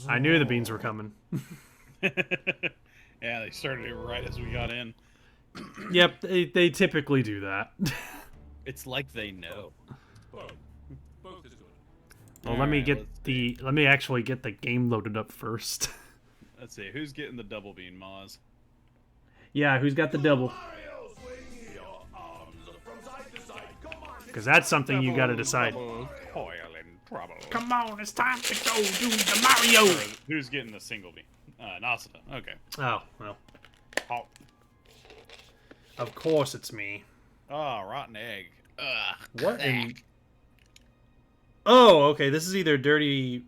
I knew the beans were coming. Yeah, they started it right as we got in. Yep, they typically do that. It's like they know. Well, let me actually get the game loaded up first. Let's see, who's getting the double bean, Moz? Yeah, who's got the double? Because that's something you got to decide. Come on, it's time to go do the Mario. Who's getting the single bean? Nasita. Okay. Oh, well. Oh. Of course it's me. Oh, rotten egg. Ugh. What in... Oh, okay. This is either Dirty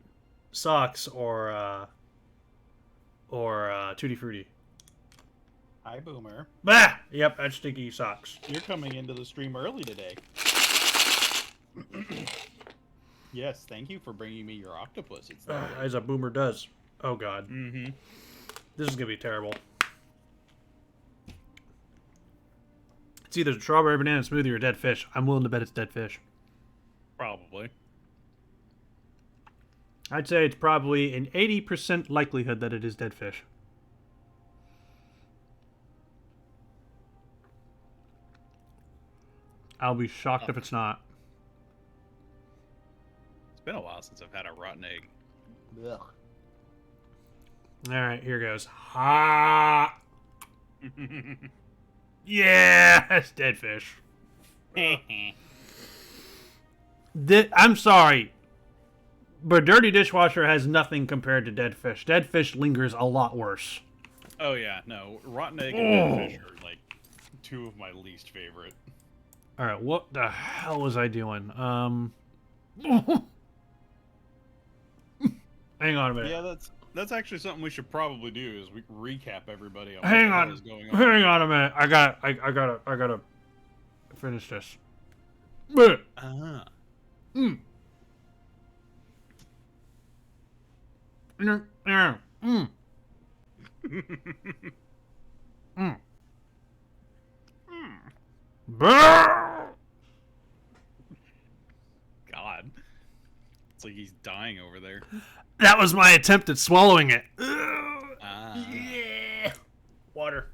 Socks or Tutti Frutti. Hi, Boomer. Bah! Yep, that's Sticky Socks. You're coming into the stream early today. Yes, thank you for bringing me your octopus. It's as a boomer does. Oh, God. Mm-hmm. This is going to be terrible. It's either strawberry banana smoothie or dead fish. I'm willing to bet it's dead fish. Probably. I'd say it's probably an 80% likelihood that it is dead fish. I'll be shocked if it's not. It's been a while since I've had a rotten egg. Ugh. Alright, here goes. Ha! Yeah, it's dead fish. I'm sorry, but Dirty Dishwasher has nothing compared to dead fish. Dead fish lingers a lot worse. Oh yeah, no, rotten egg and dead fish are like two of my least favorite. All right, what the hell was I doing? Hang on a minute. Yeah, that's actually something we should probably do is we recap everybody on Hang what on. is going on. Hang on a minute. I gotta finish this. Ah. Mm. Mm. Mm. Mm. God. It's like he's dying over there. That was my attempt at swallowing it. Yeah. Water.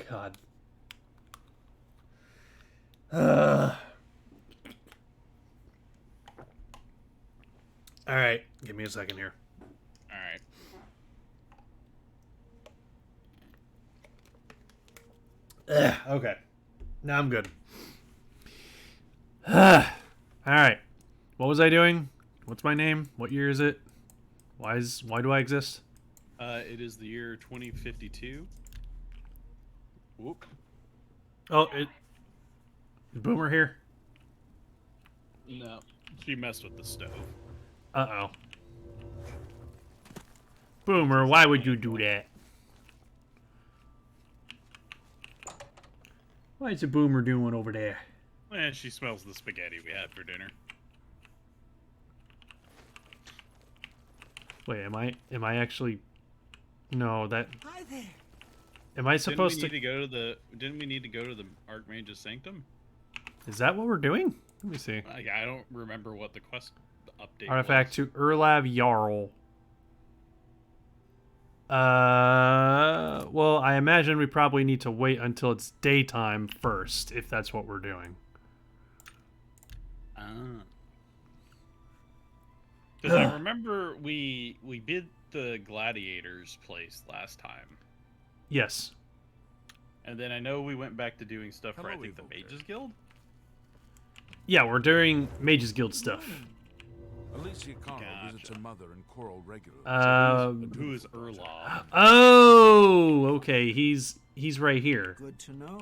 God. All right, give me a second here. All right. Okay. Now I'm good. All right. What was I doing? What's my name? What year is it? Why do I exist? It is the year 2052. Whoop. Oh, is Boomer here? No. She messed with the stove. Uh-oh. Boomer, why would you do that? Why is a Boomer doing over there? And she smells the spaghetti we had for dinner. Wait, am I actually... No, that... Hi there. Am I supposed to... Didn't we need to go to the Archmage's Sanctum? Is that what we're doing? Let me see. Yeah, I don't remember what the quest update Artifact was. to Urlav Jarl. Well, I imagine we probably need to wait until it's daytime first, if that's what we're doing. Because I remember we did the Gladiators place last time. Yes. And then I know we went back to doing stuff for, I think, the Mages Guild? Yeah, we're doing Mages Guild stuff. Alicia Connell visits her mother and Coral regularly. Who is Urlav? Oh, okay. He's right here. Good to know.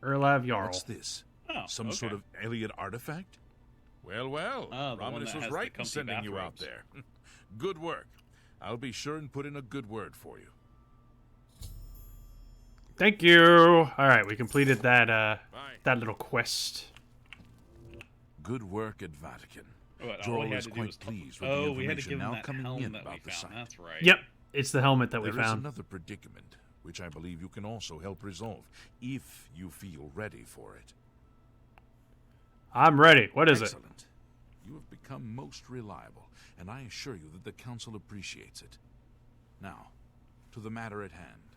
Urlav Jarl. What's this? Oh, Some sort of alien artifact? Well, Romulus was right in sending you out there. Good work. I'll be sure and put in a good word for you. Thank you. All right, we completed that little quest. Good work at Vatican. What, Jorl is quite pleased with the information now coming in about the site. That's right. Yep, it's the helmet that we There is found. another predicament, which I believe you can also help resolve, if you feel ready for it. I'm ready. What is it? Excellent. You have become most reliable, and I assure you that the Council appreciates it. Now, to the matter at hand.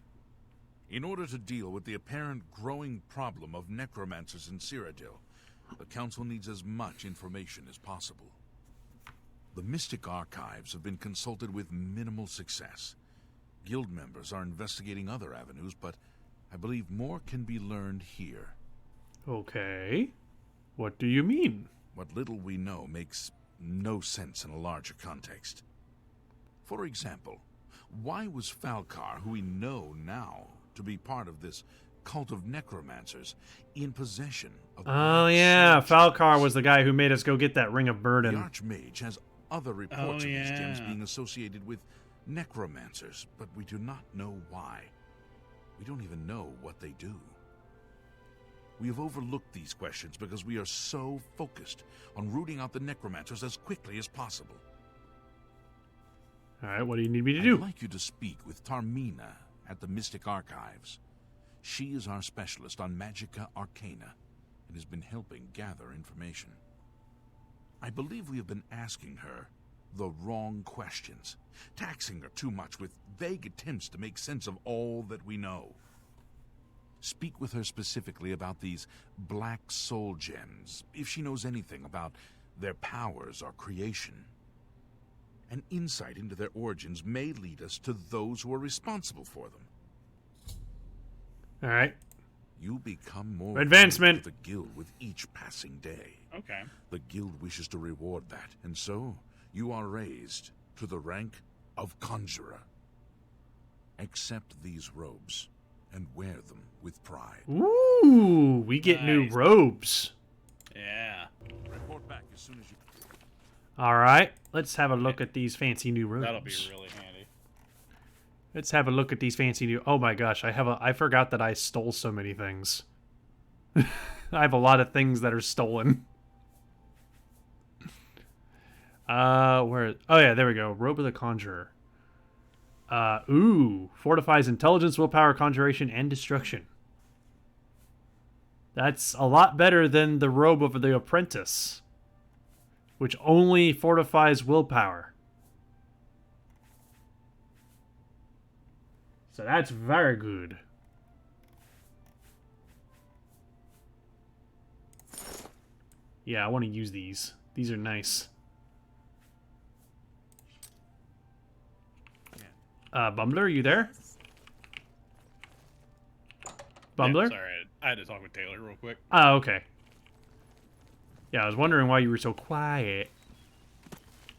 In order to deal with the apparent growing problem of necromancers in Cyrodiil, the Council needs as much information as possible. The Mystic Archives have been consulted with minimal success. Guild members are investigating other avenues, but I believe more can be learned here. Okay. What do you mean? What little we know makes no sense in a larger context. For example, why was Falcar, who we know now to be part of this cult of necromancers, in possession of... Oh yeah, Falcar was the guy who made us go get that Ring of Burden. The Archmage has other reports of these gems being associated with necromancers, but we do not know why. We don't even know what they do. We have overlooked these questions because we are so focused on rooting out the necromancers as quickly as possible. Alright, what do you need me to do? I'd like you to speak with Tarmina at the Mystic Archives. She is our specialist on Magica Arcana and has been helping gather information. I believe we have been asking her the wrong questions, taxing her too much with vague attempts to make sense of all that we know. Speak with her specifically about these black soul gems, if she knows anything about their powers or creation. An insight into their origins may lead us to those who are responsible for them. All right. You become more advancement of the guild with each passing day. Okay. The guild wishes to reward that, and so you are raised to the rank of conjurer. Accept these robes and wear them with pride. Ooh, we get new robes. Yeah. Report back as soon as you... All right, let's have a look at these fancy new robes. That'll be really handy. Let's have a look at these fancy new... Oh my gosh, I forgot that I stole so many things. I have a lot of things that are stolen. Where... Oh yeah, there we go. Robe of the Conjurer. Ooh. Fortifies intelligence, willpower, conjuration, and destruction. That's a lot better than the Robe of the Apprentice, which only fortifies willpower. So that's very good. Yeah, I want to use these. These are nice. Bumbler, are you there? Bumbler? Yeah, sorry, I had to talk with Taylor real quick. Oh, okay. Yeah, I was wondering why you were so quiet.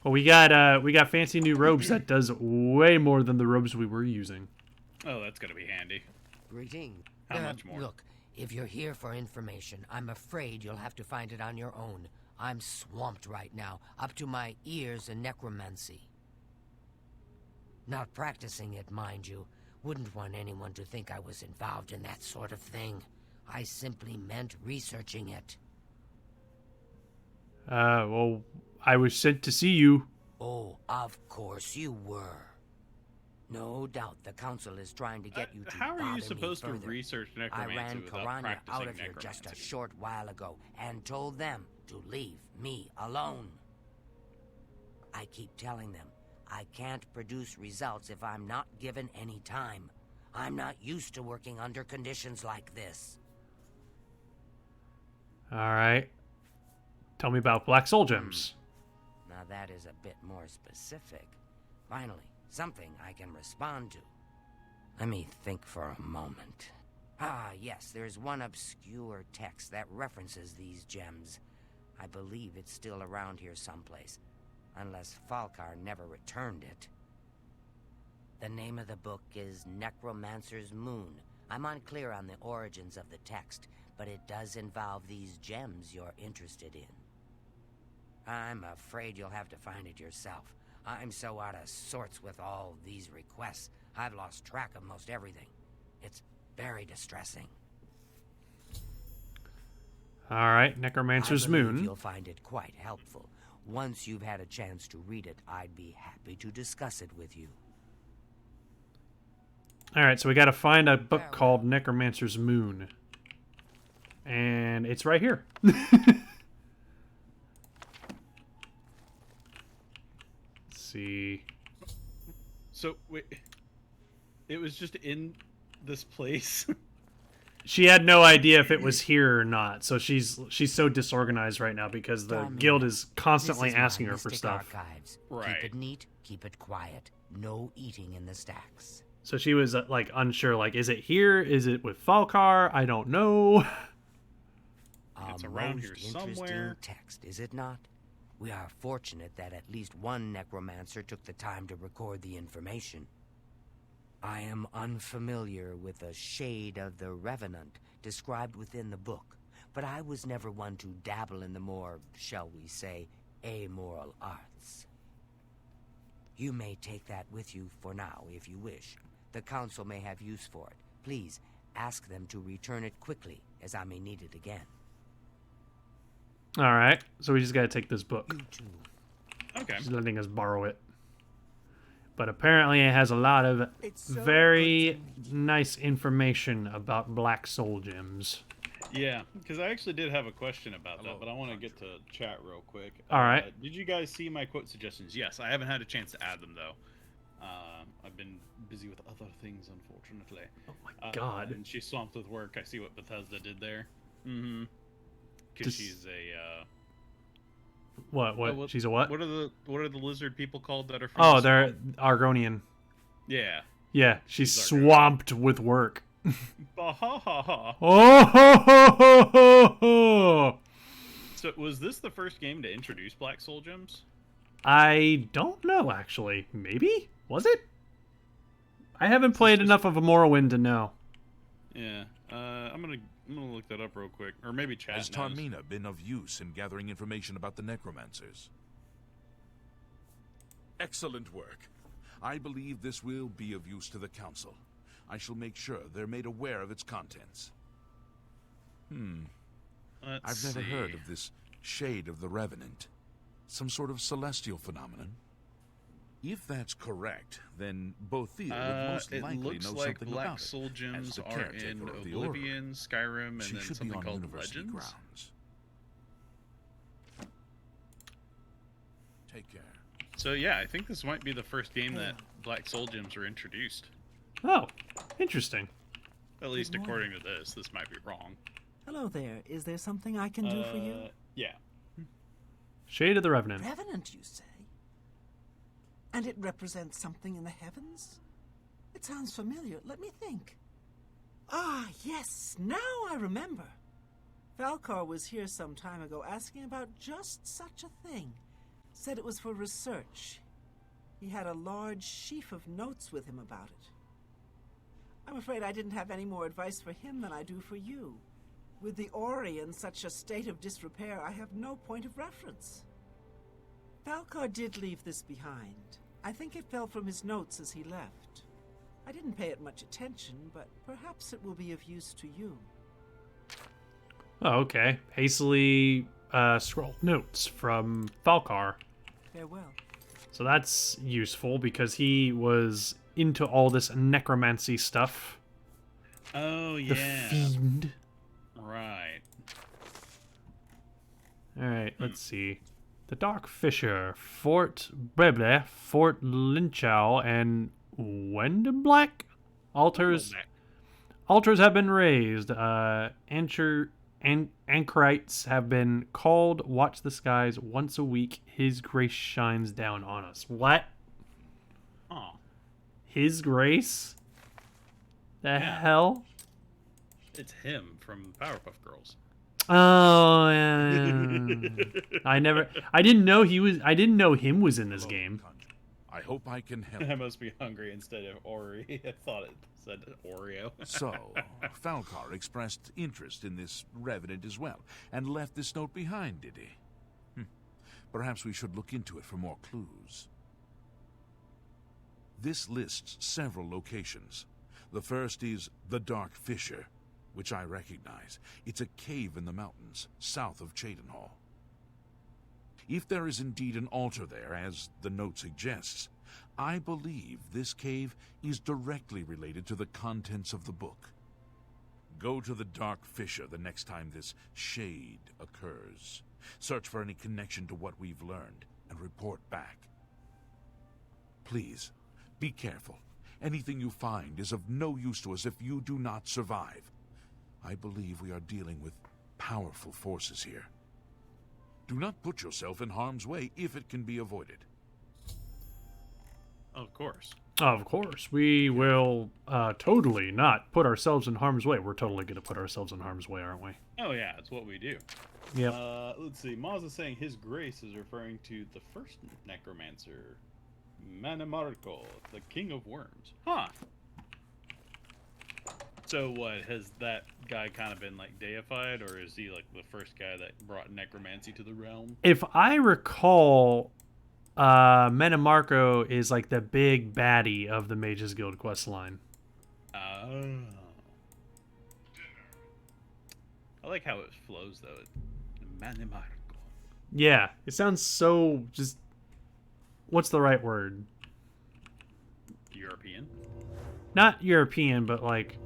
Well, we got fancy new robes that does way more than the robes we were using. Oh, that's gonna be handy. Greetings. How much more? Look, if you're here for information, I'm afraid you'll have to find it on your own. I'm swamped right now, up to my ears in necromancy. Not practicing it, mind you. Wouldn't want anyone to think I was involved in that sort of thing. I simply meant researching it. Well, I was sent to see you. Oh, of course you were. No doubt the council is trying to get you to How are bother you me supposed to further. research I necromancy ran without Karanya practicing out of here just a necromancy? short while ago and told them to leave me alone. I keep telling them I can't produce results if I'm not given any time. I'm not used to working under conditions like this. All right. Tell me about black soul gems. Now that is a bit more specific. Finally, something I can respond to. Let me think for a moment. Ah, yes, there's one obscure text that references these gems. I believe it's still around here someplace, unless Falcar never returned it. The name of the book is Necromancer's Moon. I'm unclear on the origins of the text, but it does involve these gems you're interested in. I'm afraid you'll have to find it yourself. I'm so out of sorts with all these requests, I've lost track of most everything. It's very distressing. All right, Necromancer's I believe Moon. You'll find it quite helpful. Once you've had a chance to read it, I'd be happy to discuss it with you. All right, so we got to find a book called Necromancer's Moon. And it's right here. see. So wait, it was just in this place. She had no idea if it was here or not, so she's so disorganized right now because the Tarmina, guild is constantly this is my asking her for mystic stuff. Archives. Right. Keep it neat, keep it quiet. No eating in the stacks. So she was like unsure, like, is it here? Is it with Falcar? I don't know. It's A around most here interesting somewhere. text, is it not? We are fortunate that at least one necromancer took the time to record the information. I am unfamiliar with the shade of the revenant described within the book, but I was never one to dabble in the more, shall we say, amoral arts. You may take that with you for now, if you wish. The council may have use for it. Please, ask them to return it quickly, as I may need it again. All right, so we just gotta take this book. You too. Okay. She's letting us borrow it. But apparently it has a lot of very nice information about black soul gems. Yeah, because I actually did have a question about that, but I want to get to chat real quick. All right. Did you guys see my quote suggestions? Yes, I haven't had a chance to add them though. I've been busy with other things, unfortunately. Oh my god. And she's swamped with work. I see what Bethesda did there. Mm-hmm. Because she's a. What? She's a what? What are the lizard people called that are from? Oh, the they're swamp? Argonian. Yeah. Yeah, she's She's swamped with work. Bah-ha-ha-ha. Oh ho ho ho ho ho! So was this the first game to introduce Black Soul Gems? I don't know actually. Maybe? Was it? I haven't played enough of a Morrowind to know. Yeah. I'm gonna look that up real quick, or maybe chat. Has knows. Tarmina been of use in gathering information about the Necromancers? Excellent work. I believe this will be of use to the Council. I shall make sure they're made aware of its contents. I've never heard of this Shade of the Revenant. Some sort of celestial phenomenon? If that's correct, then Bothia would most likely looks know like something Black about Soul it. Gems As the are caretaker in of the Order. Oblivion, Skyrim, and She then should be something on called university Legends. grounds. Take care. So yeah, I think this might be the first game that Black Soul Gems are introduced. Oh, interesting. At least morning. according to this. This might be wrong. Hello there. Is there something I can do for you? Yeah. Shade of the Revenant. Revenant, you say? And it represents something in the heavens? It sounds familiar. Let me think. Ah, yes. Now I remember. Falcar was here some time ago asking about just such a thing. Said it was for research. He had a large sheaf of notes with him about it. I'm afraid I didn't have any more advice for him than I do for you. With the Ori in such a state of disrepair, I have no point of reference. Falcar did leave this behind. I think it fell from his notes as he left. I didn't pay it much attention, but perhaps it will be of use to you. Oh, okay. Hastily scroll notes from Falcar. Farewell. So that's useful because he was into all this necromancy stuff. Oh The yeah. fiend. Right. Alright, let's see. The Dark Fisher, Fort Breble, Fort Linchow, and Wendeblack? Altars have been raised. Anchorites have been called. Watch the skies once a week. His grace shines down on us. What? Oh. His grace? The Yeah. hell? It's him from Powerpuff Girls. Oh, I didn't know him was in this game. I hope I can help. I must be hungry instead of Ori. I thought it said Oreo. So, Falcar expressed interest in this Revenant as well, and left this note behind, did he? Perhaps we should look into it for more clues. This lists several locations. The first is the Dark Fisher, which I recognize. It's a cave in the mountains, south of Cheydinhall. If there is indeed an altar there, as the note suggests, I believe this cave is directly related to the contents of the book. Go to the Dark Fisher the next time this shade occurs. Search for any connection to what we've learned, and report back. Please, be careful. Anything you find is of no use to us if you do not survive. I believe we are dealing with powerful forces here. Do not put yourself in harm's way if it can be avoided. Of course. Of course, we will totally not put ourselves in harm's way. We're totally going to put ourselves in harm's way, aren't we? Oh yeah, it's what we do. Yep. Let's see. Maz is saying His Grace is referring to the first Necromancer, Manimarco, the King of Worms. Huh. So what, has that guy kind of been like deified, or is he like the first guy that brought necromancy to the realm? If I recall, Manimarco is like the big baddie of the Mages Guild quest line. Oh. I like how it flows though. Manimarco. Yeah, it sounds so just. What's the right word? European. Not European, but like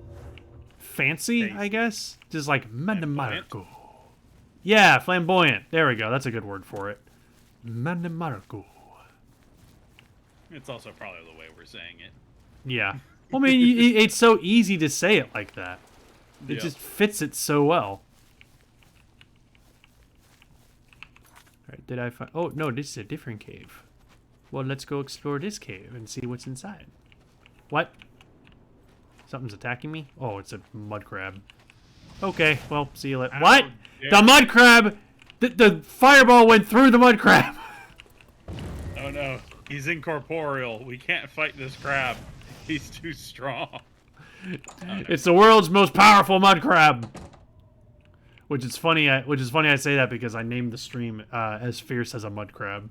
fancy, Tasty. I guess. Just like Flamboyant? Manimarco. Yeah, flamboyant. There we go. That's a good word for it. Manimarco. It's also probably the way we're saying it. Yeah. Well, I mean, it's so easy to say it like that. It Yep. just fits it so well. Alright, did I find... Oh, no, this is a different cave. Well, let's go explore this cave and see what's inside. What? Something's attacking me? Oh, it's a mud crab. Okay, well, see you later. How What? dare- The mud crab! The fireball went through the mud crab! Oh no, he's incorporeal. We can't fight this crab. He's too strong. It's the world's most powerful mud crab! Which is funny I say that because I named the stream as fierce as a mud crab.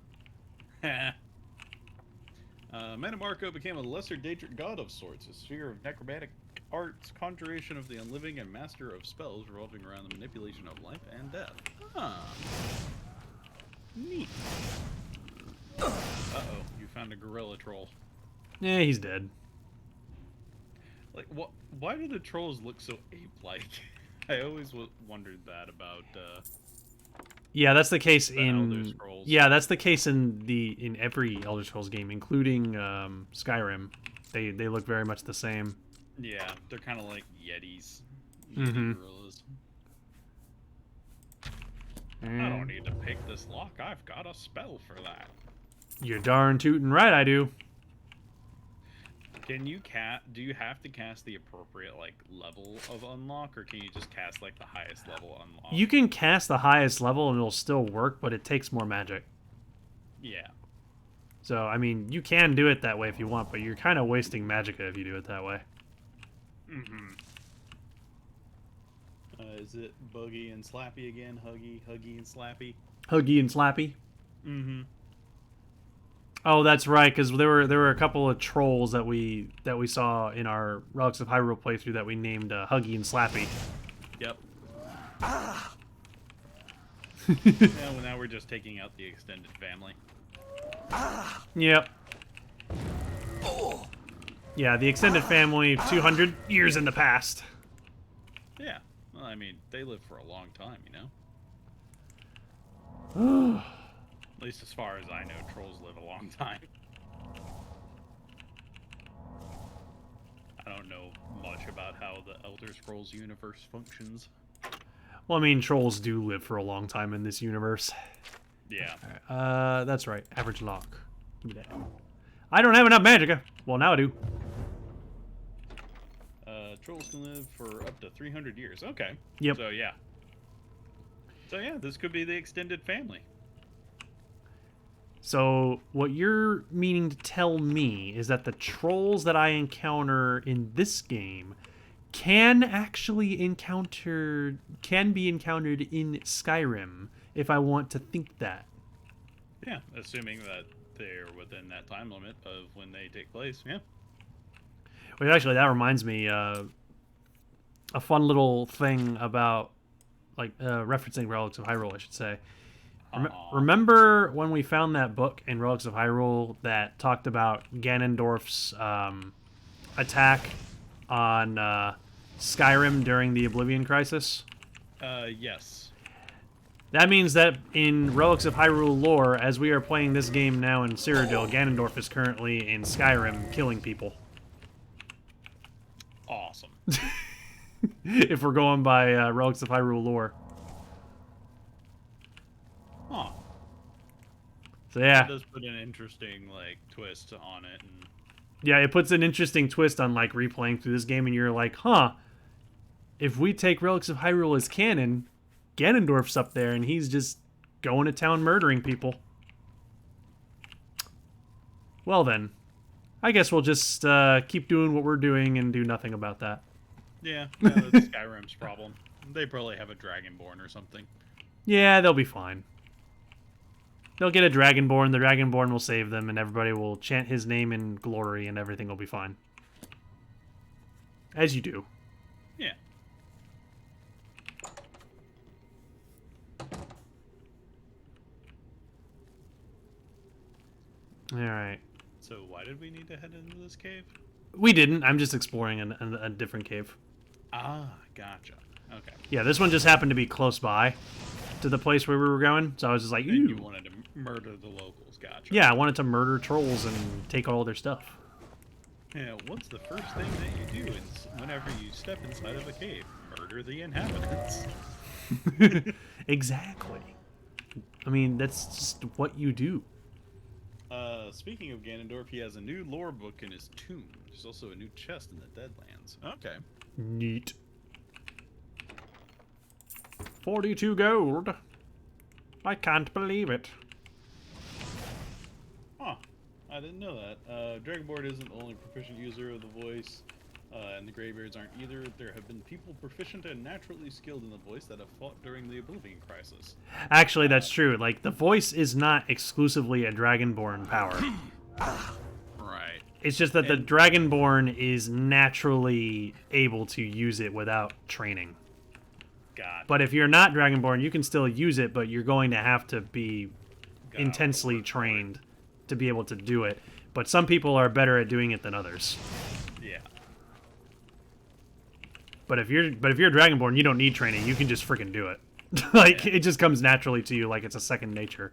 Manimarco became a lesser Daedric god of sorts, a sphere of necromantic arts, conjuration of the unliving, and master of spells revolving around the manipulation of life and death. Huh. Neat. Uh-oh, you found a gorilla troll. Yeah, he's dead. Like, what? Why do the trolls look so ape-like? I always wondered that about, Yeah, that's the case The Elder in Scrolls. yeah, that's the case in every Elder Scrolls game, including Skyrim. They look very much the same. yeah, they're kind of like yetis. Mhm. Gorillas. I don't need to pick this lock. I've got a spell for that. You're darn tootin' right, I do. Can you do you have to cast the appropriate like level of unlock, or can you just cast like the highest level unlock? You can cast the highest level and it'll still work, but it takes more magic. Yeah. So I mean, you can do it that way if you want, but you're kind of wasting magicka if you do it that way. Mm-hmm. Is it Buggy and Slappy again? Huggy and Slappy. Huggy and Slappy. Mm-hmm. Oh, that's right, because there were a couple of trolls that we saw in our Relics of Hyrule playthrough that we named Huggy and Slappy. Yep. Well, now we're just taking out the extended family. Yep. Yeah, the extended family, 200 years in the past. Yeah. Well, I mean, they live for a long time, you know? At least as far as I know, trolls live a long time. I don't know much about how the Elder Scrolls universe functions. Well, I mean, trolls do live for a long time in this universe. Yeah. That's right. Average lock. Give me that. I don't have enough magicka. Well, now I do. Trolls can live for up to 300 years. Okay. Yep. So, yeah. So, yeah, this could be the extended family. So, what you're meaning to tell me is that the trolls that I encounter in this game can be encountered in Skyrim if I want to think that. Yeah, assuming that they're within that time limit of when they take place. Yeah. Well, actually, that reminds me, a fun little thing about, like, referencing Relics of Hyrule, I should say. Remember when we found that book in Relics of Hyrule that talked about Ganondorf's attack on Skyrim during the Oblivion Crisis? Yes. That means that in Relics of Hyrule lore, as we are playing this game now in Cyrodiil, Ganondorf is currently in Skyrim killing people. Awesome. If we're going by Relics of Hyrule lore. Huh. So yeah. That does put an interesting, like, twist on it. And... Yeah, it puts an interesting twist on, like, replaying through this game, and you're like, huh, if we take Relics of Hyrule as canon, Ganondorf's up there, and he's just going to town murdering people. Well then, I guess we'll just keep doing what we're doing and do nothing about that. Yeah, that's Skyrim's problem. They probably have a Dragonborn or something. Yeah, they'll be fine. They'll get a Dragonborn, the Dragonborn will save them, and everybody will chant his name in glory, and everything will be fine. As you do. Yeah. Alright. So why did we need to head into this cave? We didn't. I'm just exploring a different cave. Ah, gotcha. Okay. Yeah, this one just happened to be close by to the place where we were going, so I was just like, And you "Ooh." wanted to murder the locals, gotcha. Yeah, I wanted to murder trolls and take all their stuff. Yeah, what's the first thing that you do whenever you step inside of a cave? Murder the inhabitants. Exactly. I mean, that's just what you do. Speaking of Ganondorf, he has a new lore book in his tomb. There's also a new chest in the Deadlands. Okay. Neat. 42 gold. I can't believe it. Huh. I didn't know that. Dragonborn isn't the only proficient user of the voice, and the Greybeards aren't either. There have been people proficient and naturally skilled in the voice that have fought during the Oblivion Crisis. Actually, that's true. Like, the voice is not exclusively a Dragonborn power. Right. It's just that the Dragonborn is naturally able to use it without training. God. But if you're not Dragonborn, you can still use it, but you're going to have to be intensely trained to be able to do it. But some people are better at doing it than others. Yeah. But if you're Dragonborn, you don't need training. You can just freaking do it. Like, it just comes naturally to you like it's a second nature.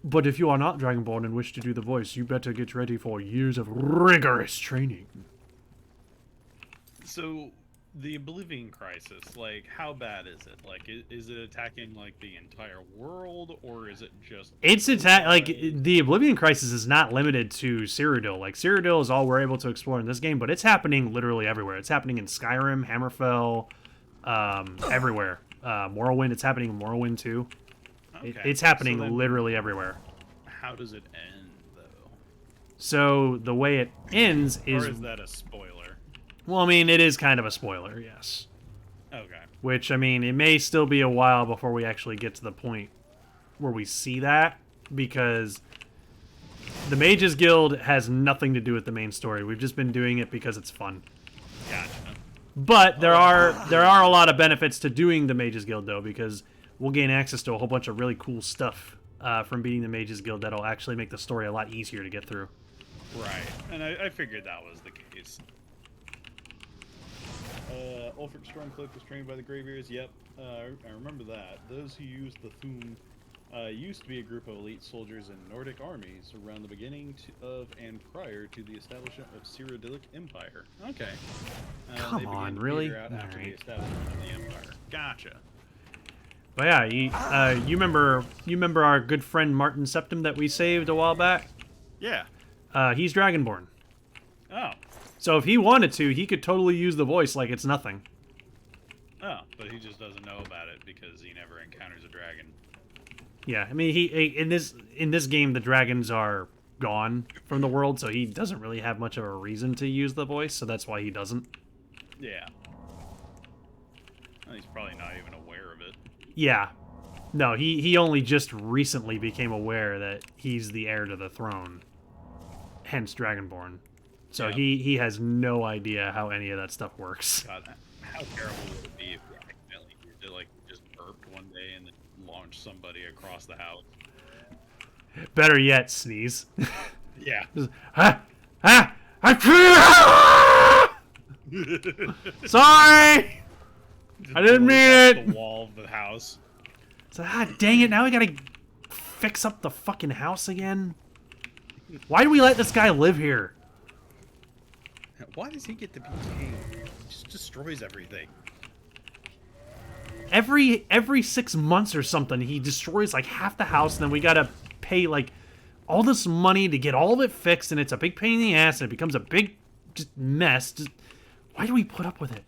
But if you are not Dragonborn and wish to do the voice, you better get ready for years of rigorous training. So, the Oblivion Crisis, like, how bad is it? Like, is it attacking, like, the entire world, or is it just... It's like, the Oblivion Crisis is not limited to Cyrodiil. Like, Cyrodiil is all we're able to explore in this game, but it's happening literally everywhere. It's happening in Skyrim, Hammerfell, everywhere. Morrowind, it's happening in Morrowind, too. Okay. It's happening So then literally everywhere. how does it end, though? So, the way it ends is... Or is that a spoiler? Well, I mean, it is kind of a spoiler, yes. Okay. Which, I mean, it may still be a while before we actually get to the point where we see that, because the Mages Guild has nothing to do with the main story. We've just been doing it because it's fun. Gotcha. But there are a lot of benefits to doing the Mages Guild, though, because we'll gain access to a whole bunch of really cool stuff from beating the Mages Guild that'll actually make the story a lot easier to get through. Right. And I figured that was the case. Ulfric Stormcloak was trained by the Greybeards. Yep, I remember that. Those who used the Thum used to be a group of elite soldiers in Nordic armies around the beginning of and prior to the establishment of Cyrodiilic Empire. Okay. Come they began on, to really? peter out after the Alright. establishment of the Empire. Gotcha. But yeah, you remember our good friend Martin Septim that we saved a while back? Yeah. He's Dragonborn. Oh. So if he wanted to, he could totally use the voice like it's nothing. Oh, but he just doesn't know about it because he never encounters a dragon. Yeah, I mean, in this game, the dragons are gone from the world, so he doesn't really have much of a reason to use the voice, so that's why he doesn't. Yeah. Well, he's probably not even aware of it. Yeah. No, he only just recently became aware that he's the heir to the throne, hence Dragonborn. So Yeah. he has no idea how any of that stuff works. God, how terrible would it be if you accidentally like just burped one day and then launched somebody across the house? Better yet, sneeze. Yeah. Just, sorry! I didn't mean it. The wall of the house. So, dang it! Now we gotta fix up the fucking house again. Why do we let this guy live here? Why does he get to be king? He just destroys everything. Every 6 months or something, he destroys like half the house, and then we gotta pay like all this money to get all of it fixed, and it's a big pain in the ass, and it becomes a big just mess. Why do we put up with it?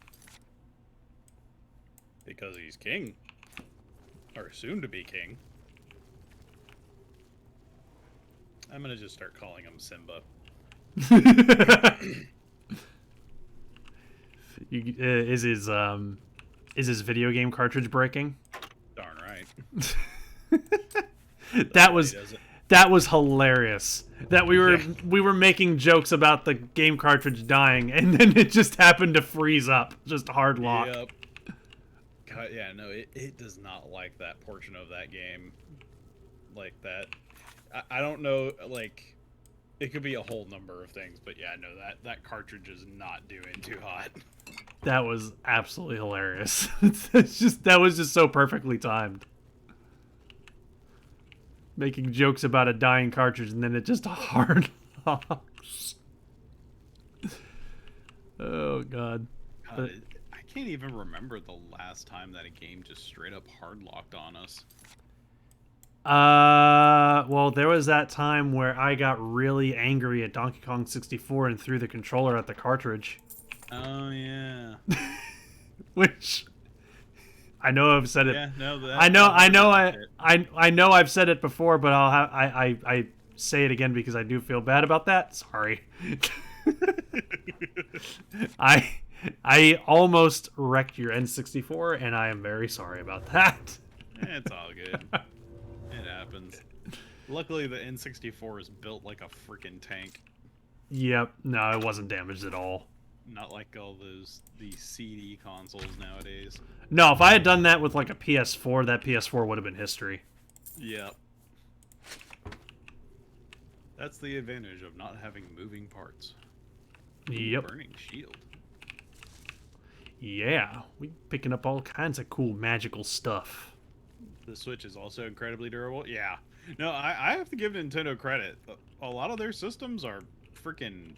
Because he's king. Or soon to be king. I'm gonna just start calling him Simba. Is his video game cartridge breaking? Darn right. That was hilarious. That we were making jokes about the game cartridge dying, and then it just happened to freeze up, just hard lock. Yep. God, yeah, no, it does not like that portion of that game, like that. I don't know, like, it could be a whole number of things, but yeah, no, that cartridge is not doing too hot. That was absolutely hilarious. That was just so perfectly timed. Making jokes about a dying cartridge, and then it just hard locks. Oh god. I can't even remember the last time that a game just straight up hard locked on us. Well, there was that time where I got really angry at Donkey Kong 64 and threw the controller at the cartridge. Oh yeah. Which I know I've said it. Yeah, no, I know I've said it before, but I say it again because I do feel bad about that. Sorry. I almost wrecked your N64, and I am very sorry about that. It's all good. It happens. Luckily, the N64 is built like a freaking tank. Yep. No, it wasn't damaged at all. Not like all these CD consoles nowadays. No, if I had done that with like a PS4, that PS4 would have been history. Yep. That's the advantage of not having moving parts. Yep. Burning shield. Yeah, we picking up all kinds of cool magical stuff. The Switch is also incredibly durable. Yeah. No, I have to give Nintendo credit. A lot of their systems are freaking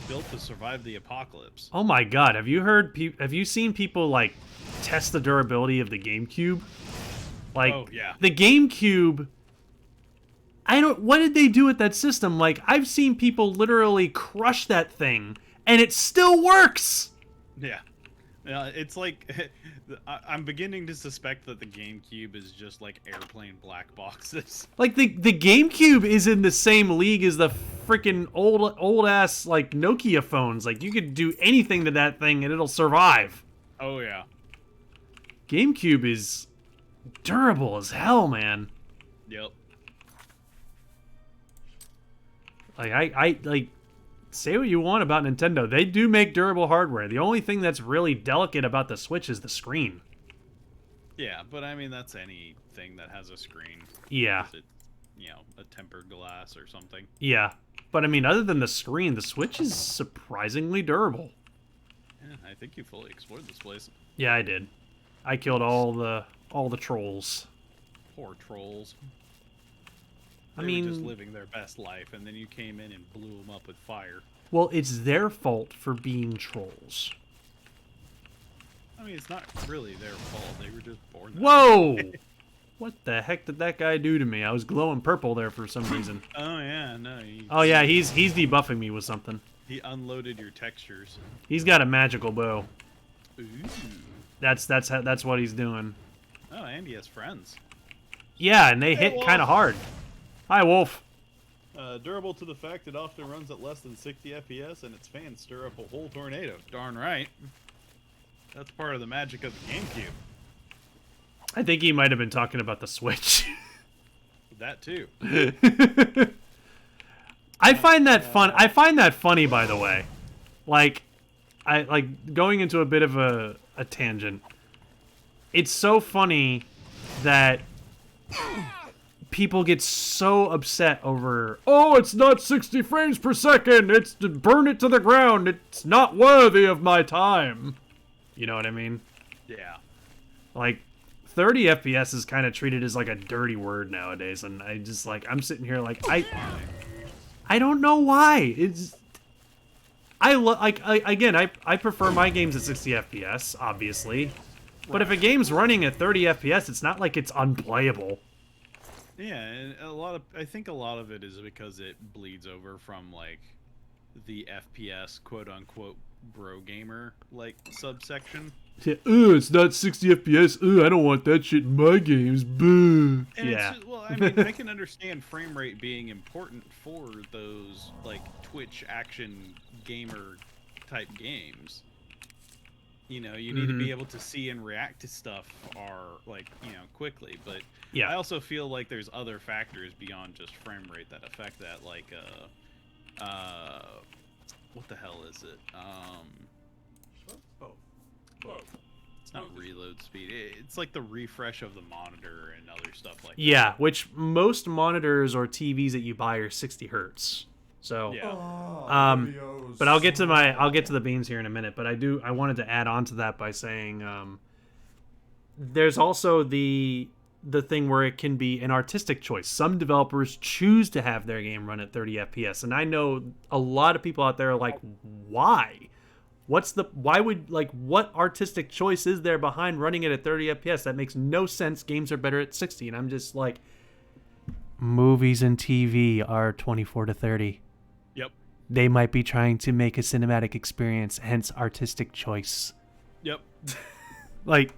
built to survive the apocalypse. Oh my god, have you seen people like test the durability of the GameCube? Like, oh, yeah. The GameCube, what did they do with that system? Like, I've seen people literally crush that thing, and it still works! Yeah. It's like, I'm beginning to suspect that the GameCube is just like airplane black boxes. Like, the GameCube is in the same league as the freaking old-ass, like, Nokia phones. Like, you could do anything to that thing, and it'll survive. Oh, yeah. GameCube is durable as hell, man. Yep. Like, I say what you want about Nintendo. They do make durable hardware. The only thing that's really delicate about the Switch is the screen. Yeah, but I mean, that's anything that has a screen. Yeah. Is it, a tempered glass or something? Yeah. But I mean, other than the screen, the Switch is surprisingly durable. Yeah, I think you fully explored this place. Yeah, I did. I killed all the trolls. Poor trolls. I They mean, were just living their best life, and then you came in and blew them up with fire. well, it's their fault for being trolls. I mean, it's not really their fault. They were just born that Whoa! way. What the heck did that guy do to me? I was glowing purple there for some reason. Oh, yeah, no. Oh yeah, he's debuffing me with something. He unloaded your textures. He's got a magical bow. Ooh. That's what he's doing. Oh, and he has friends. Yeah, and they Hey, hit Wolf. kind of hard. Hi, Wolf. Durable to the fact it often runs at less than 60 FPS, and its fans stir up a whole tornado. Darn right. That's part of the magic of the GameCube. I think he might have been talking about the Switch. That too. I find that fun. I find that funny, by the way. Like, I like going into a bit of a tangent. It's so funny that people get so upset over, oh, it's not 60 frames per second. It's to burn it to the ground. It's not worthy of my time. You know what I mean? Yeah. Like 30 FPS is kind of treated as like a dirty word nowadays, and I just like I'm sitting here like I don't know why. It's I prefer my games at 60 FPS, obviously. But if a game's running at 30 FPS, it's not like it's unplayable. Yeah, and I think a lot of it is because it bleeds over from like the FPS quote unquote bro gamer like subsection. Yeah, it's not 60 FPS. I don't want that shit in my games. Boo. And Yeah. it's just, well, I mean, I can understand frame rate being important for those like Twitch action gamer type games. You know, you need to be able to see and react to stuff quickly, but Yeah. I also feel like there's other factors beyond just frame rate that affect that, like what the hell is it? It's not reload speed. It's like the refresh of the monitor and other stuff like that. Yeah, which most monitors or TVs that you buy are 60 hertz. So Yeah. but I'll get to the beans here in a minute, but I wanted to add on to that by saying there's also the thing where it can be an artistic choice. Some developers choose to have their game run at 30 FPS, and I know a lot of people out there are like, why? What artistic choice is there behind running it at 30 FPS? That makes no sense. Games are better at 60. And I'm just like, movies and TV are 24 to 30. Yep. They might be trying to make a cinematic experience, hence artistic choice. Yep. Like,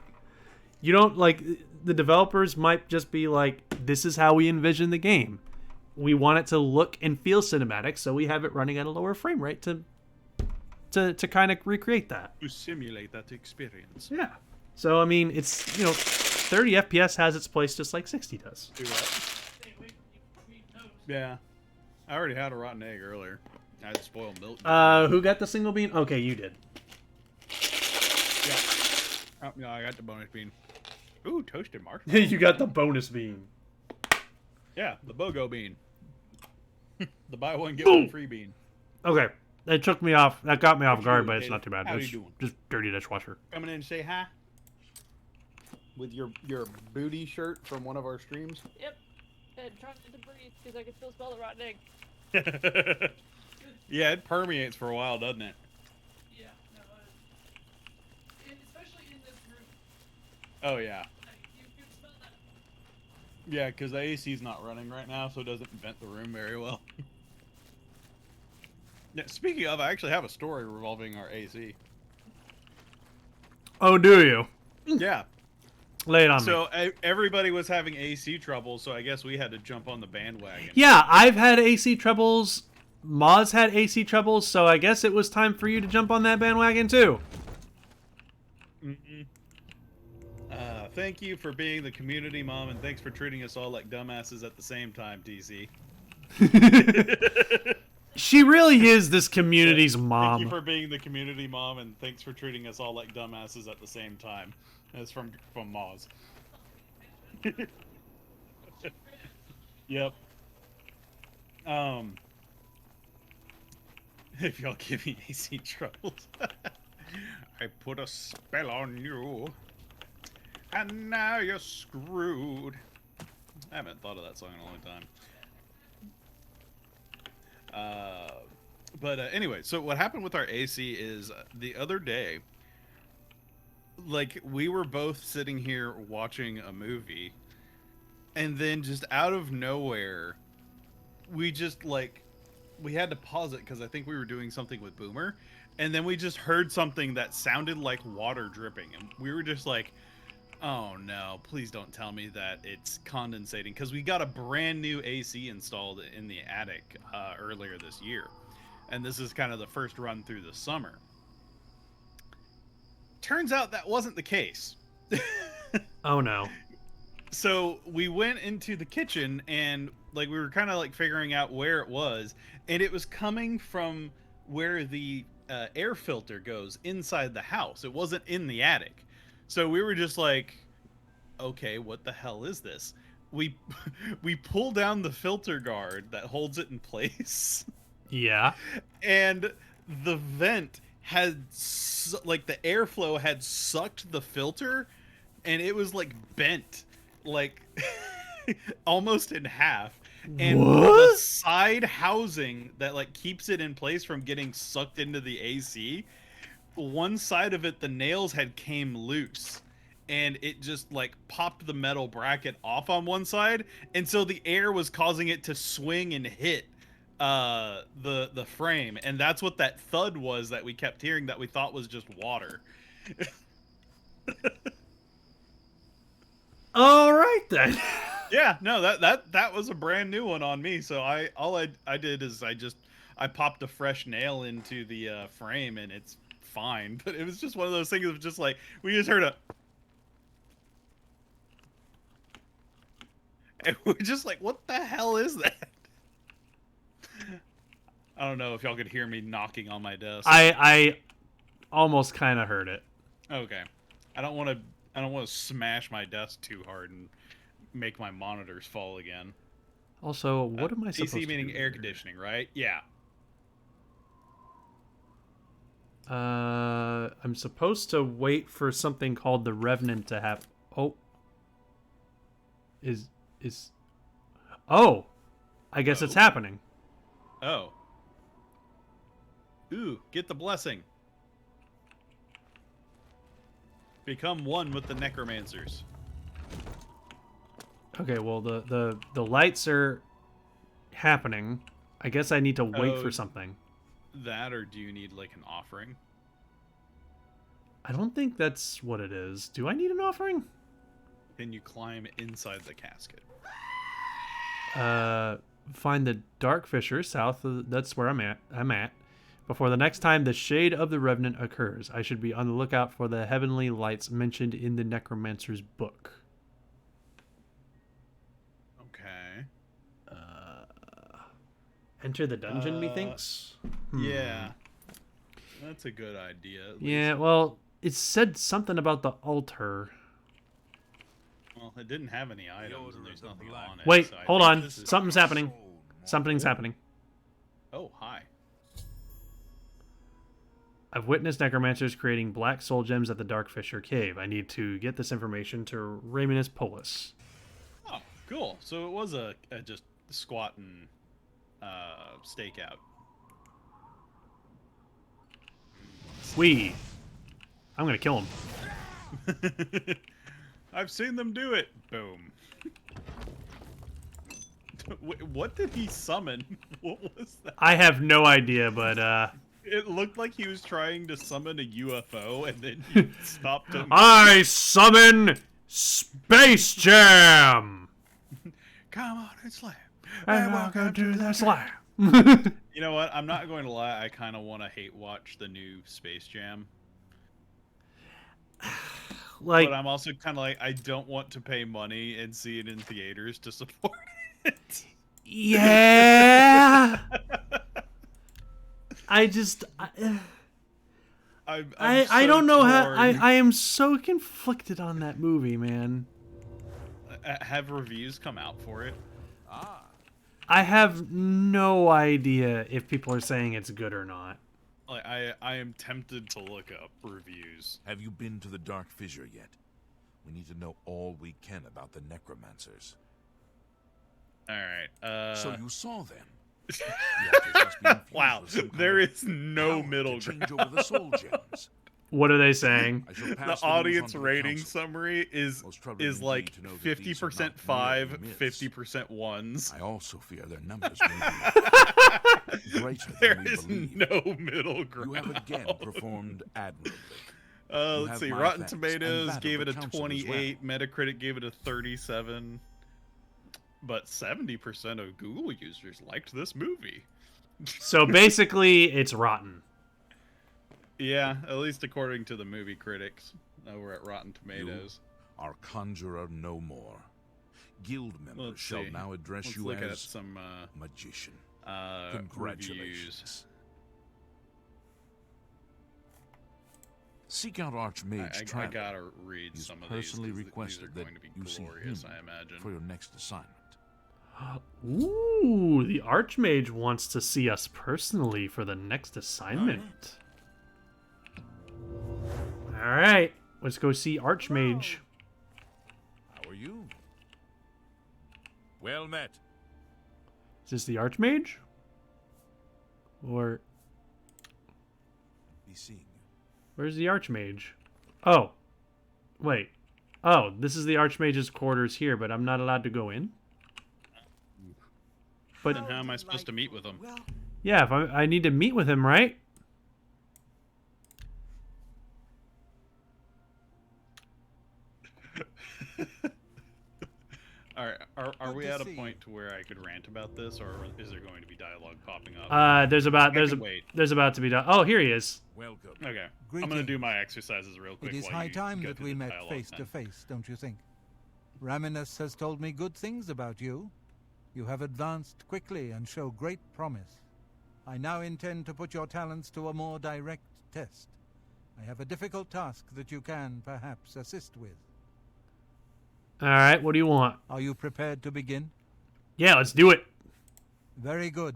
you don't, like, the developers might just be like, this is how we envision the game. We want it to look and feel cinematic, so we have it running at a lower frame rate to kind of recreate that. To simulate that experience. Yeah. So, I mean, it's, 30 FPS has its place just like 60 does. Do that. Yeah. I already had a rotten egg earlier. I had spoiled milk. Who got the single bean? Okay, you did. Yeah. Oh, no, I got the bonus bean. Ooh, toasted marshmallow. You got the bonus bean. Yeah, the BOGO bean. The buy one, get one free bean. Okay. That got me off guard, doing, but it's David? not too bad. How It's you doing? just dirty dishwasher. Coming in and say hi. With your booty shirt from one of our streams. Yep. And trying to breathe because I can still smell the rotten egg. Yeah, it permeates for a while, doesn't it? Yeah, no, especially in this room. Oh, yeah. You can smell that. Yeah, because the AC's not running right now, so it doesn't vent the room very well. Yeah, speaking of, I actually have a story revolving our AC. Oh, do you? Yeah. Lay it on me. So everybody was having AC trouble, so I guess we had to jump on the bandwagon. Yeah, I've had AC troubles. Moz had AC troubles, so I guess it was time for you to jump on that bandwagon too. Thank you for being the community mom, and thanks for treating us all like dumbasses at the same time, TC. She really is this community's mom. Thank you for being the community mom, and thanks for treating us all like dumbasses at the same time. That's from Moz. Yep. If y'all give me AC troubles, I put a spell on you, and now you're screwed. I haven't thought of that song in a long time. But anyway, so what happened with our AC is the other day, like, we were both sitting here watching a movie, and then just out of nowhere, we just, like, we had to pause it because I think we were doing something with Boomer, and then we just heard something that sounded like water dripping, and we were just like, oh no, please don't tell me that it's condensating, because we got a brand new AC installed in the attic earlier this year, and this is kind of the first run through the summer. Turns out that wasn't the case. Oh no. So we went into the kitchen, and like we were kind of like figuring out where it was, and it was coming from where the air filter goes inside the house. It wasn't in the attic. So we were just like, okay, what the hell is this? We pull down the filter guard that holds it in place. Yeah. And the vent had like the airflow had sucked the filter, and it was like bent, like almost in half. And the side housing that like keeps it in place from getting sucked into the AC, one side of it, the nails had came loose, and it just like popped the metal bracket off on one side, and so the air was causing it to swing and hit the frame, and that's what that thud was that we kept hearing that we thought was just water. All right then. Yeah, no, that was a brand new one on me. So all I did is I popped a fresh nail into the frame, and it's fine. But it was just one of those things of just like we just heard a, and we're just like, what the hell is that? I don't know if y'all could hear me knocking on my desk. I almost kind of heard it. Okay, I don't want to smash my desk too hard and make my monitors fall again. Also, what am I supposed AC to meaning do air here? conditioning, right? Yeah. I'm supposed to wait for something called the Revenant to happen. Oh. Oh! I guess it's happening. Oh. Ooh, get the blessing. Become one with the Necromancers. Okay, well, the lights are happening. I guess I need to wait for something. That, or do you need, like, an offering? I don't think that's what it is. Do I need an offering? Then you climb inside the casket. Find the Dark Fissure south of, that's where I'm at. Before the next time the Shade of the Revenant occurs, I should be on the lookout for the heavenly lights mentioned in the Necromancer's book. Okay. Enter the dungeon, methinks? Yeah. That's a good idea. Yeah, well, it said something about the altar. Well, it didn't have any items, and there's nothing on it. Wait, so I hold think on. this is- Something's happening. Something's happening. Oh, hi. I've witnessed necromancers creating black soul gems at the Dark Fissure Cave. I need to get this information to Raminus Polis. Oh, cool. So it was a just squat and stakeout. I'm gonna kill him. I've seen them do it. Boom. What did he summon? What was that? I have no idea, but It looked like he was trying to summon a UFO, and then you stopped him. I summon Space Jam! Come on and slam. And welcome to the slam. You know what? I'm not going to lie. I kind of want to hate watch the new Space Jam. Like, But I'm also kind of like, I don't want to pay money and see it in theaters to support it. yeah. I just, I don't know how. I am so conflicted on that movie, man. Have reviews come out for it? I have no idea if people are saying it's good or not. Like, I am tempted to look up reviews. Have you been to the Dark Fissure yet? We need to know all we can about the Necromancers. All right. So you saw them. The altars must be infused Wow, with some kind there of is no power middle to ground. change over the soul gems. What are they saying? I shall The pass audience news on to the rating council. summary is Most troubling like indeed to know that these are 50% not 5, merely myths. 50% ones. I also fear their numbers may be greater There than we is believe. no middle You ground. have again performed admirably. You Let's have see. my Rotten thanks, and Tomatoes that of gave the it a council as 28. Metacritic gave it a 37. But 70% of Google users liked this movie. So basically, it's rotten. Yeah, at least according to the movie critics over at Rotten Tomatoes. Our conjurer no more. Guild members Let's shall see. now address Let's you look at as some magician. reviews. Congratulations. Seek out Archmage I Travis. gotta read He's some of these. personally 'cause these requested are that going to be you see glorious, him I imagine. for your next assignment. Ooh, the Archmage wants to see us personally for the next assignment. All right, let's go see Archmage. How are you? Well met. Is this the Archmage? Or Be seeing you. where's the Archmage? Oh, wait. Oh, this is the Archmage's quarters here, but I'm not allowed to go in? But Then how am I supposed to meet with him? Well, yeah, if I need to meet with him, right? All right, are Good we to at a see point you. to where I could rant about this, or is there going to be dialogue popping up? There's wait. about to be done. Oh, here he is. Welcome. Okay, I'm gonna do Greetings. my exercises real quick. It is while high you time go that through we the met dialogue face then. to face, don't you think? Raminus has told me good things about you. You have advanced quickly and show great promise. I now intend to put your talents to a more direct test. I have a difficult task that you can, perhaps, assist with. All right, what do you want? Are you prepared to begin? Yeah, let's do it. Very good.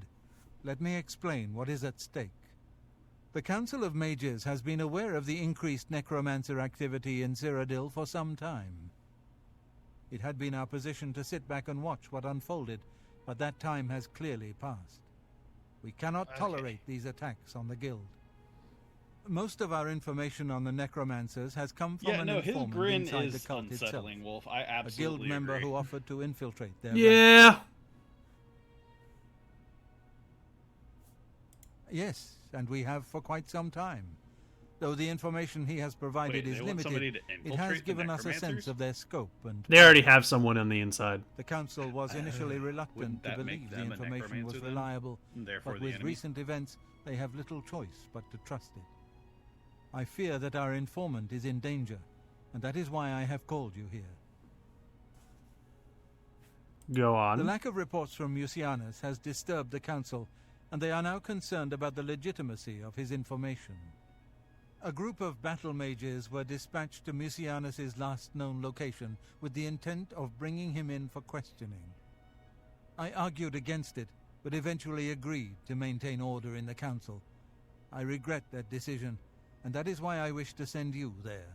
Let me explain what is at stake. The Council of Mages has been aware of the increased necromancer activity in Cyrodiil for some time. It had been our position to sit back and watch what unfolded, but that time has clearly passed. We cannot tolerate these attacks on the Guild. Most of our information on the necromancers has come from Yeah, an no, his informant grin inside the is cult itself, unsettling, Wolf. I a absolutely guild member agree. who offered to infiltrate their ranks. Yeah. Yes, and we have for quite some time. Though the information he has provided Wait, is they want somebody limited, to it has infiltrate the given us a sense necromancers? of their scope and They already have someone on the inside. the council was initially Wouldn't reluctant to that make believe the them a information was necromancer then? reliable, And therefore but the with enemy? recent events they have little choice but to trust it. I fear that our informant is in danger, and that is why I have called you here. Go The on. lack of reports from Mucianus has disturbed the council, and they are now concerned about the legitimacy of his information. A group of battle mages were dispatched to Mucianus's last known location with the intent of bringing him in for questioning. I argued against it, but eventually agreed to maintain order in the council. I regret that decision, and that is why I wish to send you there.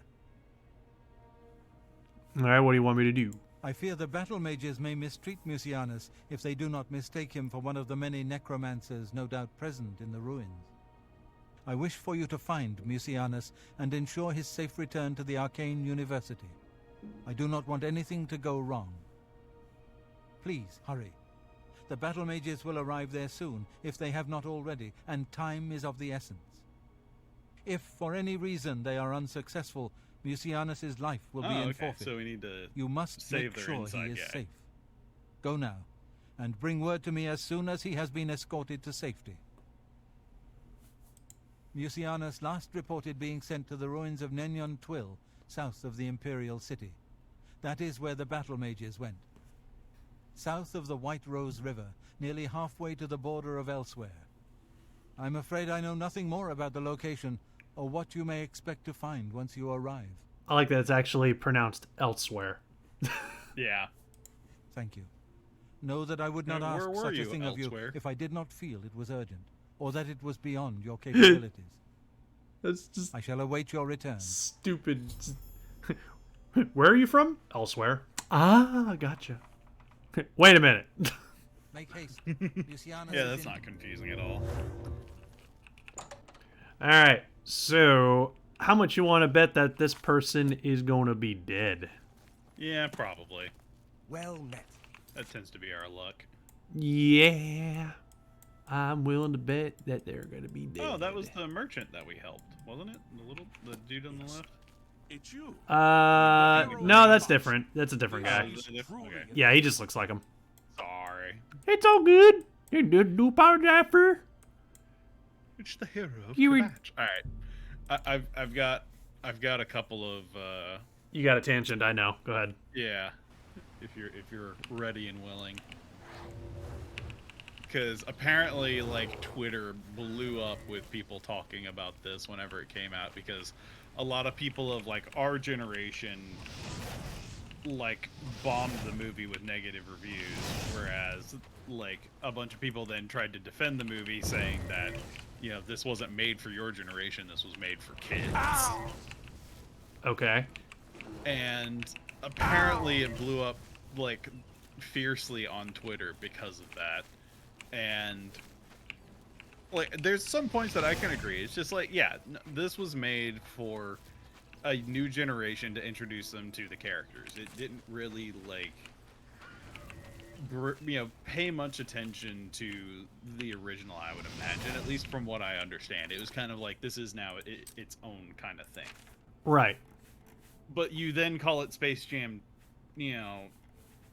All right, what do you want me to do? I fear the battle mages may mistreat Mucianus if they do not mistake him for one of the many necromancers no doubt present in the ruins. I wish for you to find Mucianus and ensure his safe return to the Arcane University. I do not want anything to go wrong. Please, hurry. The battle mages will arrive there soon, if they have not already, and time is of the essence. If, for any reason, they are unsuccessful, Mucianus's life will be in okay, forfeit. so we need to You must save make their sure he inside is guy. safe. Go now, and bring word to me as soon as he has been escorted to safety. Mucianus last reported being sent to the ruins of Nenyon Twill, south of the Imperial City. That is where the battle mages went. South of the White Rose River, nearly halfway to the border of elsewhere. I'm afraid I know nothing more about the location, or what you may expect to find once you arrive. I like that it's actually pronounced elsewhere. Yeah. Thank you. Know that I would not Now, where ask were such a you thing of you elsewhere? if I did not feel it was urgent, or that it was beyond your capabilities. That's just I shall await your return. stupid. Where are you from? Elsewhere. Ah, gotcha. Wait a minute. Make haste. Luciana Yeah, is that's in- not confusing at all. All right. So, how much you want to bet that this person is going to be dead? Yeah, probably. well met. That tends to be our luck. Yeah. I'm willing to bet that they're going to be dead. Oh, that was the merchant that we helped, wasn't it? The dude on the left. It's you. No, that's different. That's a different Oh, guy. is it different? Okay. Yeah, he just looks like him. Sorry. It's all good. You do apologize for. It's the hero of You the were- match. All right. I've got a couple of You got a tangent, I know. Go ahead. yeah. If you're ready and willing. Because apparently, like, Twitter blew up with people talking about this whenever it came out, because a lot of people of, like, our generation, like, bombed the movie with negative reviews, whereas, like, a bunch of people then tried to defend the movie, saying that, you know, this wasn't made for your generation, this was made for kids. Okay. And apparently it blew up like fiercely on Twitter because of that. And like, there's some points that I can agree. It's just like, yeah, this was made for a new generation to introduce them to the characters. It didn't really like pay much attention to the original, I would imagine, at least from what I understand. It was kind of like, this is now its own kind of thing. Right. But you then call it Space Jam,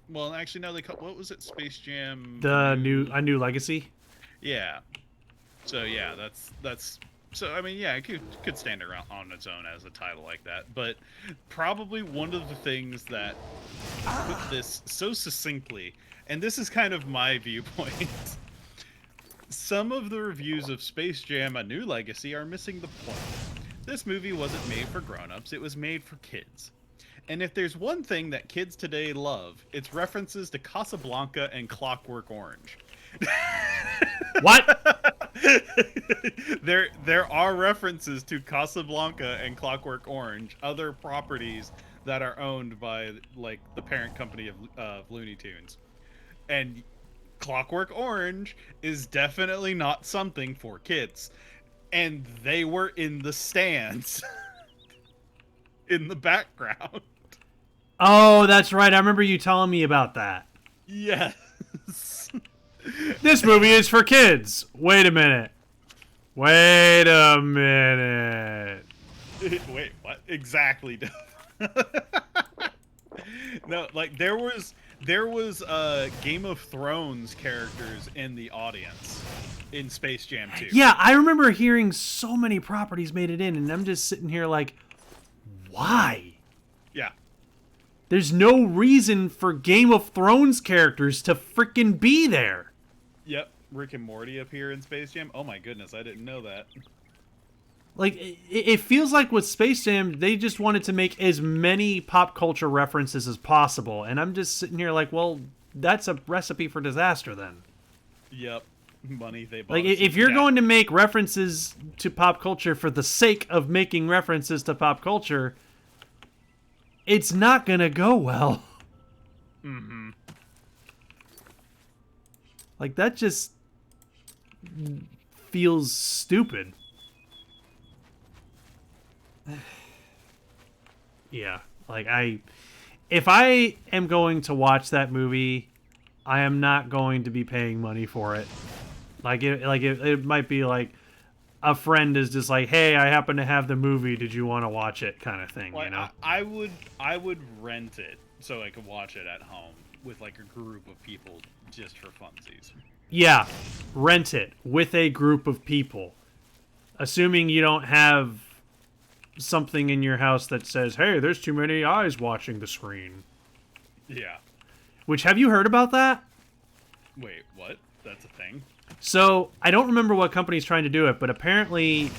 well, actually, no, what was it? Space Jam... A New Legacy? Yeah. So, yeah, that's... So, I mean, yeah, it could stand around on its own as a title like that. But probably one of the things that put this so succinctly, and this is kind of my viewpoint, some of the reviews of Space Jam: A New Legacy are missing the point. This movie wasn't made for grown-ups, it was made for kids. And if there's one thing that kids today love, it's references to Casablanca and Clockwork Orange. What? There are references to Casablanca and Clockwork Orange, other properties that are owned by like the parent company of Looney Tunes. And Clockwork Orange is definitely not something for kids. And they were in the stands in the background. Oh, that's right. I remember you telling me about that. Yes. This movie is for kids. Wait a minute. Wait, what? Exactly. No, like there was Game of Thrones characters in the audience in Space Jam 2. Yeah, I remember hearing so many properties made it in, and I'm just sitting here like, why? Yeah. There's no reason for Game of Thrones characters to frickin' be there. Yep, Rick and Morty appear in Space Jam. Oh my goodness, I didn't know that. Like, it feels like with Space Jam, they just wanted to make as many pop culture references as possible. And I'm just sitting here like, well, that's a recipe for disaster then. Yep. Money they bought. Like, if you're going to make references to pop culture for the sake of making references to pop culture, it's not going to go well. Mm-hmm. Like, that just feels stupid. Yeah, like if I am going to watch that movie, I am not going to be paying money for it. It might be like a friend is just like, hey, I happen to have the movie. Did you want to watch it? Kind of thing, like, you know. I would rent it so I could watch it at home with like a group of people just for funsies. Yeah, rent it with a group of people, assuming you don't have something in your house that says, hey, there's too many eyes watching the screen. Yeah. Which, have you heard about that? Wait, what? That's a thing? So, I don't remember what company's trying to do it, but apparently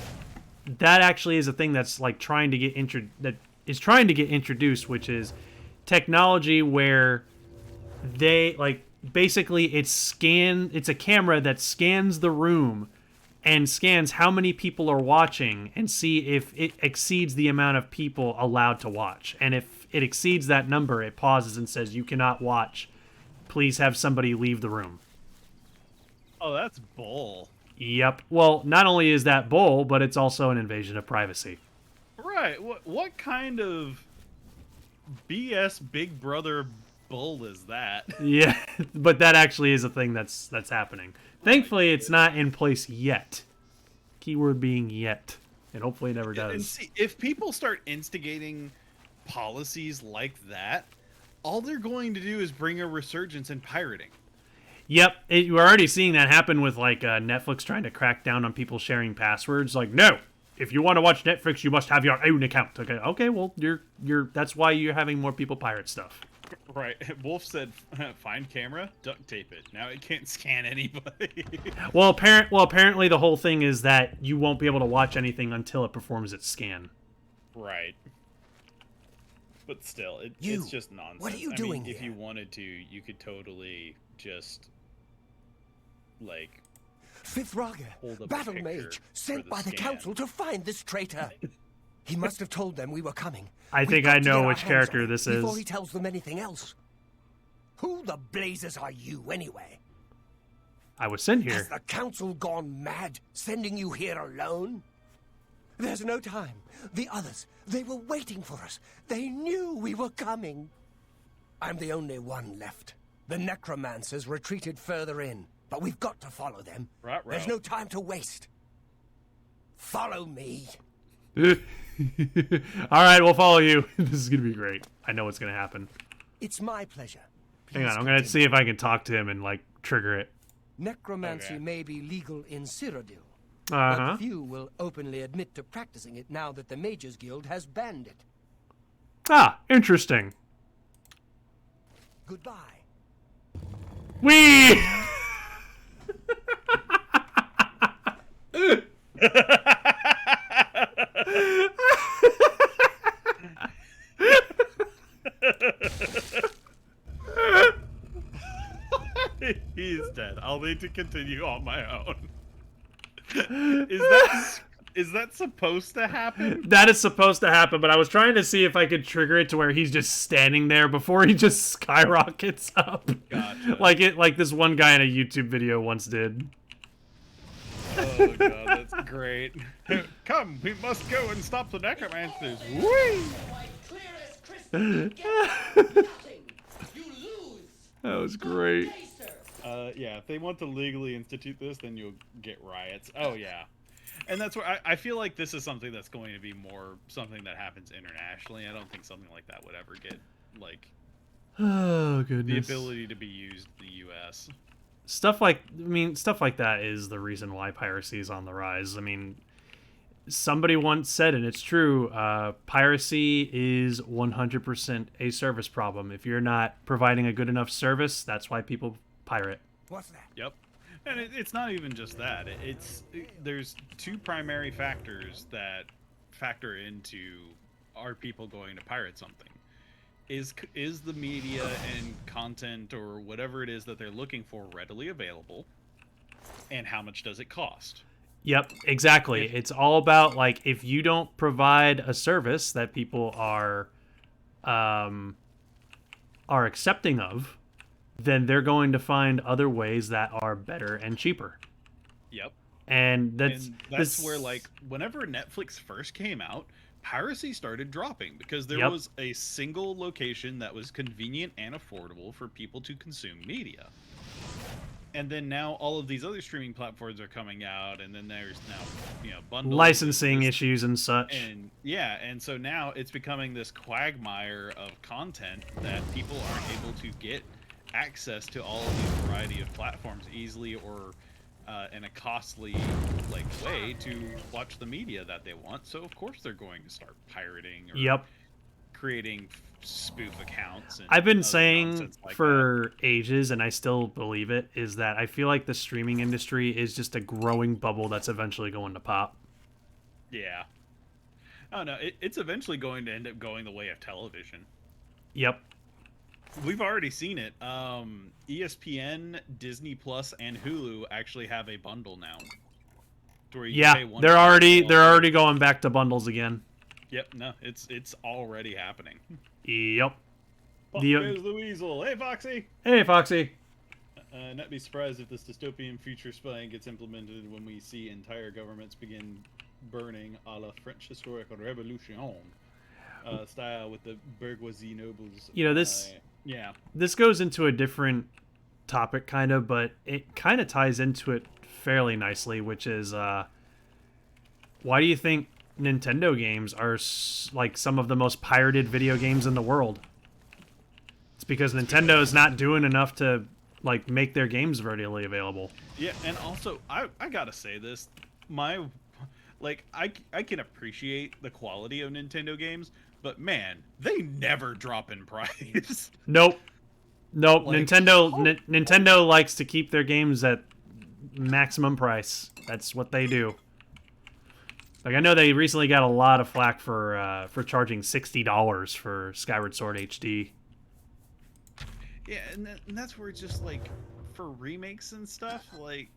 that actually is a thing that's like trying to get introduced, which is technology where they like basically it's a camera that scans the room and scans how many people are watching and see if it exceeds the amount of people allowed to watch. And if it exceeds that number, it pauses and says, you cannot watch. Please have somebody leave the room. Oh, that's bull. Yep. Well, not only is that bull, but it's also an invasion of privacy. Right. What kind of BS Big Brother bull is that? Yeah, but that actually is a thing that's happening. Thankfully, it's not in place yet. Keyword being yet. And hopefully it never does. And see, if people start instigating policies like that, all they're going to do is bring a resurgence in pirating. Yep, we're already seeing that happen with like Netflix trying to crack down on people sharing passwords. Like, no, if you want to watch Netflix, you must have your own account. Okay, well, you're that's why you're having more people pirate stuff. Right. Wolf said, find camera, duct tape it. Now it can't scan anybody. Well, apparently the whole thing is that you won't be able to watch anything until it performs its scan. Right. But still, it's just nonsense. What are you doing If here? you wanted to, you could totally just, like... Fifth Raga, hold up a battle picture mage, for sent the by the scan. council to find this traitor. He must have told them we were coming. I We've think got I to know get our which hands character on it this is. before he tells them anything else. Who the blazes are you, anyway? I was sent Has here. the council gone mad, sending you here alone? There's no time. The others, they were waiting for us. They knew we were coming. I'm the only one left. The Necromancers retreated further in, but we've got to follow them. Ruh-roh. There's no time to waste. Follow me. All right, we'll follow you. This is gonna be great. I know what's gonna happen. It's my pleasure. Hang on, Please I'm gonna continue. see if I can talk to him and like trigger it. Necromancy Okay. may be legal in Cyrodiil, Uh-huh. but few will openly admit to practicing it now that the Mages Guild has banned it. Ah, interesting. Goodbye. Wee! He's dead. I'll need to continue on my own. Is that supposed to happen? That is supposed to happen, but I was trying to see if I could trigger it to where he's just standing there before he just skyrockets up. Gotcha. Like this one guy in a YouTube video once did. Oh god, that's great. Come, we must go and stop the necromancers. Whee! That was great. Yeah, if they want to legally institute this, then you'll get riots. Oh yeah. And that's where I feel like this is something that's going to be more something that happens internationally. I don't think something like that would ever get, like, Oh the goodness. ability to be used in the U.S. Stuff like that is the reason why piracy is on the rise. I mean, somebody once said, and it's true, piracy is 100% a service problem. If you're not providing a good enough service, that's why people pirate. What's that? Yep. And it's not even just that. There's two primary factors that factor into are people going to pirate something. Is the media and content or whatever it is that they're looking for readily available? And how much does it cost? Yep, exactly. It's all about, like, if you don't provide a service that people are accepting of, then they're going to find other ways that are better and cheaper. Yep. And That's this, where, like, whenever Netflix first came out, piracy started dropping because there Yep. was a single location that was convenient and affordable for people to consume media. And then now all of these other streaming platforms are coming out, and then there's now, bundles, licensing and issues and such. and yeah, and so now it's becoming this quagmire of content that people aren't able to get access to all of these variety of platforms easily or in a costly way to watch the media that they want. So of course they're going to start pirating or Yep. creating spoof accounts. And I've been other saying nonsense like for ages, and I still believe it, is that I feel like the streaming industry is just a growing bubble that's eventually going to pop. that. Yeah. Oh no, it's eventually going to end up going the way of television. Yep. We've already seen it. ESPN, Disney Plus, and Hulu actually have a bundle now. To where you can pay Yeah, $1 they're for all already three. going back to bundles again. Yep, no, it's already happening. Yep. Pop The- goes the weasel. Hey, Foxy. Hey, Foxy. Not be surprised if this dystopian future spying gets implemented when we see entire governments begin burning, a la French historical revolution style with the bourgeoisie nobles. You know, this Yeah. this goes into a different topic, kind of, but it kind of ties into it fairly nicely, which is why do you think Nintendo games are like some of the most pirated video games in the world? It's because Nintendo is not doing enough to like make their games readily available. Yeah, and also I gotta say this, I can appreciate the quality of Nintendo games, but man, they never drop in price. Nope. Like, Nintendo likes to keep their games at maximum price. That's what they do. Like, I know they recently got a lot of flack for charging $60 for Skyward Sword HD. Yeah, and that's where it's just like for remakes and stuff. Like,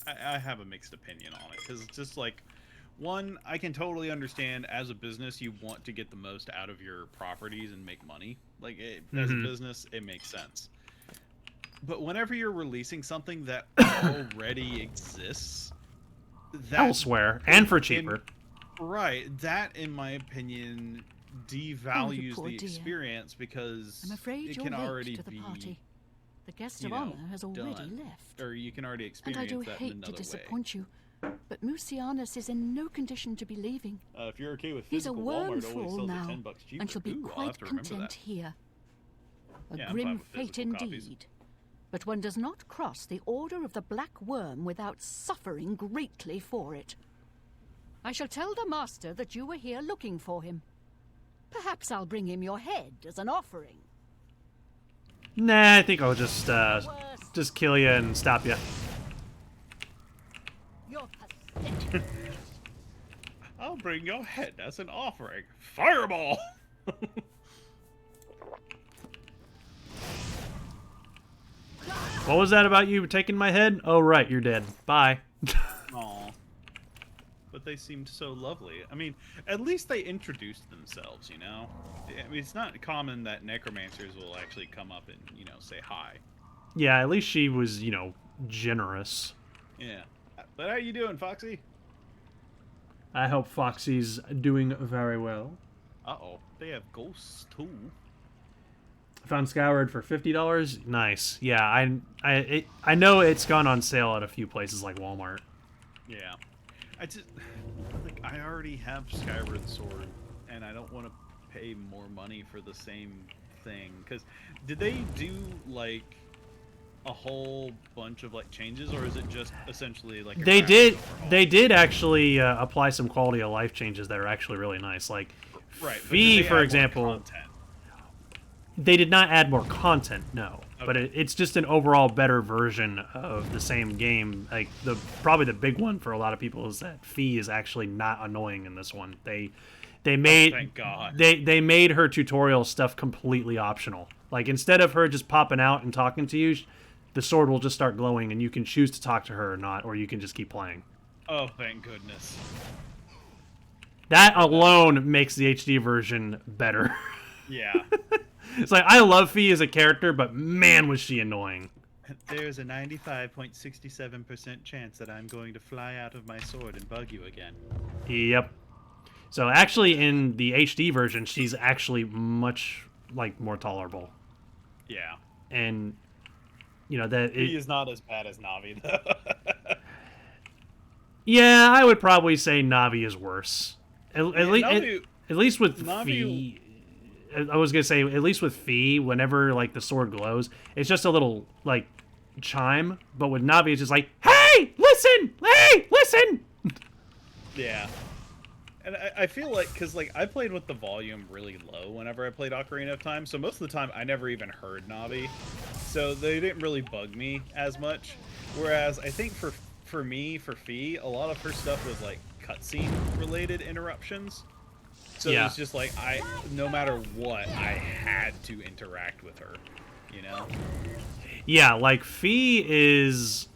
I have a mixed opinion on it because it's just like One, I can totally understand as a business you want to get the most out of your properties and make money. Like, as a business, it makes sense. But whenever you're releasing something that already exists... elsewhere, and for cheaper. Right. That, in my opinion, devalues poor the dear. experience because I'm afraid it you're can late already to the be... party. The guest you of know, honor has already done. left. Or you can already And experience I do that in hate another to way. disappoint you, but Musianus is in no condition to be leaving. If you're okay with He's a physical, Walmart always wormful sells now, it $10 cheaper. and shall be Ooh, I'll quite have to remember content that. here. A Yeah, I'm fine grim with fate physical copies. indeed. But one does not cross the order of the Black Worm without suffering greatly for it. I shall tell the master that you were here looking for him. Perhaps I'll bring him your head as an offering. Nah, I think I'll just kill you and stop you. You're pathetic. I'll bring your head as an offering. Fireball! What was that about you taking my head? Oh, right, you're dead. Bye. Aw. But they seemed so lovely. I mean, at least they introduced themselves, you know? I mean, it's not common that necromancers will actually come up and, you know, say hi. Yeah, at least she was, you know, generous. Yeah. But how you doing, Foxy? I hope Foxy's doing very well. Uh-oh. They have ghosts, too. I found Skyward for $50. Nice. Yeah, I know it's gone on sale at a few places like Walmart. Yeah. Like, I already have Skyward Sword, and I don't want to pay more money for the same thing. Because, did they do, like, a whole bunch of, like, changes, or is it just essentially, like, a They graphics overhaul? did actually apply some quality of life changes that are actually really nice. Like, Right, but did Fee, they add for more example, content? they did not add more content, no. Okay. But it's just an overall better version of the same game. Like, probably the big one for a lot of people is that Fee is actually not annoying in this one. They made thank God. they made her tutorial stuff completely optional. Like, instead of her just popping out and talking to you, the sword will just start glowing, and you can choose to talk to her or not, or you can just keep playing. Oh, thank goodness. That alone makes the HD version better. Yeah. It's like, I love Fee as a character, but man, was she annoying. There's a 95.67% chance that I'm going to fly out of my sword and bug you again. Yep. So actually, in the HD version, she's actually much, like, more tolerable. Yeah. And, you know, that... He is not as bad as Navi, though. Yeah, I would probably say Navi is worse. At Navi- least with Navi- Fee... I was gonna say, at least with Fee, whenever, like, the sword glows, it's just a little, like, chime. But with Navi, it's just like, hey, listen! Hey, listen! Yeah. And I feel like, because, like, I played with the volume really low whenever I played Ocarina of Time, so most of the time I never even heard Navi. So they didn't really bug me as much. Whereas I think for me, for Fee, a lot of her stuff was, like, cutscene related interruptions. So Yeah. it's just like, no matter what, I had to interact with her, you know? Yeah, like, Fee is...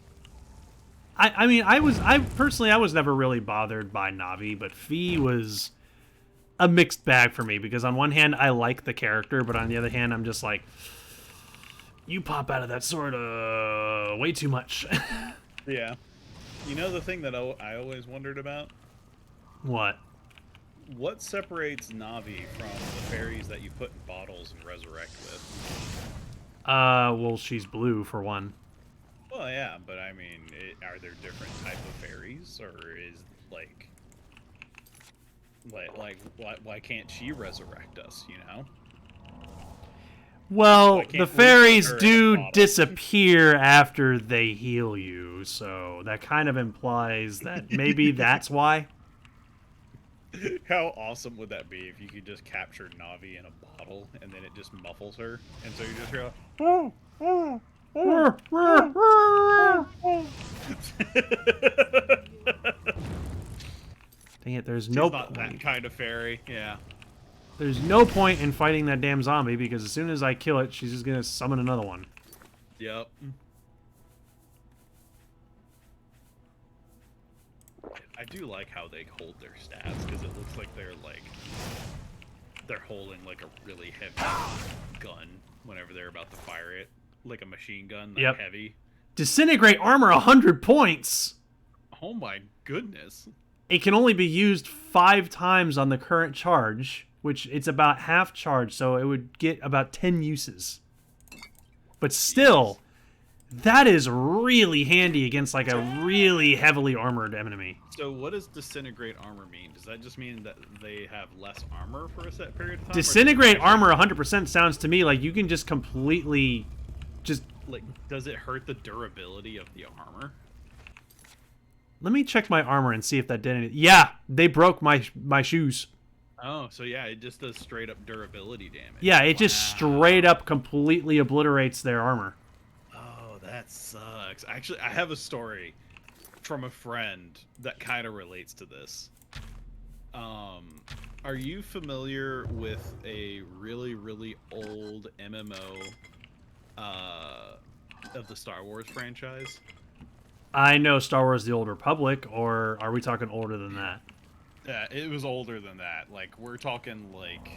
I mean, personally, I was never really bothered by Navi, but Fee was a mixed bag for me, because on one hand, I like the character, but on the other hand, I'm just like, you pop out of that sword, way too much. Yeah. You know the thing that I always wondered about? What? What separates Navi from the fairies that you put in bottles and resurrect with? Well, she's blue, for one. Well, yeah, but I mean, are there different type of fairies, or is why can't she resurrect us? You know? Well, Why can't the we put fairies her in a do bottle? disappear after they heal you, so that kind of implies that maybe that's why. How awesome would that be if you could just capture Navi in a bottle and then it just muffles her, and so you just hear. Dang it, there's She's no not that point. kind of fairy. Yeah. There's no point in fighting that damn zombie, because as soon as I kill it, she's just gonna summon another one. Yep. I do like how they hold their stats, because it looks like they're holding like a really heavy gun whenever they're about to fire it, like a machine gun, that heavy. Disintegrate armor 100 points. Oh my goodness. It can only be used 5 times on the current charge, which it's about half charge, so it would get about 10 uses. But still, that is really handy against like a really heavily armored enemy. So what does disintegrate armor mean? Does that just mean that they have less armor for a set period of time? Disintegrate armor 100% sounds to me like you can just completely like, does it hurt the durability of the armor? Let me check my armor and see if that did anything. Yeah, they broke my shoes. Oh, so yeah, it just does straight up durability damage. Yeah, it just straight up completely obliterates their armor. Oh, that sucks. Actually, I have a story from a friend that kind of relates to this. Are you familiar with a really, really old MMO of the Star Wars franchise? I know Star Wars The Old Republic, or are we talking older than that? Yeah, it was older than that. Like, we're talking, like,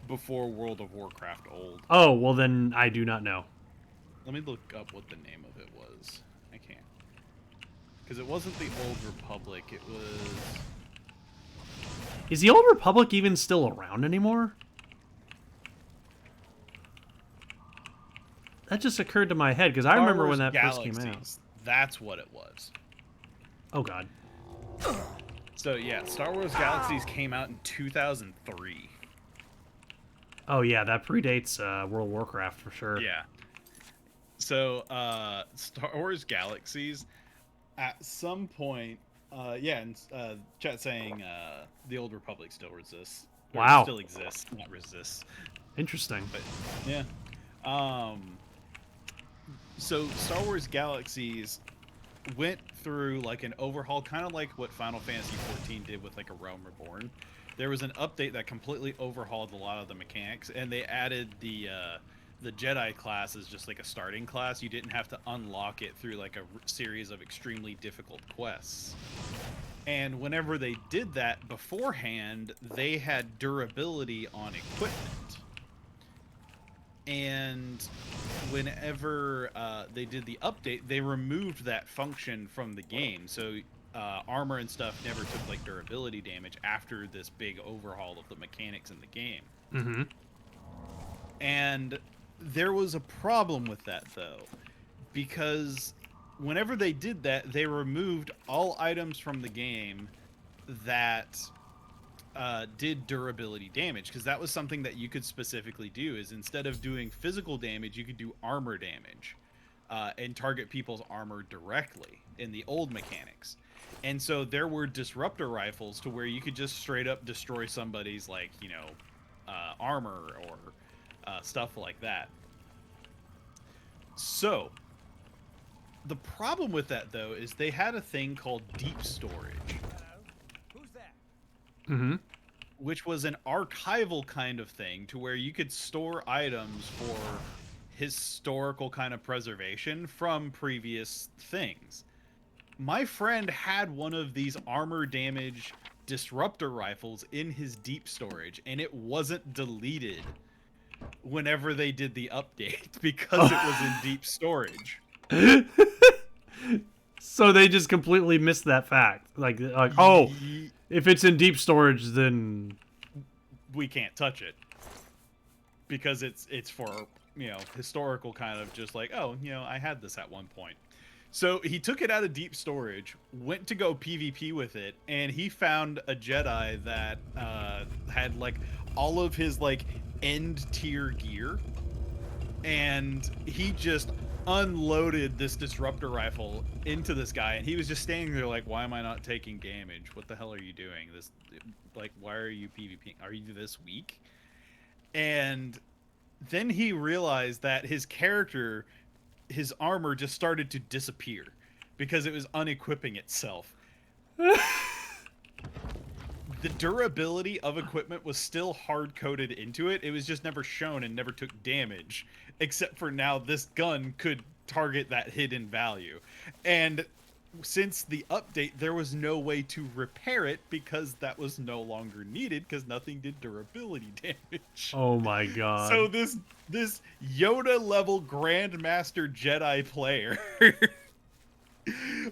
before World of Warcraft old. Oh, well then I do not know. Let me look up what the name of it was. I can't. Because it wasn't the Old Republic, it was... Is the Old Republic even still around anymore? That just occurred to my head, because I remember when that first came out. That's what it was. Oh, God. So, yeah, Star Wars Galaxies came out in 2003. Oh, yeah, that predates World of Warcraft for sure. Yeah. So, Star Wars Galaxies, at some point, and chat saying the Old Republic still resists. Wow. Still exists, not resists. Interesting. But, yeah. So, Star Wars Galaxies went through like an overhaul, kind of like what Final Fantasy XIV did with like a Realm Reborn. There was an update that completely overhauled a lot of the mechanics, and they added the Jedi class as just like a starting class. You didn't have to unlock it through like a series of extremely difficult quests. And whenever they did that beforehand, they had durability on equipment. And whenever they did the update, they removed that function from the game. So armor and stuff never took like durability damage after this big overhaul of the mechanics in the game. Mm-hmm. And there was a problem with that, though, because whenever they did that, they removed all items from the game that did durability damage, because that was something that you could specifically do. Is instead of doing physical damage, you could do armor damage and target people's armor directly in the old mechanics. And so there were disruptor rifles to where you could just straight up destroy somebody's, like, you know, armor or stuff like that. So the problem with that, though, is they had a thing called deep storage. Mm-hmm. Which was an archival kind of thing to where you could store items for historical kind of preservation from previous things. My friend had one of these armor damage disruptor rifles in his deep storage, and it wasn't deleted whenever they did the update because it was in deep storage. So they just completely missed that fact. Like, oh, if it's in deep storage, then we can't touch it because it's for, you know, historical kind of just like, oh, you know, I had this at one point. So he took it out of deep storage, went to go PvP with it, and he found a Jedi that had like all of his like end tier gear, and he just unloaded this disruptor rifle into this guy, and he was just standing there like, why am I not taking damage? What the hell are you doing? This, like, why are you PvPing? Are you this weak? And then he realized that his character, his armor just started to disappear because it was unequipping itself. The durability of equipment was still hard-coded into it. It was just never shown and never took damage. Except for now this gun could target that hidden value. And since the update, there was no way to repair it because that was no longer needed because nothing did durability damage. Oh my god. So this Yoda level Grandmaster Jedi player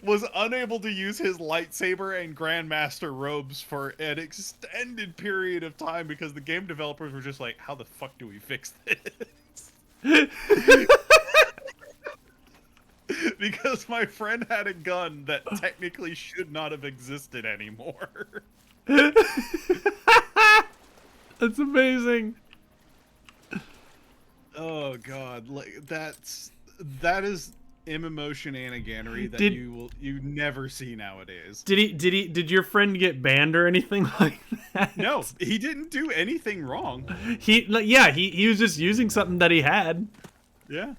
was unable to use his lightsaber and Grandmaster robes for an extended period of time because the game developers were just like, how the fuck do we fix this? Because my friend had a gun that technically should not have existed anymore. That's amazing. Oh god, like that is MMO shenaniganery that you never see nowadays. Did your friend get banned or anything like that? No, he didn't do anything wrong. He was just using something that he had. Yeah.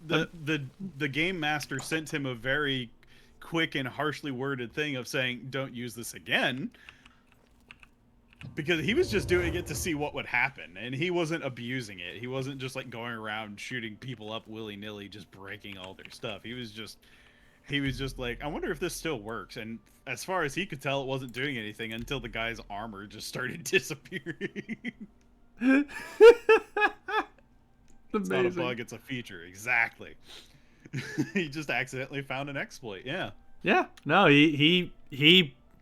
The game master sent him a very quick and harshly worded thing of saying, don't use this again. Because he was just doing it to see what would happen, and he wasn't abusing it. He wasn't just like going around shooting people up willy-nilly, just breaking all their stuff. He was just like, I wonder if this still works. And as far as he could tell, it wasn't doing anything until the guy's armor just started disappearing. It's not a bug, it's a feature. Exactly. He just accidentally found an exploit. Yeah. Yeah. No, he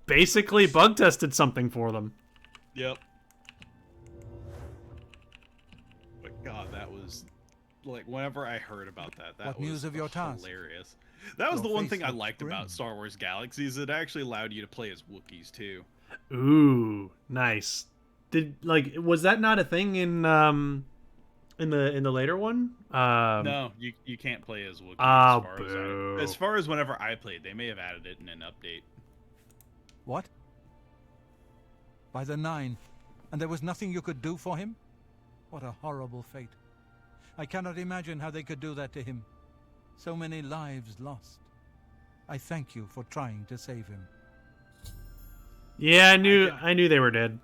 basically bug tested something for them. Yep. But God, that was like whenever I heard about that What was news of your task? hilarious. That was Your the one face thing I looks liked grim. about Star Wars Galaxies. It actually allowed you to play as Wookiees too. Ooh, nice. Was that not a thing in the later one? No, you can't play as Wookiees. Oh, as far as whenever I played, they may have added it in an update. What? By the 9, and there was nothing you could do for him? What a horrible fate. I cannot imagine how they could do that to him. So many lives lost. I thank you for trying to save him. Yeah, I knew they were dead.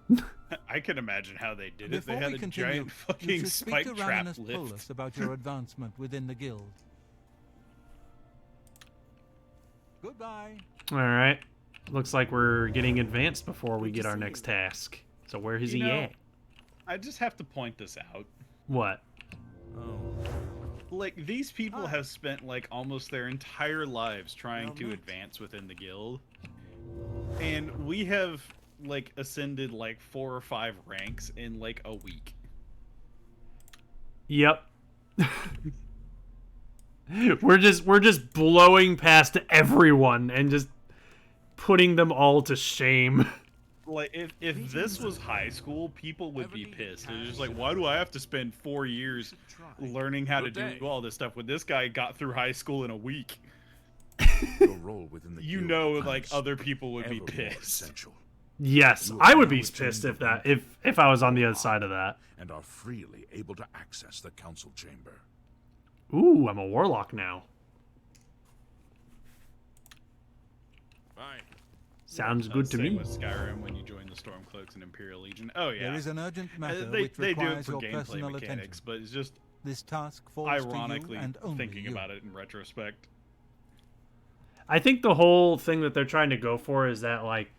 I can imagine how they did it. Before They had we a continue, giant you fucking should speak spike to trap Ravenous lift. Pullus about your advancement within the guild. Goodbye. All right. Looks like we're getting advanced before we get our next task. So where is he at? I just have to point this out. What? Like, these people have spent, like, almost their entire lives trying to advance within the guild. And we have, like, ascended, like, 4 or 5 ranks in, like, a week. Yep. We're just blowing past everyone and just putting them all to shame. Like, if this was high school, people would be pissed. They're just like, why do I have to spend 4 years learning how to do all this stuff when this guy got through high school in a week? Your role within the You guild know, becomes like, other people would be ever more pissed. essential. Yes, You I are would now be returned pissed to if that Bloodcrest if I was on the other side of that. and are freely able to access the council chamber. Ooh, I'm a warlock now. Fine. Sounds good to Same me. with Skyrim when you join the Stormcloaks and Imperial Legion. Oh yeah, There is an urgent matter they which do it requires for your gameplay personal mechanics, attention. but it's just This task falls ironically to you and only thinking you. about it in retrospect. I think the whole thing that they're trying to go for is that like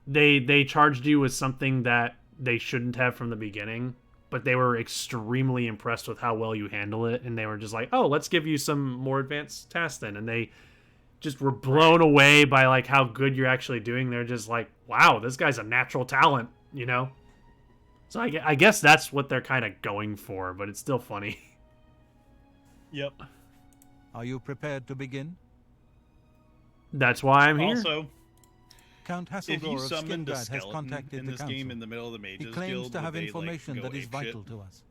they charged you with something that they shouldn't have from the beginning, but they were extremely impressed with how well you handle it, and they were just like, "Oh, let's give you some more advanced tasks then." And they just were blown away by like how good you're actually doing. They're just like, "Wow, this guy's a natural talent," you know? So I guess that's what they're kind of going for, but it's still funny. Yep. Are you prepared to begin? That's why I'm here. Also, Count if you Hasseldor of summoned a Skingrad has skeleton contacted in the this council. game in the middle of the He Mages claims Guild, to have would they, information like, that go is apeshit? vital to us.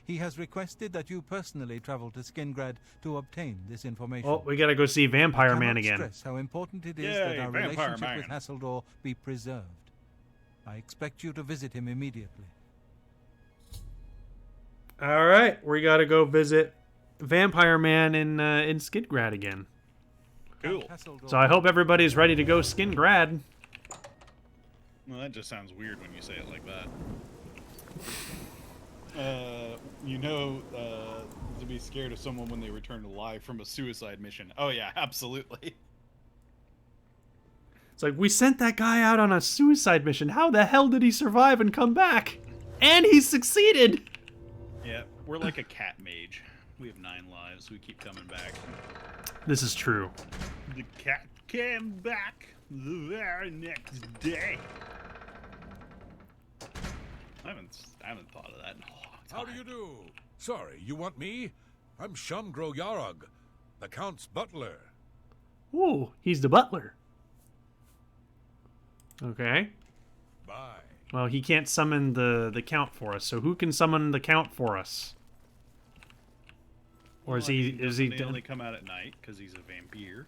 He has requested that you personally travel to Skingrad to obtain this information. Oh, we gotta go see Vampire I Man cannot again. stress how important it is Yay, that our Vampire relationship with Man. Hasseldor be preserved. I expect you to visit him immediately. All right, we gotta go visit Vampire Man in Skidgrad again. Cool. So I hope everybody's ready to go Skingrad. Well, that just sounds weird when you say it like that. To be scared of someone when they return alive from a suicide mission. Oh yeah, absolutely. It's like, we sent that guy out on a suicide mission. How the hell did he survive and come back? And he succeeded! Yeah, we're like a cat mage. We have 9 lives. We keep coming back. This is true. The cat came back the very next day. I haven't thought of that in a long time. How do you do? Sorry, you want me? I'm Shamgro Yarog, the Count's butler. Ooh, he's the butler. Okay. Bye. Well, he can't summon the Count for us, so who can summon the Count for us? Or is he They only come out at night because he's a vampire.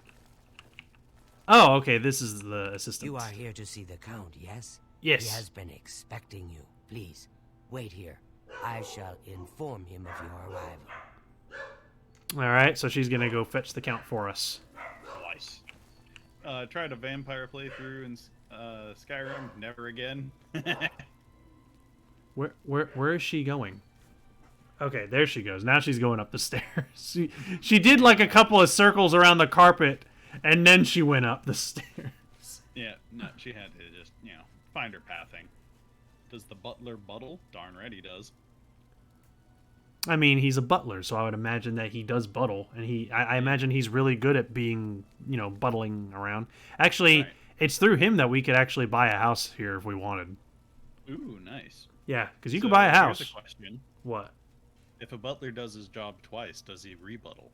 Oh, okay, this is the assistant. You are here to see the Count, yes? Yes. He has been expecting you. Please, wait here. I shall inform him of your arrival. Alright, so she's gonna go fetch the Count for us. Twice. Tried a vampire playthrough in Skyrim. Never again. Where is she going? Okay, there she goes. Now she's going up the stairs. She did like a couple of circles around the carpet, and then she went up the stairs. Yeah, no, she had to just, find her pathing. Does the butler buttle? Darn right he does. I mean, he's a butler, so I would imagine that he does buttle, and I imagine he's really good at being, buttling around. Actually, right. It's through him that we could actually buy a house here if we wanted. Ooh, nice. Yeah, because you could buy a house. Here's a question. What? If a butler does his job twice, does he rebuttal?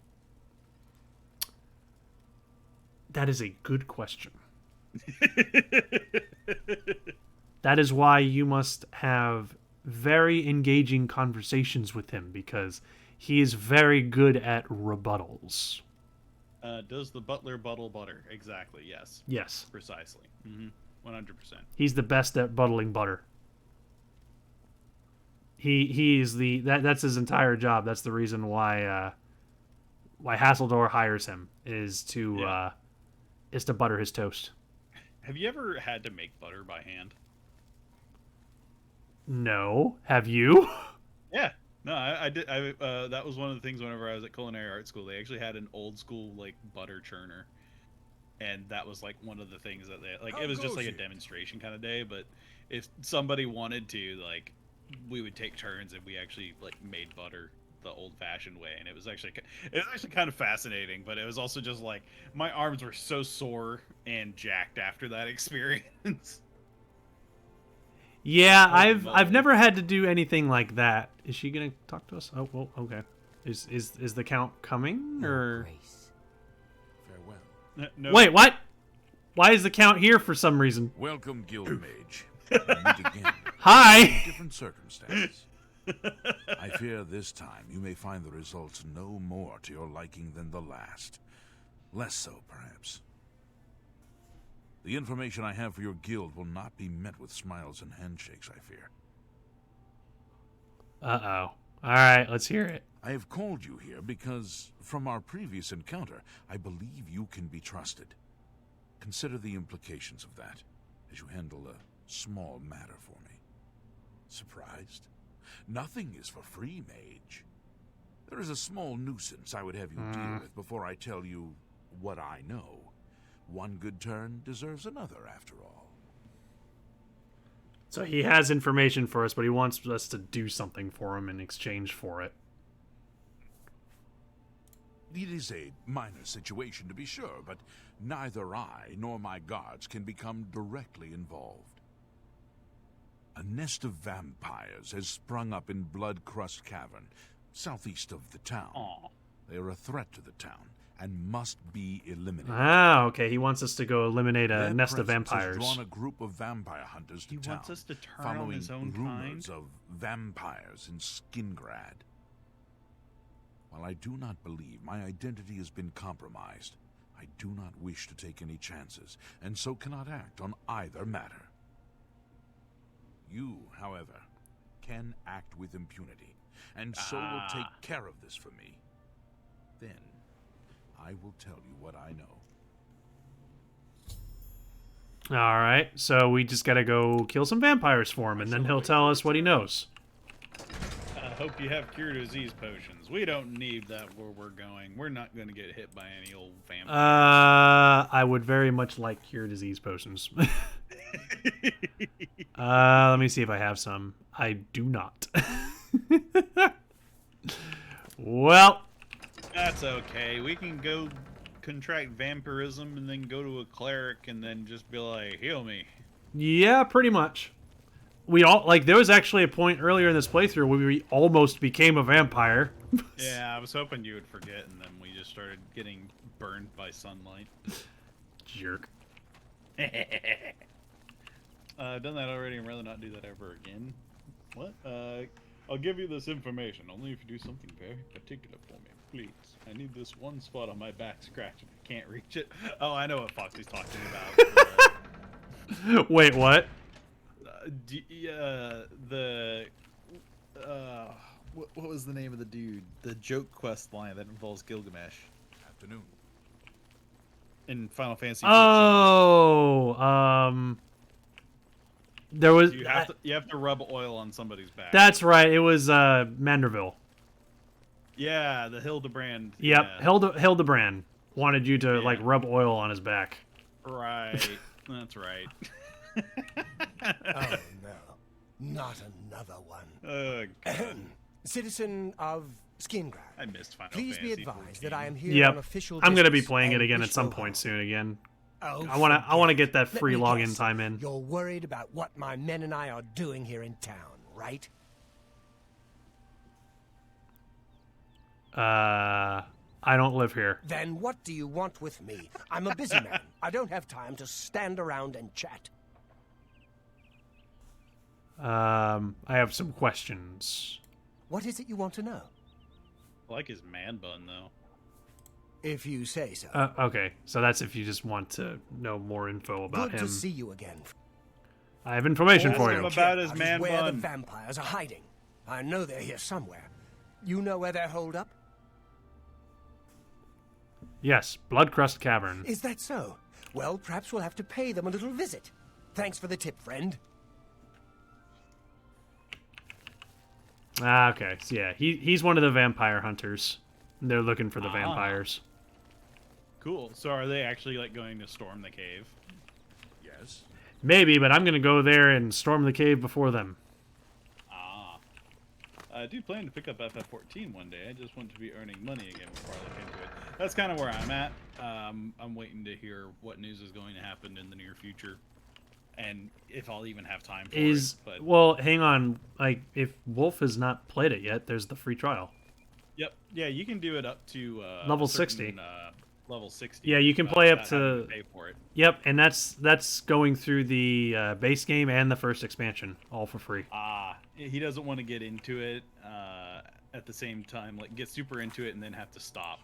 That is a good question. That is why you must have very engaging conversations with him, because he is very good at rebuttals. Does the butler buttle butter? Exactly, yes. Yes. Precisely. 100%. He's the best at buttling butter. He is that's his entire job. That's the reason why Hasseldor hires him, is to butter his toast. Have you ever had to make butter by hand? No. Have you? Yeah. No, I did. That was one of the things whenever I was at culinary art school. They actually had an old school butter churner, and that was one of the things that they it was just a demonstration kind of day. But if somebody wanted to, we would take turns and we actually made butter the old-fashioned way, and it was actually kind of fascinating. But it was also just my arms were so sore and jacked after that experience. Yeah, I've never had to do anything like that. Is she gonna talk to us? Oh, well, okay. Is the Count coming, or? Farewell. No. Wait, what? Why is the Count here for some reason? Welcome, Guild Mage. We meet again. Hi. Different circumstances. I fear this time you may find the results no more to your liking than the last. Less so, perhaps. The information I have for your guild will not be met with smiles and handshakes, I fear. Uh-oh. Alright, let's hear it. I have called you here because, from our previous encounter, I believe you can be trusted. Consider the implications of that, as you handle a small matter for me. Surprised? Nothing is for free, mage. There is a small nuisance I would have you deal with before I tell you what I know. One good turn deserves another, after all. So he has information for us, but he wants us to do something for him in exchange for it. It is a minor situation, to be sure, but neither I nor my guards can become directly involved. A nest of vampires has sprung up in Bloodcrest Cavern, southeast of the town. Aww. They are a threat to the town and must be eliminated. Ah, okay. He wants us to go eliminate a Their nest of presence vampires. has drawn a group of vampire hunters to He town, wants us to turn following on his own rumors kind? of vampires in Skingrad. While I do not believe my identity has been compromised, I do not wish to take any chances, and so cannot act on either matter. You, however, can act with impunity, and so will take care of this for me. Then, I will tell you what I know. Alright, so we just gotta go kill some vampires for him, and then he'll tell us what he knows. hope you have cure disease potions. We don't need that where we're going. We're not going to get hit by any old vampire. I would very much like cure disease potions. Let me see if I have some. I do not. Well, That's okay. We can go contract vampirism and then go to a cleric and then just be like, heal me. yeah, pretty much. We all like. There was actually a point earlier in this playthrough where we almost became a vampire. Yeah, I was hoping you would forget, and then we just started getting burned by sunlight. Jerk. I've done that already and rather not do that ever again. What? I'll give you this information, only if you do something very particular for me, please. I need this one spot on my back scratch and I can't reach it. Oh, I know what Foxy's talking about. Wait, what? What was the name of the dude? The joke quest line that involves Gilgamesh. Afternoon. In Final Fantasy. Oh, there was. You have to rub oil on somebody's back. That's right. It was Manderville. Yeah, the Hildebrand. Yep, Yeah. Hildebrand wanted you to like rub oil on his back. Right. That's right. Oh, no. Not another one. God. Citizen of Skingrad. I missed Final Please Fantasy be advised 14. that I am here Yep, on official I'm gonna be business playing it and again at wish some no point harm. soon. Again, Oh, I wanna get that Let free me login guess. time in. You're worried about what my men and I are doing here in town, right? I don't live here. Then what do you want with me? I'm a busy man. I don't have time to stand around and chat. I have some questions. What is it you want to know? I like his man bun though. If you say so. Okay, so that's if you just want to know more info about Good him. to see you again. I have information Ask for him you. about his That is man where the bun. vampires are hiding. I know they're here somewhere. You know where they're holed up? Yes, Bloodcrest Cavern. Is that so? Well, perhaps we'll have to pay them a little visit. Thanks for the tip, friend. Ah, okay. So yeah, he's one of the vampire hunters. They're looking for the vampires. Cool. So are they actually like going to storm the cave? Yes. Maybe, but I'm gonna go there and storm the cave before them. I do plan to pick up FF14 one day. I just want to be earning money again before I look into it. That's kind of where I'm at. I'm waiting to hear what news is going to happen in the near future, and if I'll even have time for it. But well, hang on. Like, if Wolf has not played it yet, there's the free trial. yep, yeah, you can do it up to Level a certain, 60. Level 60. Yeah, you can play up without having to. pay for it. Yep, and that's going through the base game and the first expansion, all for free. He doesn't want to get into it at the same time, like get super into it and then have to stop.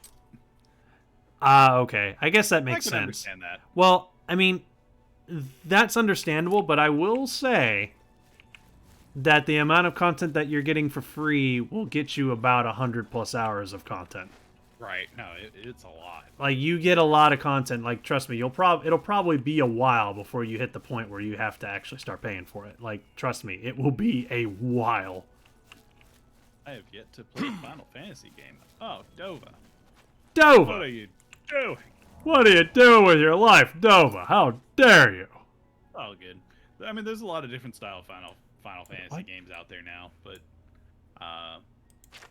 Okay. I guess that makes I can sense. understand that. Well, I mean, that's understandable, but I will say that the amount of content that you're getting for free will get you about 100+ hours of content. Right. No, it's a lot. Like, you get a lot of content. Like, trust me, it'll probably be a while before you hit the point where you have to actually start paying for it. Like, trust me, it will be a while. I have yet to play a Final Fantasy game. Oh, Dova. Dova! What are you doing? What are you doing with your life, Dova? How dare you? Oh, good. I mean, there's a lot of different style Final Fantasy games out there now, but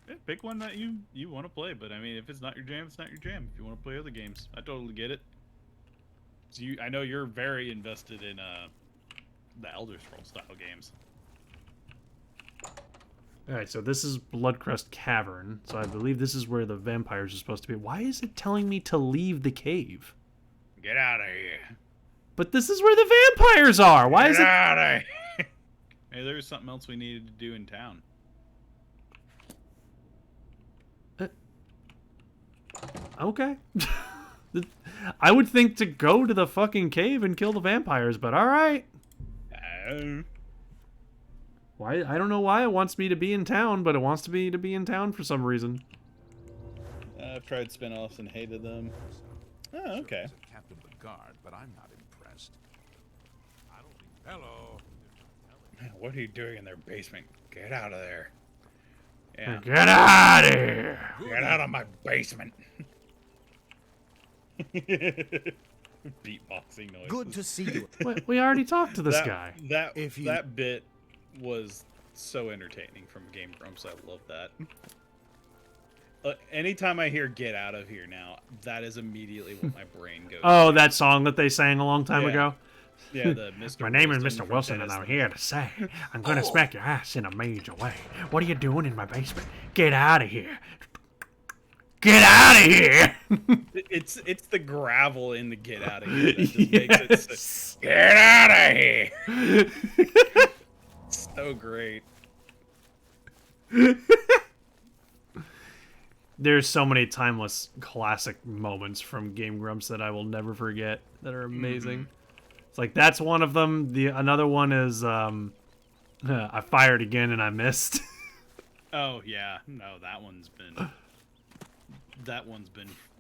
yeah, pick one that you want to play. But I mean, if it's not your jam, it's not your jam. If you want to play other games, I totally get it. So I know you're very invested in the Elder Scrolls style games. Alright, so this is Bloodcrest Cavern. So I believe this is where the vampires are supposed to be. Why is it telling me to leave the cave? Get out of here. But this is where the vampires are! Why is it... Get out of here. Hey, there's something else we needed to do in town. Okay. I would think to go to the fucking cave and kill the vampires, but alright. Why? I don't know why it wants me to be in town, but it wants me to be in town for some reason. I've tried spin-offs and hated them. Oh, okay. As a captain of the guard, but I'm not impressed. I don't think. Hello. What are you doing in their basement? Get out of there. Yeah. Get out of here! Get out of my basement. Beatboxing noises. Good to see you. We already talked to this guy. That bit was so entertaining from Game Grumps. I love that. Anytime I hear "Get out of here" now, that is immediately what my brain goes. Oh, that song that they sang a long time ago. Yeah, the Mr. My name is Wilson Mr. from Wilson, and Tennis. I'm here to say I'm gonna smack your ass in a major way. What are you doing in my basement? Get out of here! Get out of here! It's the gravel in the "Get out of here" that just makes it so, get out of here. So great. There's so many timeless classic moments from Game Grumps that I will never forget that are amazing. It's like that's one of them. Another one is I fired again and I missed. Oh yeah, no, that one's been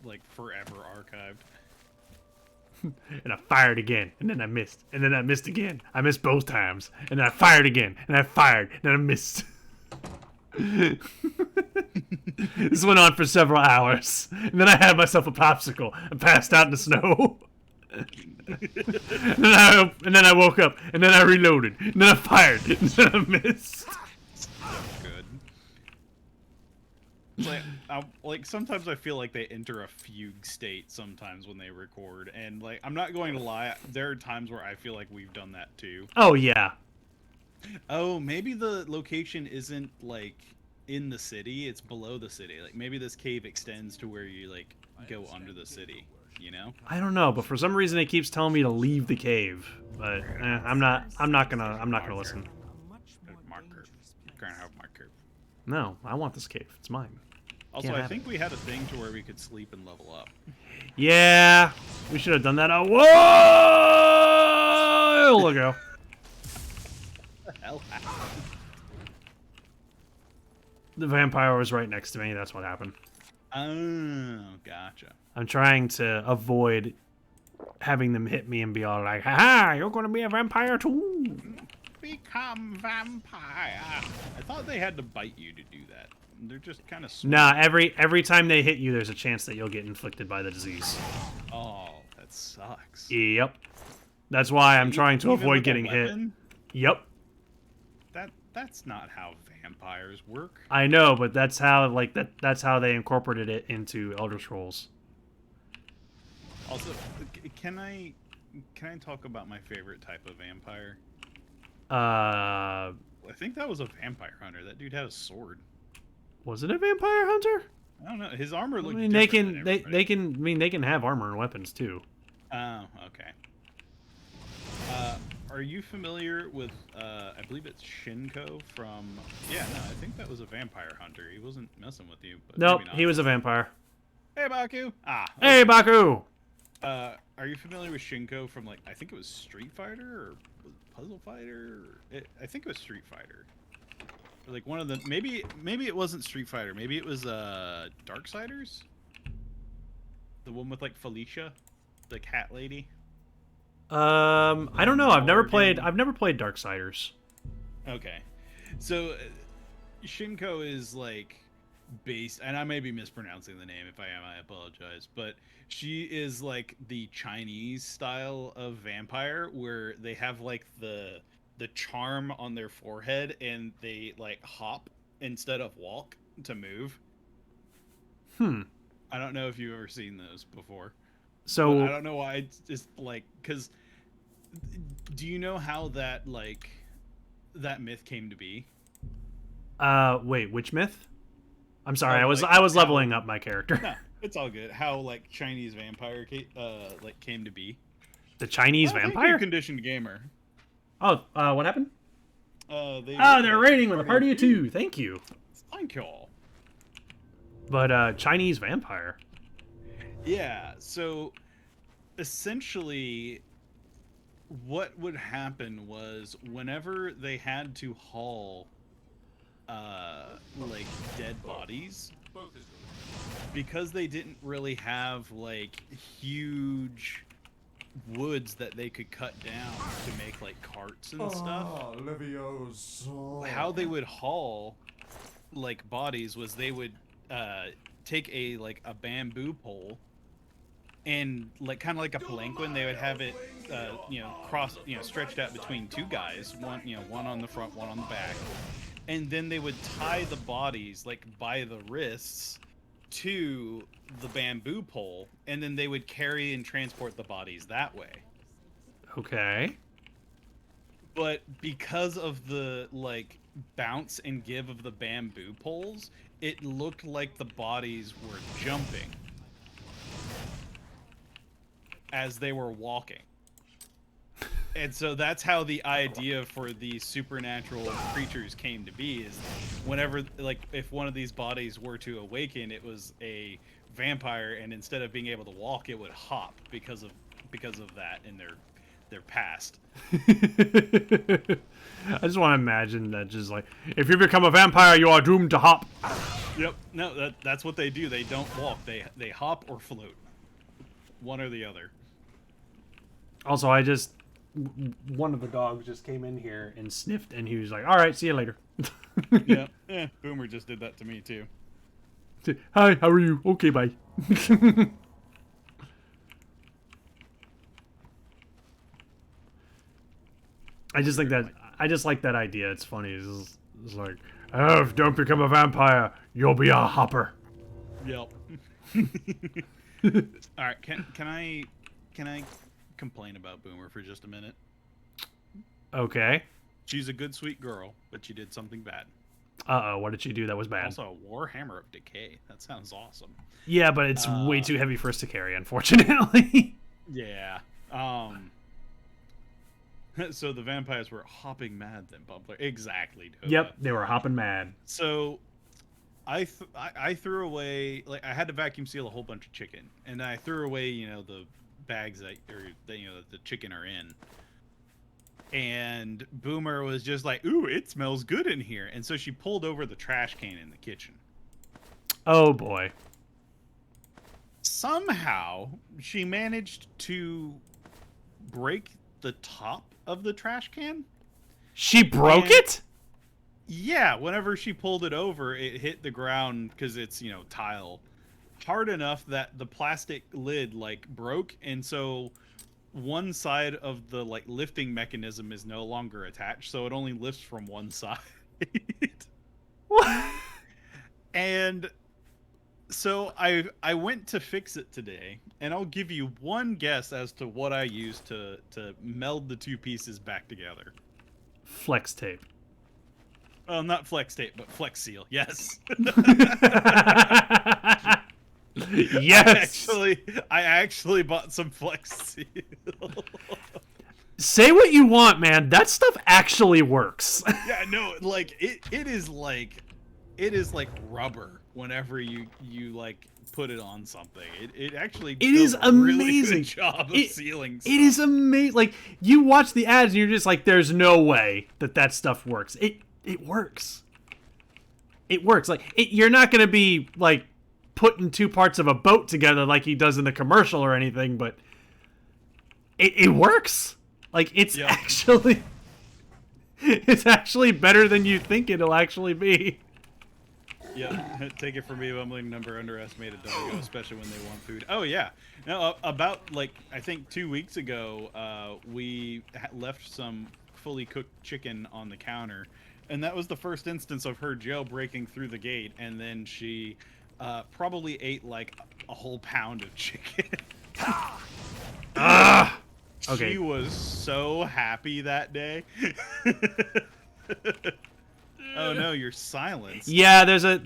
like forever archived. And I fired again, and then I missed, and then I missed again. I missed both times, and then I fired again, and I fired, and then I missed. This went on for several hours, and then I had myself a popsicle and passed out in the snow. and then I woke up, and then I reloaded, and then I fired, and then I missed. Good. It's like sometimes I feel like they enter a fugue state sometimes when they record, and like I'm not going to lie, there are times where I feel like we've done that too. Oh yeah. Oh, maybe the location isn't like in the city; it's below the city. Like maybe this cave extends to where you like go under the city. You know? I don't know, but for some reason it keeps telling me to leave the cave. But I'm not gonna listen. Marker. Can't have marker. No, I want this cave. It's mine. Also, Can't I have think we had a thing to where we could sleep and level up. Yeah, we should have done that a while ago. What the hell happened? The vampire was right next to me. That's what happened. Oh, gotcha. I'm trying to avoid having them hit me and be all like, "Ha! You're gonna be a vampire too." Become vampire. I thought they had to bite you to do that. They're just kind of. Nah, every time they hit you, there's a chance that you'll get inflicted by the disease. Oh, that sucks. Yep. That's why I'm trying to Even avoid with a getting hit. weapon? Yep. That's not how vampires work. I know, but that's how that's how they incorporated it into Elder Scrolls. Also, can I talk about my favorite type of vampire? I think that was a vampire hunter. That dude had a sword. Was it a vampire hunter? I don't know. His armor I looked. mean, they can have armor and weapons too. Oh, okay. Are you familiar with? I believe it's Shinko from. Yeah, no, I think that was a vampire hunter. He wasn't messing with you. But Nope, maybe not. he was a vampire. Hey, Baku. Hey, Baku. Are you familiar with Shinko from like I think it was Street Fighter or Puzzle Fighter? I think it was Street Fighter. Or like one of the maybe it wasn't Street Fighter. Maybe it was Darksiders. The one with like Felicia, the cat lady. I don't know. I've never played Darksiders. Okay, so Shinko is like based, and I may be mispronouncing the name. If I am, I apologize. But she is like the Chinese style of vampire, where they have like the charm on their forehead, and they like hop instead of walk to move. I don't know if you've ever seen those before. So but I don't know why. It's just like because. Do you know how that myth came to be? Wait, which myth? I'm sorry, Oh, I was leveling up my character. No, it's all good. How like Chinese vampire came to be? The Chinese Thank vampire? you, Conditioned Gamer. Oh, what happened? They're raiding with a party of two. Thank you. Thank you all. But Chinese vampire. Yeah. So essentially, what would happen was whenever they had to haul like dead bodies, because they didn't really have like huge woods that they could cut down to make like carts and stuff, how they would haul like bodies was they would take a bamboo pole and like kind of like a palanquin. They would have it stretched out between two guys, one on the front, one on the back, and then they would tie the bodies like by the wrists to the bamboo pole, and then they would carry and transport the bodies that way. Okay. But because of the like bounce and give of the bamboo poles, it looked like the bodies were jumping as they were walking. And so that's how the idea for these supernatural creatures came to be, is whenever, like, if one of these bodies were to awaken, it was a vampire, and instead of being able to walk, it would hop because of that in their past. I just want to imagine that, just like, if you become a vampire, you are doomed to hop. Yep. No, that's what they do. They don't walk. They hop or float. One or the other. Also, one of the dogs just came in here and sniffed, and he was like, all right, see you later. Yeah. Boomer just did that to me, too. Hi, how are you? Okay, bye. I just like that idea. It's funny. It's like, oh, don't become a vampire. You'll be a hopper. Yep. All right. Can I complain about Boomer for just a minute? Okay. She's a good, sweet girl, but she did something bad. Uh-oh, what did she do that was bad? Also, a Warhammer of Decay. That sounds awesome. Yeah, but it's way too heavy for us to carry, unfortunately. Yeah. So the vampires were hopping mad then, Bumpler. Exactly. Doga. Yep, they were hopping mad. So I threw away, like, I had to vacuum seal a whole bunch of chicken, and I threw away, the bags that the chicken are in. And Boomer was just like, ooh, it smells good in here. And so she pulled over the trash can in the kitchen. Oh, boy. Somehow, she managed to break the top of the trash can. She broke it? Yeah, whenever she pulled it over, it hit the ground, because it's, tile, hard enough that the plastic lid, like, broke. And so one side of the like lifting mechanism is no longer attached, so it only lifts from one side. What? And so I went to fix it today, and I'll give you one guess as to what I used to meld the two pieces back together. Flex tape. Well, not flex tape, but flex seal. Yes. Yes. I actually bought some Flex Seal. Say what you want, man. That stuff actually works. Yeah, no, like it is like rubber whenever you like put it on something. It actually is does a really amazing. good job of sealing stuff. It is amazing. Like, you watch the ads and you're just like, there's no way that stuff works. It works. It works. Like, you're not going to be like putting two parts of a boat together like he does in the commercial or anything, but it works. Like, it's actually better than you think it'll actually be. Yeah, take it from me, bumbling number underestimated doggo, especially when they want food. Oh yeah, no, about like I think 2 weeks ago, we left some fully cooked chicken on the counter, and that was the first instance of her jailbreaking through the gate, and then she probably ate like a whole pound of chicken. Okay. She was so happy that day. Oh no, you're silenced. Yeah, there's a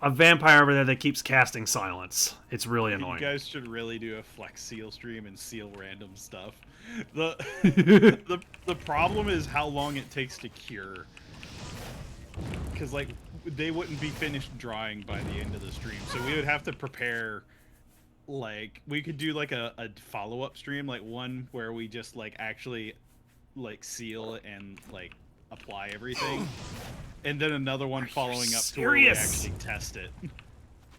vampire over there that keeps casting silence. It's really annoying. You guys should really do a Flex Seal stream and seal random stuff. The problem is how long it takes to cure. Because like they wouldn't be finished drying by the end of the stream, so we would have to prepare. Like we could do like a follow-up stream, like one where we just like actually like seal and like apply everything, and then another one following up to where we actually test it.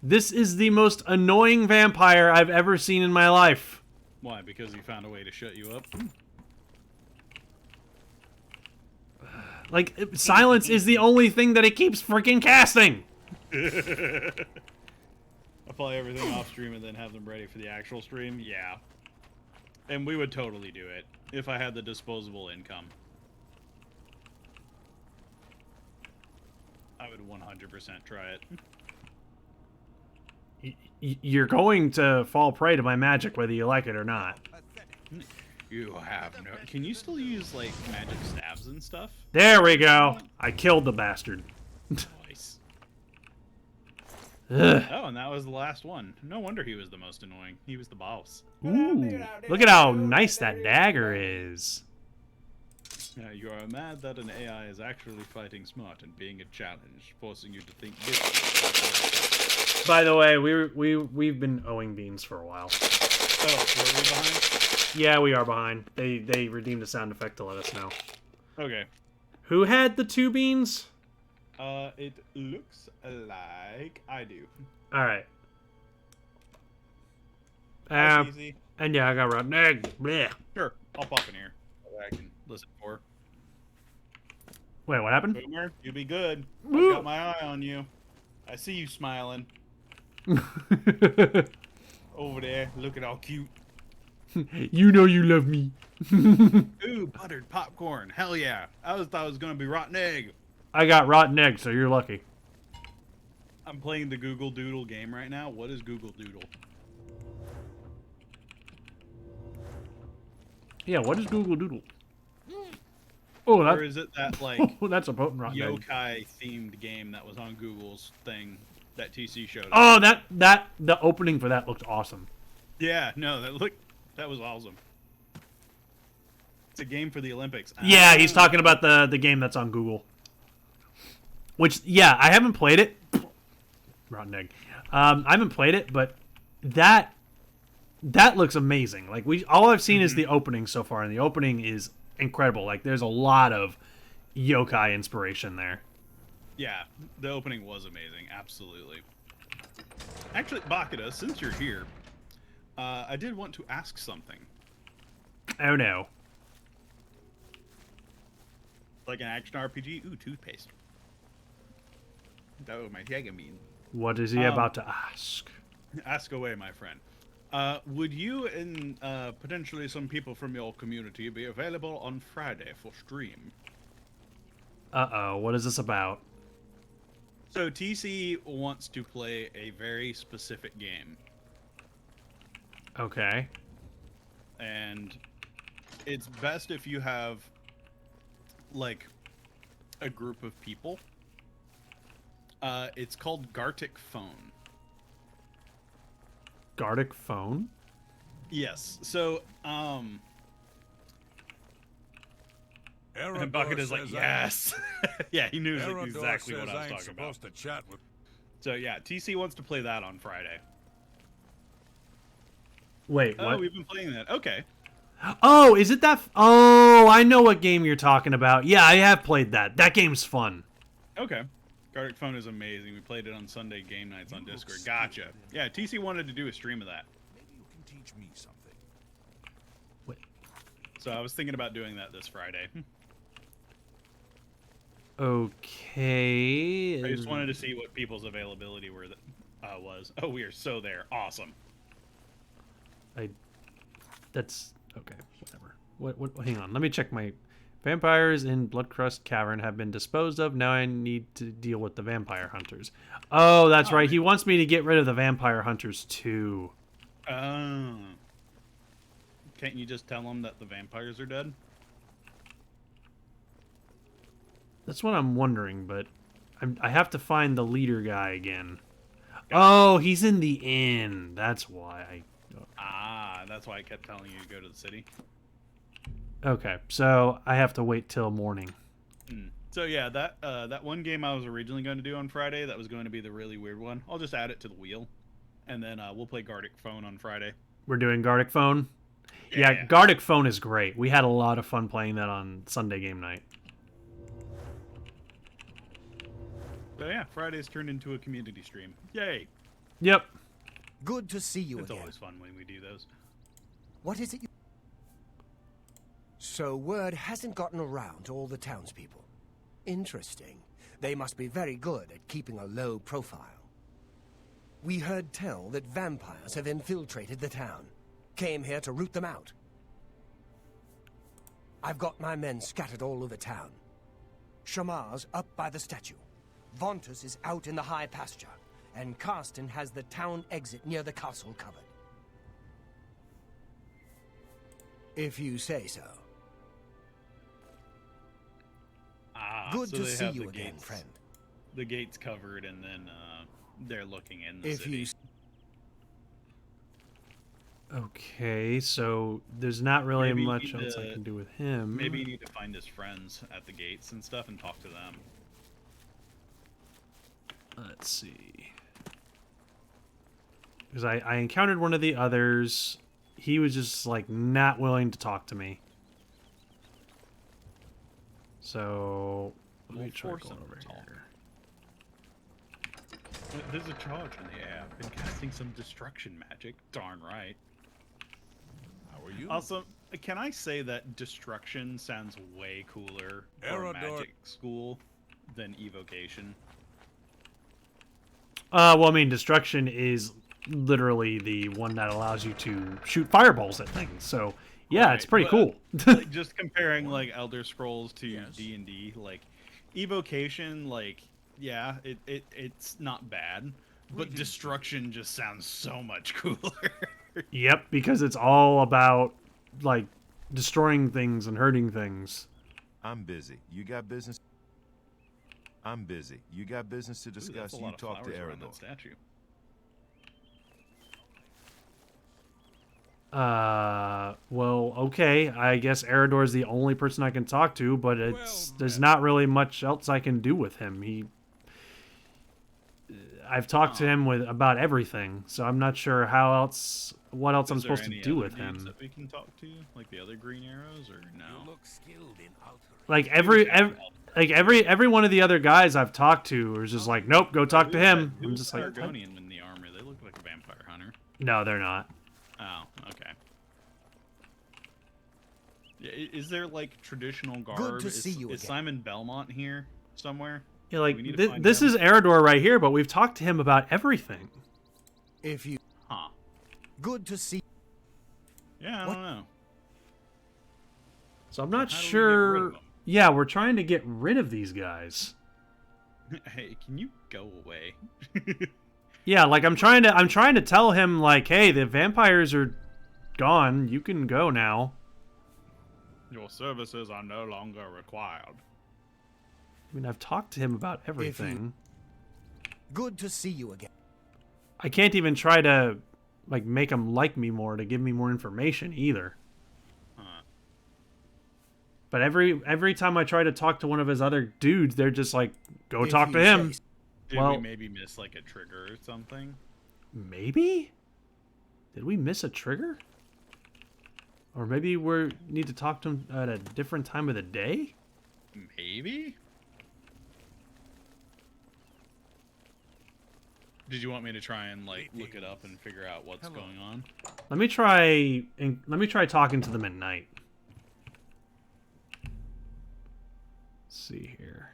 This is the most annoying vampire I've ever seen in my life. Why? Because he found a way to shut you up? Like, silence is the only thing that it keeps freaking casting. I'll play everything off stream and then have them ready for the actual stream. Yeah. And we would totally do it if I had the disposable income. I would 100% try it. You're going to fall prey to my magic whether you like it or not. You have no... Can you still use, like, magic stabs and stuff? There we go. I killed the bastard. Nice. Ugh. Oh, and that was the last one. No wonder he was the most annoying. He was the boss. Ooh, look at how nice that dagger is. You are mad that an AI is actually fighting smart and being a challenge, forcing you to think differently. By the way, we've been owing beans for a while. Oh, were we behind? Yeah, we are behind. They redeemed a sound effect to let us know. Okay. Who had the 2 beans? It looks like I do. All right. That's easy. And yeah, I got rotten egg. Blech. Sure, I'll pop in here. I can listen for. Wait, what happened? Boomer, you be good. Woo. I've got my eye on you. I see you smiling. Over there, looking all cute. You know you love me. Ooh, buttered popcorn. Hell yeah. I thought it was going to be rotten egg. I got rotten egg, so you're lucky. I'm playing the Google Doodle game right now. What is Google Doodle? Yeah, what is Google Doodle? Oh, Or is it that, like, oh, that's a potent rotten egg. yokai-themed game that was on Google's thing that TC showed us? Oh, the opening for that looked awesome. Yeah, no, that was awesome. It's a game for the Olympics. Yeah, he's talking about the game that's on Google. Which, yeah, I haven't played it. Rotten egg. I haven't played it, but that looks amazing. Like all I've seen is the opening so far, and the opening is incredible. Like there's a lot of yokai inspiration there. Yeah, the opening was amazing. Absolutely. Actually, Bakita, since you're here, I did want to ask something. Oh no. Like an action RPG? Ooh, toothpaste. That was my tag mean. What is he about to ask? Ask away, my friend. Would you and potentially some people from your community be available on Friday for stream? Uh-oh, what is this about? So TC wants to play a very specific game. Okay. And it's best if you have, like, a group of people. It's called Gartic Phone. Gartic Phone? Yes. So, and Bucket is like, yes. Yeah, he knew exactly what I was talking about. To chat with... So yeah, TC wants to play that on Friday. Wait, what? Oh, we've been playing that. Okay. Oh, is it that? Oh, I know what game you're talking about. Yeah, I have played that. That game's fun. Okay. Gartic Phone is amazing. We played it on Sunday game nights on Discord. Gotcha. Yeah, TC wanted to do a stream of that. Maybe you can teach me something. Wait. So I was thinking about doing that this Friday. Okay. I just wanted to see what people's availability was. Oh, we are so there. Awesome. That's okay. Whatever. What? Hang on. Let me check my vampires in Bloodcrest Cavern have been disposed of. Now I need to deal with the vampire hunters. Oh, that's right. He wants me to get rid of the vampire hunters too. Oh. Can't you just tell him that the vampires are dead? That's what I'm wondering, but I have to find the leader guy again. Oh, he's in the inn. That's why That's why I kept telling you to go to the city. Okay, so I have to wait till morning. So yeah, that one game I was originally going to do on Friday, that was going to be the really weird one. I'll just add it to the wheel, and then we'll play Gartic Phone on Friday. We're doing Gartic Phone? Yeah. Gartic Phone is great. We had a lot of fun playing that on Sunday game night. So yeah, Friday's turned into a community stream. Yay! Yep. Good to see you It's again. always fun when we do those. What is it you... So word hasn't gotten around to all the townspeople. Interesting. They must be very good at keeping a low profile. We heard tell that vampires have infiltrated the town. Came here to root them out. I've got my men scattered all over town. Shamar's up by the statue. Vontus is out in the high pasture. And Karsten has the town exit near the castle covered. If you say so. Good so to they see have you the again, gates, friend. The gates covered, and then they're looking in the If city. you Okay, so there's not really Maybe you much need else I to- can do with him. Maybe you need to find his friends at the gates and stuff and talk to them. Let's see. Because I encountered one of the others. He was just, like, not willing to talk to me. So, let me We'll try force going him over to talk. here. There's a charge in the air. Been casting some destruction magic. Darn right. How are you? Also, can I say that destruction sounds way cooler for a Erador- magic school than evocation? Well, I mean, destruction is literally the one that allows you to shoot fireballs at things. So, yeah, it's Right, pretty but, cool. Like, just comparing like Elder Scrolls to Yes. D&D, like evocation, like yeah, it's not bad, but destruction just sounds so much cooler. Yep, because it's all about, like, destroying things and hurting things. I'm busy. You got business? I'm busy. You got business to Ooh, that's discuss? a You lot of talk to flowers around Erador. that statue. Well, okay. I guess Erador is the only person I can talk to, but there's not really much else I can do with him. I've talked to him about everything, so I'm not sure what else I'm Is there supposed to any do other with dudes him. that we can talk to, like the other green arrows, or no? You look skilled in altering. Like every one of the other guys I've talked to is just like, nope, go talk to him. I'm Who's just like, Argonian in the armor? They look like a vampire hunter. no, they're not. Oh, okay. Yeah, is there like traditional garb? Good to see you Is again. Simon Belmont here somewhere? Yeah, like we need to find this him? is Erador right here, but we've talked to him about everything. If you Huh. good to see. Yeah, I What? don't know. So I'm not How do we get rid sure. of 'em? Yeah, we're trying to get rid of these guys. Hey, can you go away? Yeah, like I'm trying to tell him like, hey, the vampires are gone. You can go now. Your services are no longer required. I mean, I've talked to him about everything. Good to see you again. I can't even try to like make him like me more to give me more information either. Huh. But every time I try to talk to one of his other dudes, they're just like, go If talk you to him. say so. Did Well- we maybe miss like a trigger or something? Maybe? Did we miss a trigger? Or maybe we need to talk to him at a different time of the day? Maybe? Did you want me to try and like look it up and figure out what's going on? Let me try talking to them at night. Let's see here.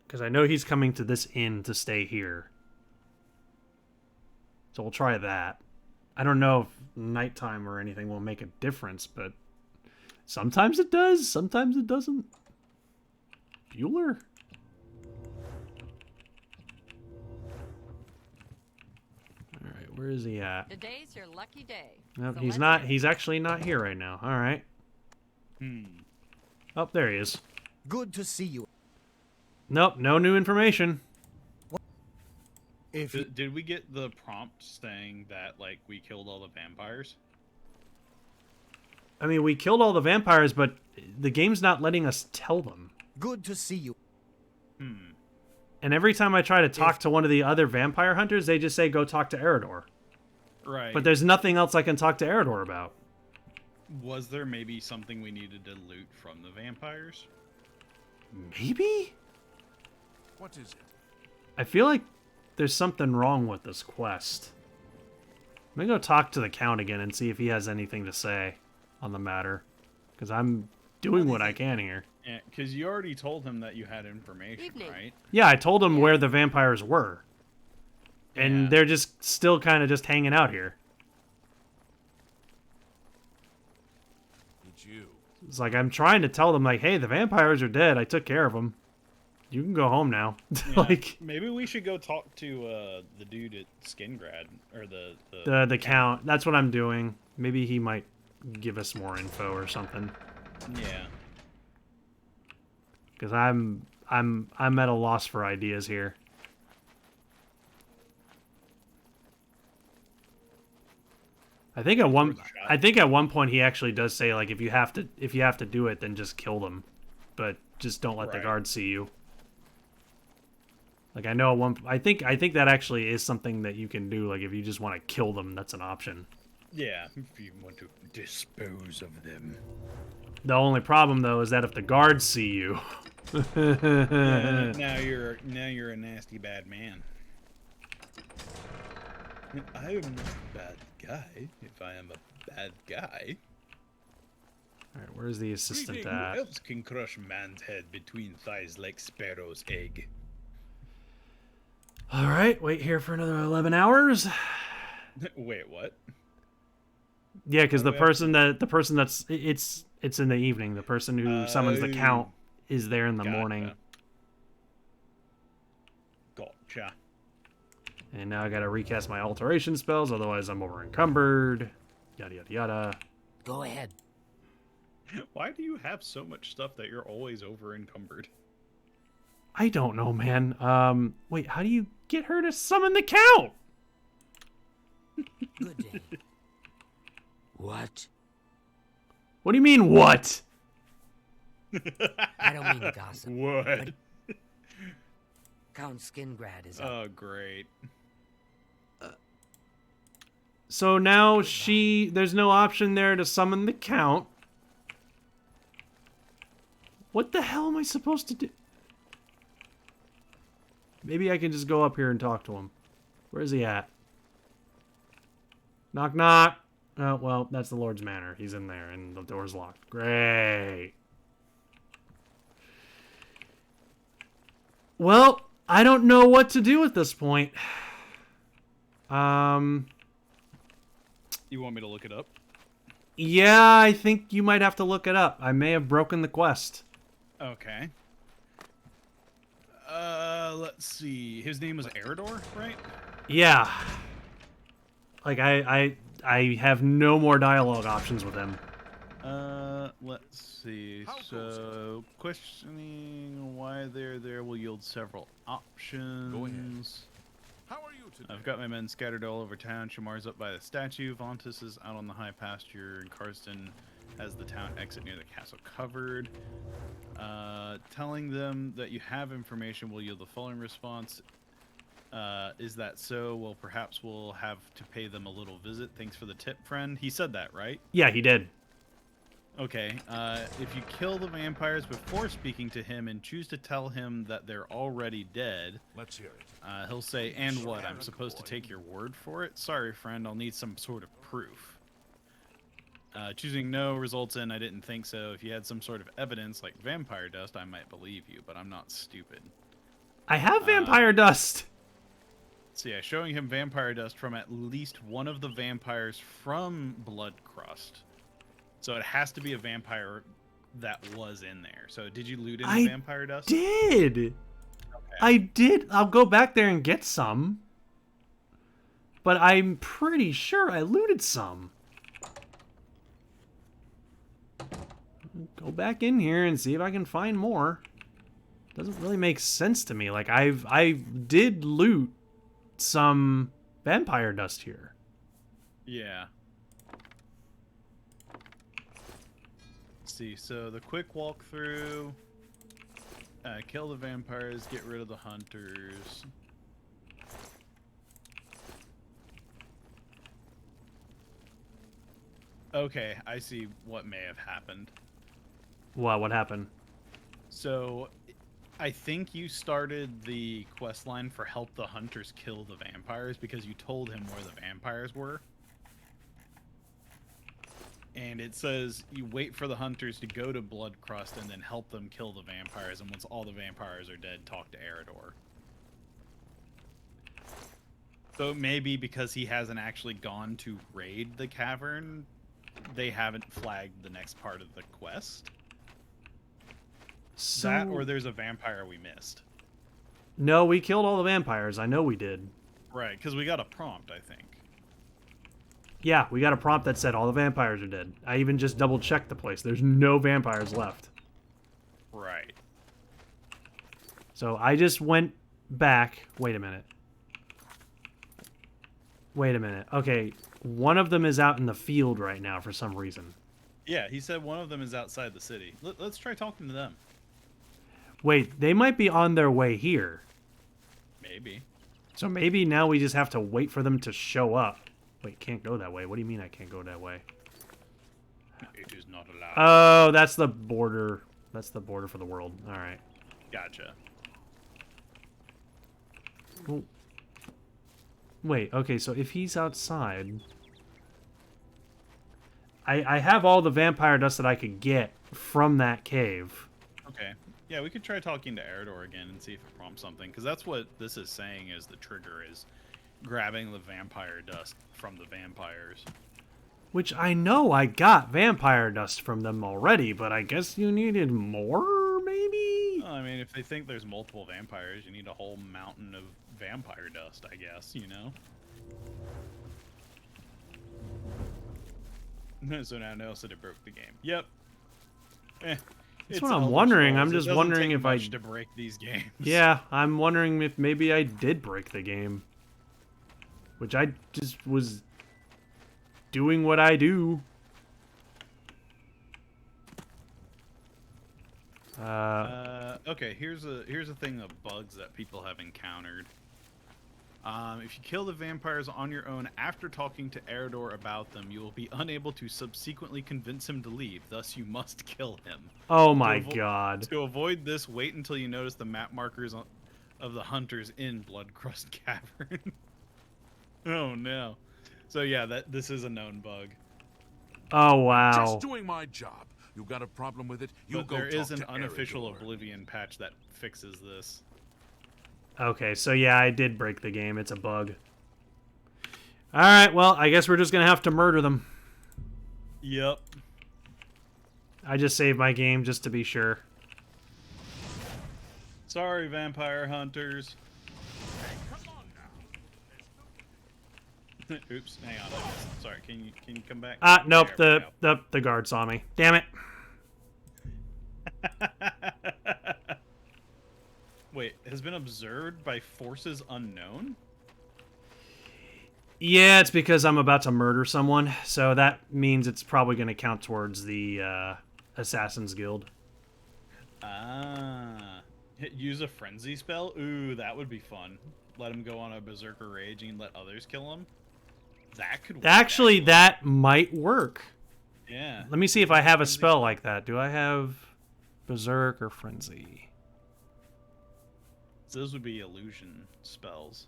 Because I know he's coming to this inn to stay here. So we'll try that. I don't know if nighttime or anything will make a difference, but sometimes it does, sometimes it doesn't. Bueller? Alright, where is he at? Today's your lucky day. Nope, So he's let's not. get it. He's actually not here right now. All right. Oh, there he is. Good to see you. Nope, no new information. If you, Did we get the prompt saying that like we killed all the vampires? I mean, we killed all the vampires, but the game's not letting us tell them. good to see you. And every time I try to talk to one of the other vampire hunters, they just say, go talk to Erador. Right. But there's nothing else I can talk to Erador about. Was there maybe something we needed to loot from the vampires? Maybe? What is it? I feel like there's something wrong with this quest. I'm gonna go talk to the Count again and see if he has anything to say on the matter. Because I'm doing what I can here. Yeah, because you already told him that you had information, Evening. right? Yeah, I told him where the vampires were. And Yeah. they're just still kind of just hanging out here. It's you. It's like I'm trying to tell them, like, hey, the vampires are dead. I took care of them. You can go home now. Yeah, Like maybe we should go talk to the dude at Skingrad or the count. That's what I'm doing. Maybe he might give us more info or something. Yeah. Because I'm at a loss for ideas here. I think at one point he actually does say, like, if you have to do it, then just kill them, but just don't let the guards see you. Like, I know I think that actually is something that you can do. Like, if you just want to kill them, that's an option. Yeah, if you want to dispose of them. The only problem though is that if the guards see you, Yeah, now you're a nasty bad man. I am not a bad guy. If I am a bad guy, all right, where's the assistant who at? else can crush man's head between thighs like sparrow's egg? All right, wait here for another 11 hours. Wait, what? Yeah, because the person that's it's in the evening. The person who summons the count is there in the morning. Gotcha. And now I gotta recast my alteration spells, otherwise I'm over encumbered. Yada yada yada. Go ahead. Why do you have so much stuff that you're always over encumbered? I don't know, man. Wait, how do you get her to summon the count? Good day. What? What do you mean, what? I don't mean to gossip. What? Count Skingrad is up. Oh, great. So now there's no option there to summon the count. What the hell am I supposed to do? Maybe I can just go up here and talk to him. Where is he at? Knock, knock. Oh, well, that's the Lord's Manor. He's in there, and the door's locked. Great. Well, I don't know what to do at this point. You want me to look it up? Yeah, I think you might have to look it up. I may have broken the quest. Okay. Let's see. His name was Eridor, right? Yeah. Like, I have no more dialogue options with him. Let's see. So, questioning why they're there will yield several options. Go ahead. How are you today? I've got my men scattered all over town. Shamar's up by the statue. Vontus is out on the high pasture, and Karsten has the town exit near the castle covered. Telling them that you have information will yield the following response. Is that so? Well, perhaps we'll have to pay them a little visit. Thanks for the tip, friend. He said that, right? Yeah, he did. Okay. If you kill the vampires before speaking to him and choose to tell him that they're already dead, Let's hear it. he'll say, "And what? I'm supposed to take your word for it? Sorry, friend. I'll need some sort of proof." Choosing no results in I didn't think so. If you had some sort of evidence, like vampire dust, I might believe you, but I'm not stupid. I have vampire dust. So yeah, showing him vampire dust from at least one of the vampires from Bloodcrest. So it has to be a vampire that was in there. So did you loot any vampire dust? Did. Okay. I did. I'll go back there and get some. But I'm pretty sure I looted some. Go back in here and see if I can find more. Doesn't really make sense to me. Like, I did loot some vampire dust here. Yeah. Let's see. So the quick walkthrough. Kill the vampires, get rid of the hunters. Okay, I see what may have happened. What happened? So, I think you started the quest line for help the hunters kill the vampires because you told him where the vampires were. And it says you wait for the hunters to go to Bloodcrest and then help them kill the vampires. And once all the vampires are dead, talk to Eridor. So maybe because he hasn't actually gone to raid the cavern, they haven't flagged the next part of the quest. So... That, or there's a vampire we missed. No, we killed all the vampires. I know we did. Right, because we got a prompt, I think. Yeah, we got a prompt that said all the vampires are dead. I even just double-checked the place. There's no vampires left. Right. So I just went back. Wait a minute. Wait a minute. Okay, one of them is out in the field right now for some reason. Yeah, he said one of them is outside the city. Let's try talking to them. Wait, they might be on their way here. Maybe. So maybe now we just have to wait for them to show up. Wait, can't go that way. What do you mean I can't go that way? It is not allowed. Oh, that's the border. That's the border for the world. All right. Gotcha. Ooh. Wait, okay, so if he's outside... I have all the vampire dust that I could get from that cave. Okay. Yeah, we could try talking to Eridor again and see if it prompts something, because that's what this is saying is the trigger is grabbing the vampire dust from the vampires. Which I know I got vampire dust from them already, but I guess you needed more, maybe? Well, I mean, if they think there's multiple vampires, you need a whole mountain of vampire dust, I guess, you know? So now Nell said it broke the game. Yep. That's what I'm wondering. I'm just wondering if to break these games. Yeah, I'm wondering if maybe I did break the game. Which I just was doing what I do. Okay, here's a thing of bugs that people have encountered. If you kill the vampires on your own after talking to Eridor about them, you will be unable to subsequently convince him to leave. Thus, you must kill him. Oh my god. To avoid this, wait until you notice the map markers of the hunters in Bloodcrest Cavern. Oh no. So yeah, this is a known bug. Oh wow. Just doing my job. You got a problem with it? You go There talk is an to unofficial Eridor. Oblivion patch that fixes this. Okay, so yeah, I did break the game. It's a bug. Alright, well, I guess we're just gonna have to murder them. Yep. I just saved my game just to be sure. Sorry, vampire hunters. Oops, hang on. Sorry, can you come back? Nope, There we the guard saw me. Damn it. Wait, has been observed by forces unknown? Yeah, it's because I'm about to murder someone, so that means it's probably going to count towards the Assassin's Guild. Ah. Use a frenzy spell? Ooh, that would be fun. Let him go on a berserker rage and let others kill him? That could work. Actually, that might work. Yeah. Let me see if I have a spell like that. Do I have Berserk or Frenzy? Those would be illusion spells.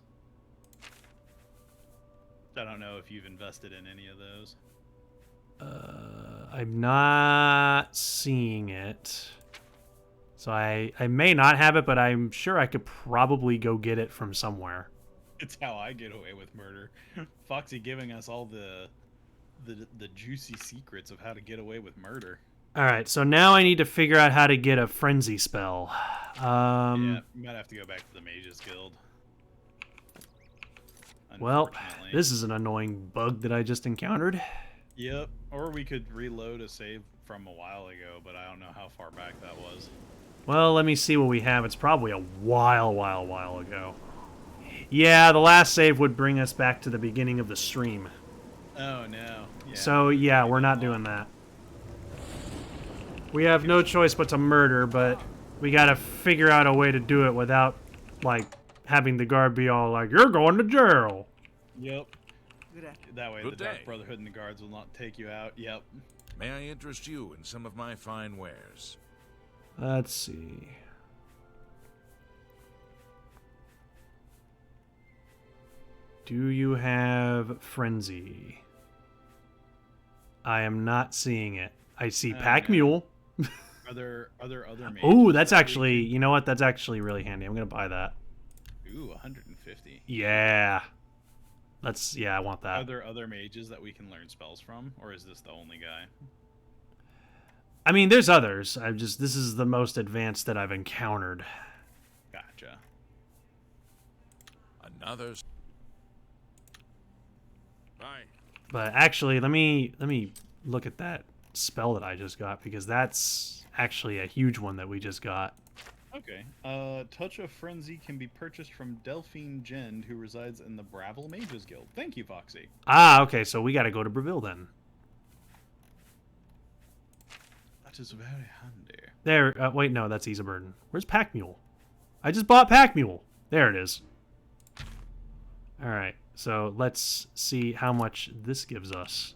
I don't know if you've invested in any of those. I'm not seeing it. So I may not have it, but I'm sure I could probably go get it from somewhere. It's how I get away with murder. Foxy giving us all the juicy secrets of how to get away with murder. Alright, so now I need to figure out how to get a Frenzy spell. Yeah, you might have to go back to the Mages Guild. Well, this is an annoying bug that I just encountered. Yep, or we could reload a save from a while ago, but I don't know how far back that was. Well, let me see what we have. It's probably a while ago. Yeah, the last save would bring us back to the beginning of the stream. Oh, no. Yeah. So, yeah, we're not doing that. We have no choice but to murder, but we gotta figure out a way to do it without, like, having the guard be all like, "You're going to jail." Yep. That way Good the Dark day. Brotherhood and the guards will not take you out. Yep. May I interest you in some of my fine wares? Let's see. Do you have Frenzy? I am not seeing it. I see Oh, Pack no. Mule. Are there other mages? Oh, that's that we actually, can- you know what? That's actually really handy. I'm gonna buy that. Ooh, 150. Yeah. Yeah, I want Are that. there other mages that we can learn spells from, or is this the only guy? I mean, there's others. This is the most advanced that I've encountered. Gotcha. Another. Bye. But actually, let me look at that spell that I just got, because that's actually a huge one that we just got. Okay. Touch of Frenzy can be purchased from Delphine Gend, who resides in the Bravel Mages Guild. Thank you, Foxy. Ah, okay, so we got to go to Breville then. That is very handy. There. Wait, no, that's Isaburden. Where's Pack Mule? I just bought Pack Mule. There it is. All right, so let's see how much this gives us.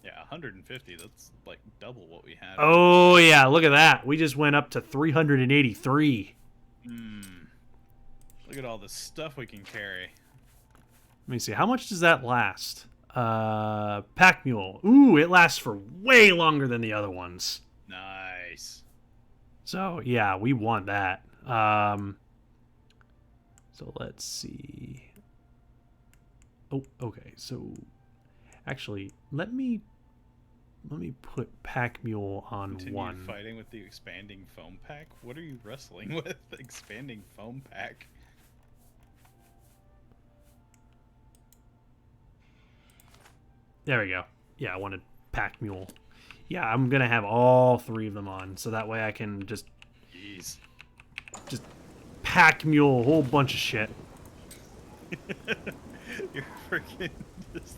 Yeah, 150. That's like double what we had. Oh yeah, look at that. We just went up to 383. Look at all the stuff we can carry. Let me see. How much does that last? Pack Mule. Ooh, it lasts for way longer than the other ones. Nice. So yeah, we want that. So let's see. Oh, okay. So actually, let me put Pack Mule on Continue one. fighting with the expanding foam pack. What are you wrestling with? Expanding foam pack. There we go. Yeah, I wanted Pack Mule. Yeah, I'm gonna have all three of them on, so that way I can just Pack Mule a whole bunch of shit. You're freaking just...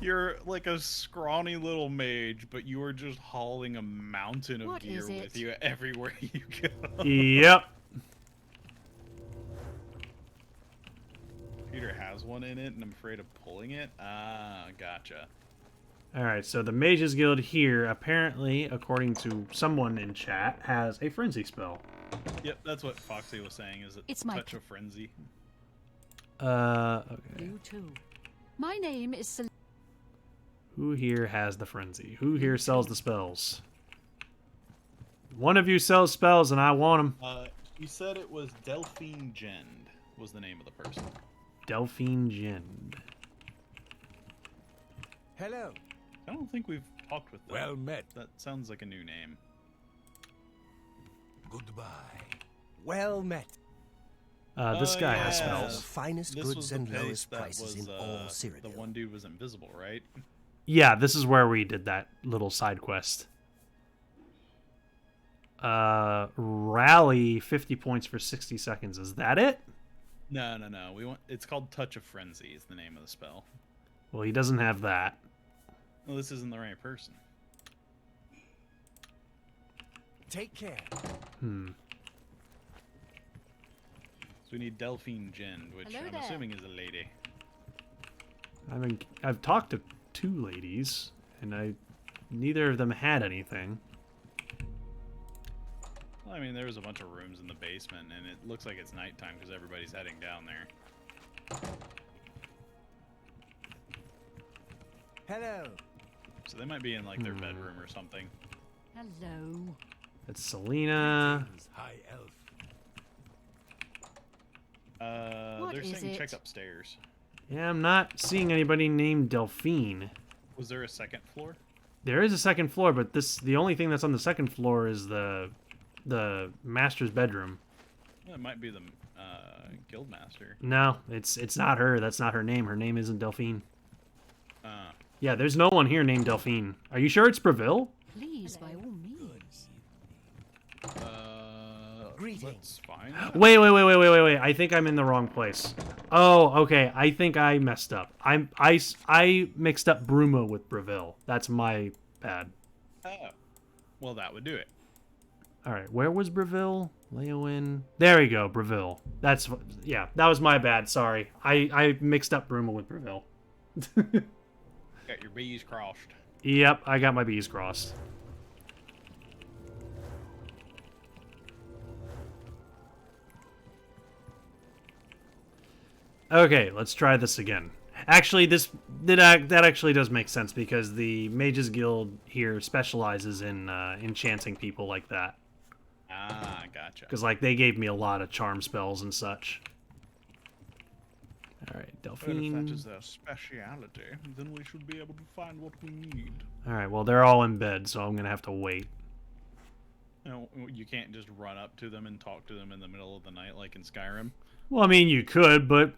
You're like a scrawny little mage, but you are just hauling a mountain of What gear is with it? you everywhere you go. Yep. Peter has one in it, and I'm afraid of pulling it. Ah, gotcha. Alright, so the Mages Guild here, apparently, according to someone in chat, has a Frenzy spell. Yep, that's what Foxy was saying, is It's my Touch of Frenzy. Okay. You too. My name is Who here has the Frenzy? Who here sells the spells? One of you sells spells and I want them. You said it was Delphine Gend was the name of the person. Delphine Gend. Hello. I don't think we've talked with them. Well met. That sounds like a new name. Goodbye. Well met. This guy has yeah. The spells. finest This was goods the and place lowest that prices was, in all Cyrodiil. the one dude was invisible, right? Yeah, this is where we did that little side quest. Rally 50 points for 60 seconds. Is that it? No. We want. It's called Touch of Frenzy. Is the name of the spell. Well, he doesn't have that. Well, this isn't the right person. Take care. Hmm. So we need Delphine Gend, which Hello I'm there. assuming is a lady. I've talked to two ladies, and neither of them had anything. Well, I mean, there was a bunch of rooms in the basement, and it looks like it's nighttime because everybody's heading down there. Hello. So they might be in like their bedroom or something. Hello. That's Selena. High elf. What They're is saying it? check upstairs. Yeah, I'm not seeing anybody named Delphine. Was there a second floor? There is a second floor, but the only thing that's on the second floor is the master's bedroom. Well, it might be the guildmaster. No, it's not her. That's not her name. Her name isn't Delphine. Uh, Yeah, there's no one here named Delphine. Are you sure it's Breville? Please, by all means. let's find. Wait. I think I'm in the wrong place. Oh, okay. I think I messed up. I mixed up Bruma with Breville. That's my bad. Oh, well, that would do it. All right, where was Breville? Leowin. There we go, Breville. Yeah, that was my bad. Sorry, I mixed up Bruma with Breville. Got your B's crossed. Yep, I got my B's crossed. Okay, let's try this again. Actually, that actually does make sense because the Mages Guild here specializes in enchanting people like that. Ah, gotcha. Because like they gave me a lot of charm spells and such. All right, Well, if Delphine. that is their speciality, then we should be able to find what we need. All right, well they're all in bed, so I'm gonna have to wait. You can't just run up to them and talk to them in the middle of the night like in Skyrim. Well, I mean you could, but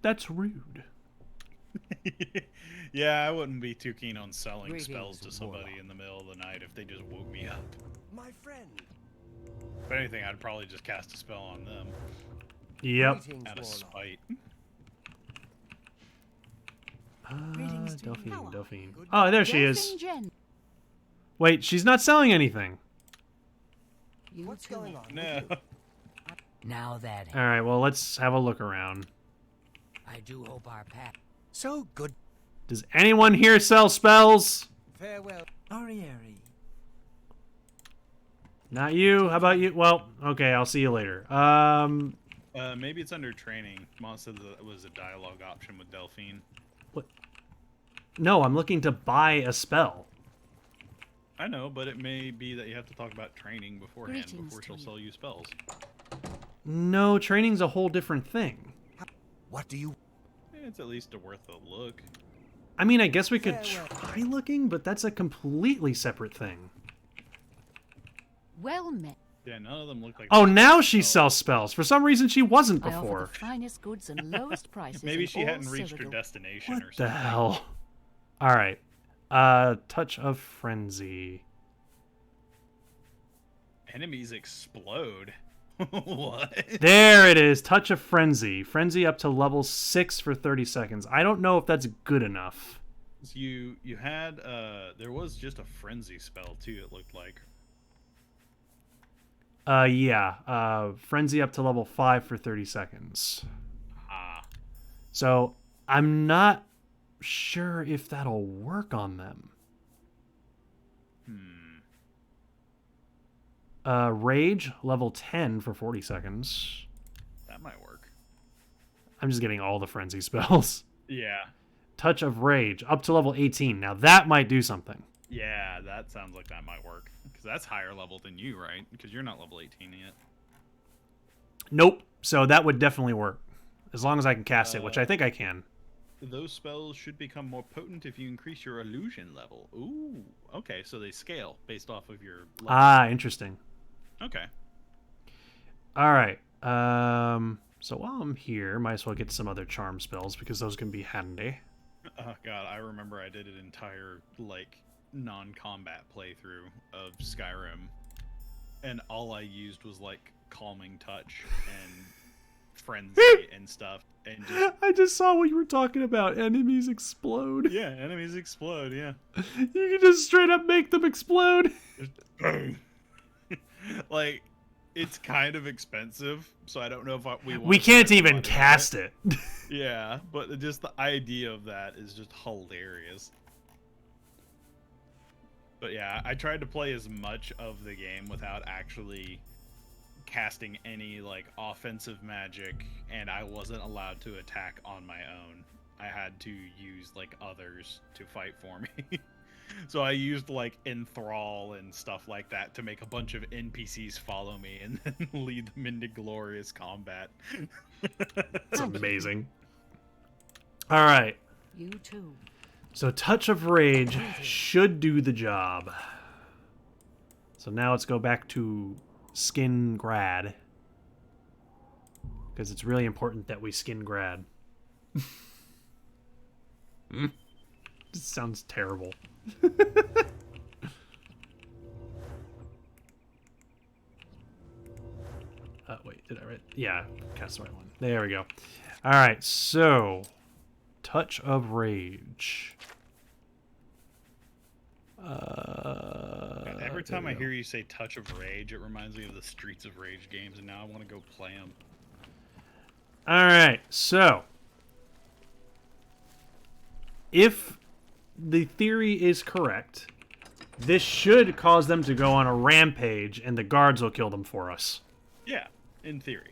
that's rude. Yeah, I wouldn't be too keen on selling Greetings, spells to somebody Warlock. in the middle of the night if they just woke me up. My friend. If anything, I'd probably just cast a spell on them Yep. Greetings, out of Warlock. spite. Greetings to you. Delphine, How are Delphine. you? Oh, there she is. Delphine Jen. Wait, she's not selling anything. You What's too. going on? No. Now that All right, well let's have a look around. I do hope our path. So good. Does anyone here sell spells? Farewell. Arieri. Not you. How about you? Well, okay, I'll see you later. Maybe it's under training. Mom said that it was a dialogue option with Delphine. What? No, I'm looking to buy a spell. I know, but it may be that you have to talk about training beforehand Greetings before to she'll you. sell you spells. No, training's a whole different thing. What do you... It's at least worth a look. I mean, I guess we could Farewell. try looking, but that's a completely separate thing. Well met. Yeah, none of them look like. Oh, they now sell she spells. sells spells. For some reason, she wasn't I offer before. the finest goods and lowest prices. Maybe in she all hadn't reached her Cyrodiil. destination or What something. the hell? All right. Touch of Frenzy. Enemies explode. What? There it is. Touch of Frenzy. Frenzy up to level 6 for 30 seconds. I don't know if that's good enough. So you had there was just a frenzy spell too. It looked like. Yeah. Frenzy up to level 5 for 30 seconds. Ah. So I'm not sure if that'll work on them. Rage level 10 for 40 seconds. That might work. I'm just getting all the frenzy spells. Yeah. Touch of Rage up to level 18. Now that might do something. Yeah, that sounds like that might work. Because that's higher level than you, right? Because you're not level 18 yet. Nope. So that would definitely work. As long as I can cast it, which I think I can. Those spells should become more potent if you increase your illusion level. Ooh. Okay, so they scale based off of your level. Ah, interesting. Okay. All right. So while I'm here, might as well get some other charm spells because those can be handy. Oh god, I remember I did an entire like non-combat playthrough of Skyrim, and all I used was like calming touch and frenzy and stuff, and just I just saw what you were talking about. Enemies explode. yeah, enemies explode. Yeah, You can just straight up make them explode. like it's kind of expensive, so I don't know if we We can't even cast it. Yeah, but just the idea of that is just hilarious. But yeah, I tried to play as much of the game without actually casting any like offensive magic, and I wasn't allowed to attack on my own. I had to use like others to fight for me. So I used like enthrall and stuff like that to make a bunch of NPCs follow me and then lead them into glorious combat. It's amazing. All right. You too. So Touch of Rage should do the job. So now let's go back to Skin Grad. Because it's really important that we skin Grad. This sounds terrible. Wait, did I write? Yeah, cast the right one. There we go. All right, so Touch of Rage. Every time there I we hear go. you say Touch of Rage, it reminds me of the Streets of Rage games, and now I want to go play them. All right, so if the theory is correct, this should cause them to go on a rampage, and the guards will kill them for us. Yeah, in theory.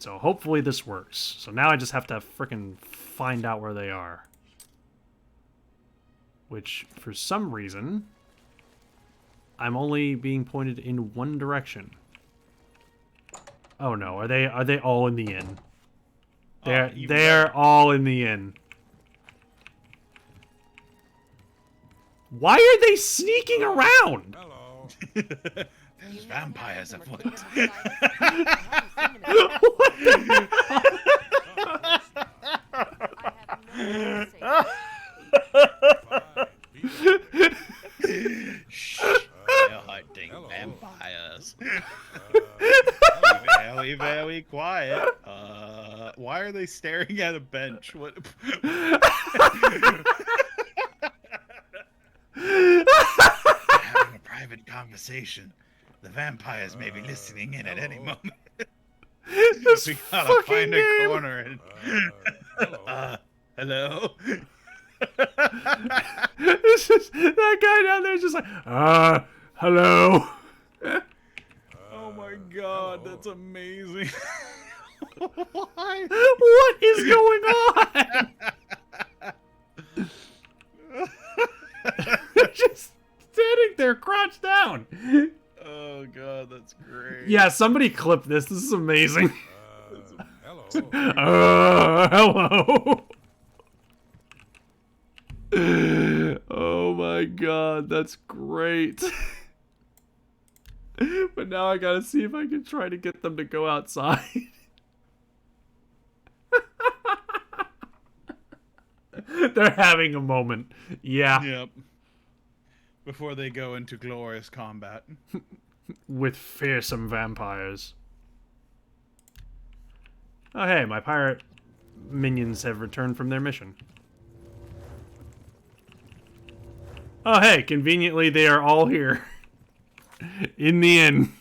So hopefully this works. So now I just have to frickin' find out where they are. Which, for some reason, I'm only being pointed in one direction. Oh no, are they all in the inn? They're all in the inn. Why are they sneaking around? Hello. There's vampires afoot. What the Shh, they're hunting vampires. Very, very quiet. Why are they staring at a bench? What? Having a private conversation. The vampires may be listening in at any moment. This We gotta fucking find game. a corner and. Hello. This is that guy down there is just like, hello. Oh my god, that's amazing. Why? What is going on? They're just standing there, crouched down. Oh god, that's great. Yeah, somebody clip this. This is amazing. Hello. Hello. Oh my god, that's great. But now I gotta see if I can try to get them to go outside. They're having a moment. Yeah. Yep. Before they go into glorious combat. With fearsome vampires. Oh hey, my pirate minions have returned from their mission. Oh hey, conveniently they are all here. In the inn.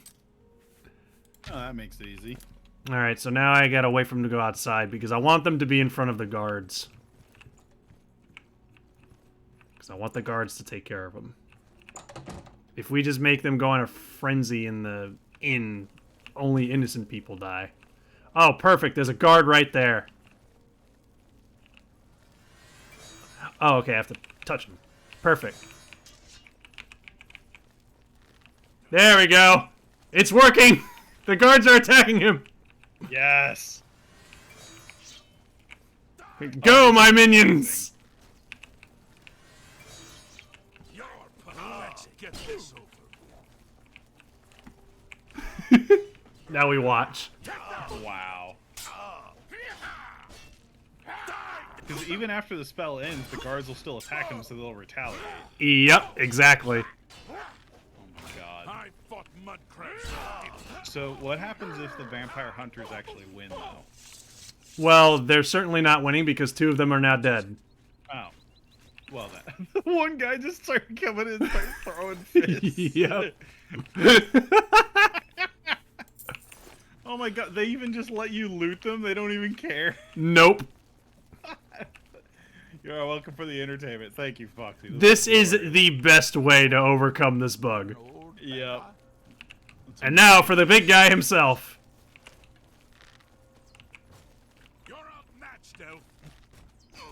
Oh, that makes it easy. Alright, so now I gotta wait for them to go outside because I want them to be in front of the guards. Because I want the guards to take care of them. If we just make them go in a frenzy in the inn, only innocent people die. Oh, perfect. There's a guard right there. Oh, okay. I have to touch him. Perfect. There we go. It's working. The guards are attacking him. Yes. Go, my minions. Let's get this over. Now we watch. Wow. Because even after the spell ends, the guards will still attack him, so they'll retaliate. Yep, exactly. Oh my god. I fought Mudcrest. So what happens if the vampire hunters actually win, though? Well, they're certainly not winning because 2 of them are now dead. Oh. Well, then. One guy just started coming in and started throwing fists. Yep. Oh my god, they even just let you loot them? They don't even care? Nope. You're welcome for the entertainment. Thank you, Foxy. This is the best way to overcome this bug. Yep. And now for the big guy himself. You're outmatched, Elf.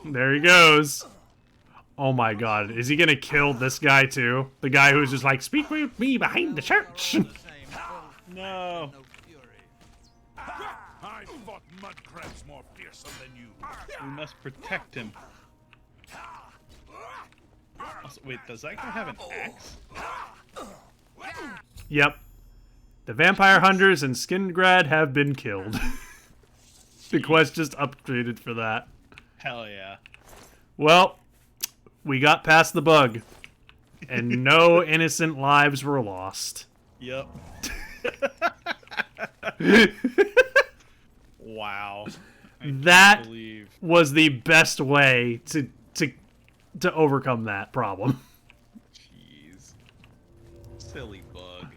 There he goes. Oh my god, is he gonna kill this guy too? The guy who's just like, speak with me behind the church. No. I fought Mudcrest more fearsome than you. We must protect him. Also, wait, does that guy have an axe? Yep. The vampire hunters and Skingrad have been killed. The quest just upgraded for that. Hell yeah. Well, we got past the bug. And no innocent lives were lost. Yep. Wow. That Believe. was the best way to overcome that problem. Jeez. Silly bug.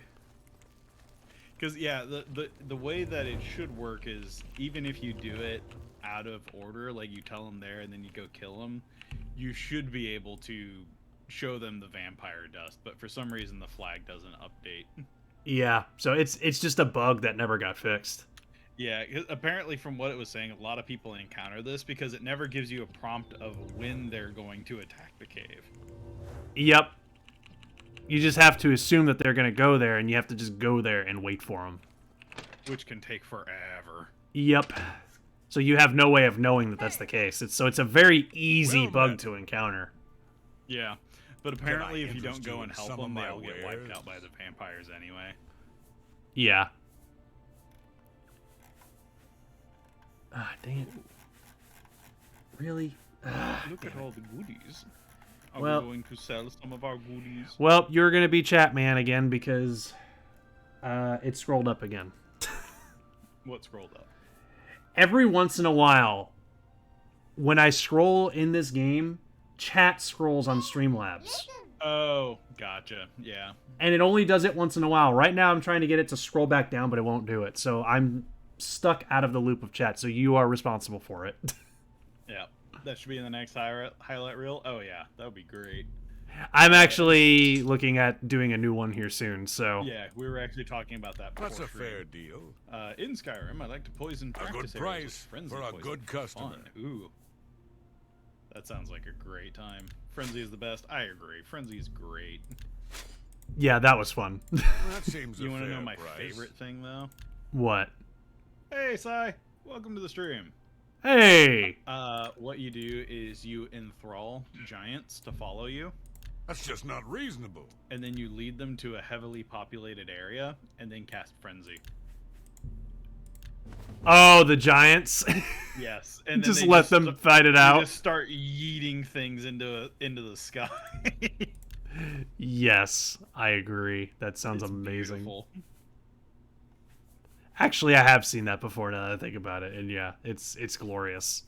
Because yeah, the way that it should work is even if you do it out of order, like you tell them there and then you go kill them, you should be able to show them the vampire dust. But for some reason, the flag doesn't update. Yeah, so it's just a bug that never got fixed. Yeah, apparently from what it was saying, a lot of people encounter this because it never gives you a prompt of when they're going to attack the cave. Yep. You just have to assume that they're going to go there, and you have to just go there and wait for them. Which can take forever. Yep. So you have no way of knowing that that's the case. It's a very easy bug to encounter. Yeah, but apparently if you don't interest go you and in help some them, of my they'll get wiped wares? out by the vampires anyway. Yeah. Ah, dang it. Really? Look at all the goodies. Are Well- we going to sell some of our goodies? Well, you're going to be Chatman again because it scrolled up again. What scrolled up? Every once in a while, when I scroll in this game, chat scrolls on Streamlabs. Oh, gotcha. Yeah. And it only does it once in a while. Right now, I'm trying to get it to scroll back down, but it won't do it. So I'm stuck out of the loop of chat, so you are responsible for it. Yeah. That should be in the next highlight reel. Oh, yeah. That would be great. I'm actually looking at doing a new one here soon, so... Yeah, we were actually talking about that before. That's a fair deal. In Skyrim, I like to poison A good practice areas with price frenzy for a poison. good customer. Fun. Ooh. That sounds like a great time. Frenzy is the best. I agree. Frenzy is great. Yeah, that was fun. That seems You a want to fair know my price. favorite thing, though? What? Hey, Sai. Welcome to the stream. Hey! What you do is you enthrall giants to follow you, That's just not reasonable. and then you lead them to a heavily populated area, and then cast Frenzy. Oh, the giants. Yes, and then Just they let them fight it they out. Just start yeeting things into the sky. Yes, I agree. That sounds It's amazing. beautiful. Actually, I have seen that before now that I think about it, and yeah, it's glorious.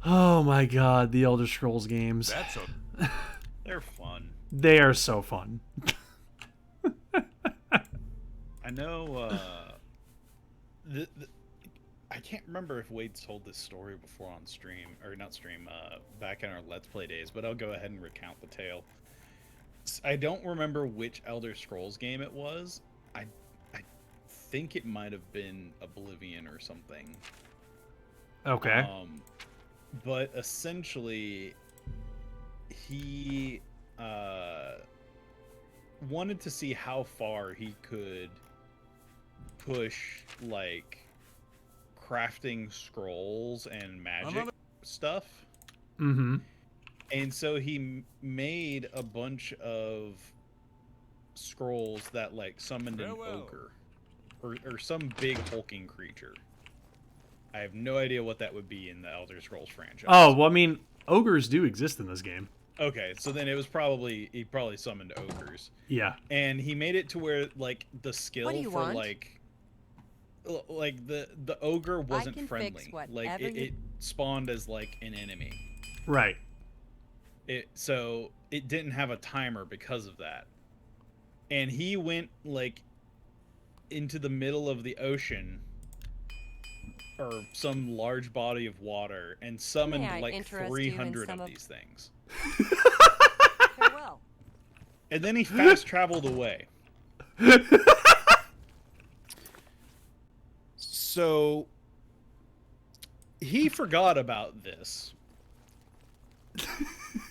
Oh my god, the Elder Scrolls games. That's a They're fun. They are so fun. I know. I can't remember if Wade told this story before on stream, or not stream, back in our Let's Play days, but I'll go ahead and recount the tale. I don't remember which Elder Scrolls game it was. I think it might have been Oblivion or something. Okay. But essentially, he wanted to see how far he could push, like, crafting scrolls and magic stuff. Mm-hmm. And so he made a bunch of scrolls that, like, summoned an ogre. Or some big hulking creature. I have no idea what that would be in the Elder Scrolls franchise. Oh, well, I mean, ogres do exist in this game. Okay, so then it was he probably summoned ogres. Yeah. And he made it to where, like, the skill What do you for, want? like the ogre wasn't can friendly. fix Like, whatever it spawned as, like, an enemy. Right. So it didn't have a timer because of that. And he went, like, into the middle of the ocean or some large body of water and summoned May I like interest you in 300 some of of- these things. Farewell. And then he fast traveled away. So he forgot about this.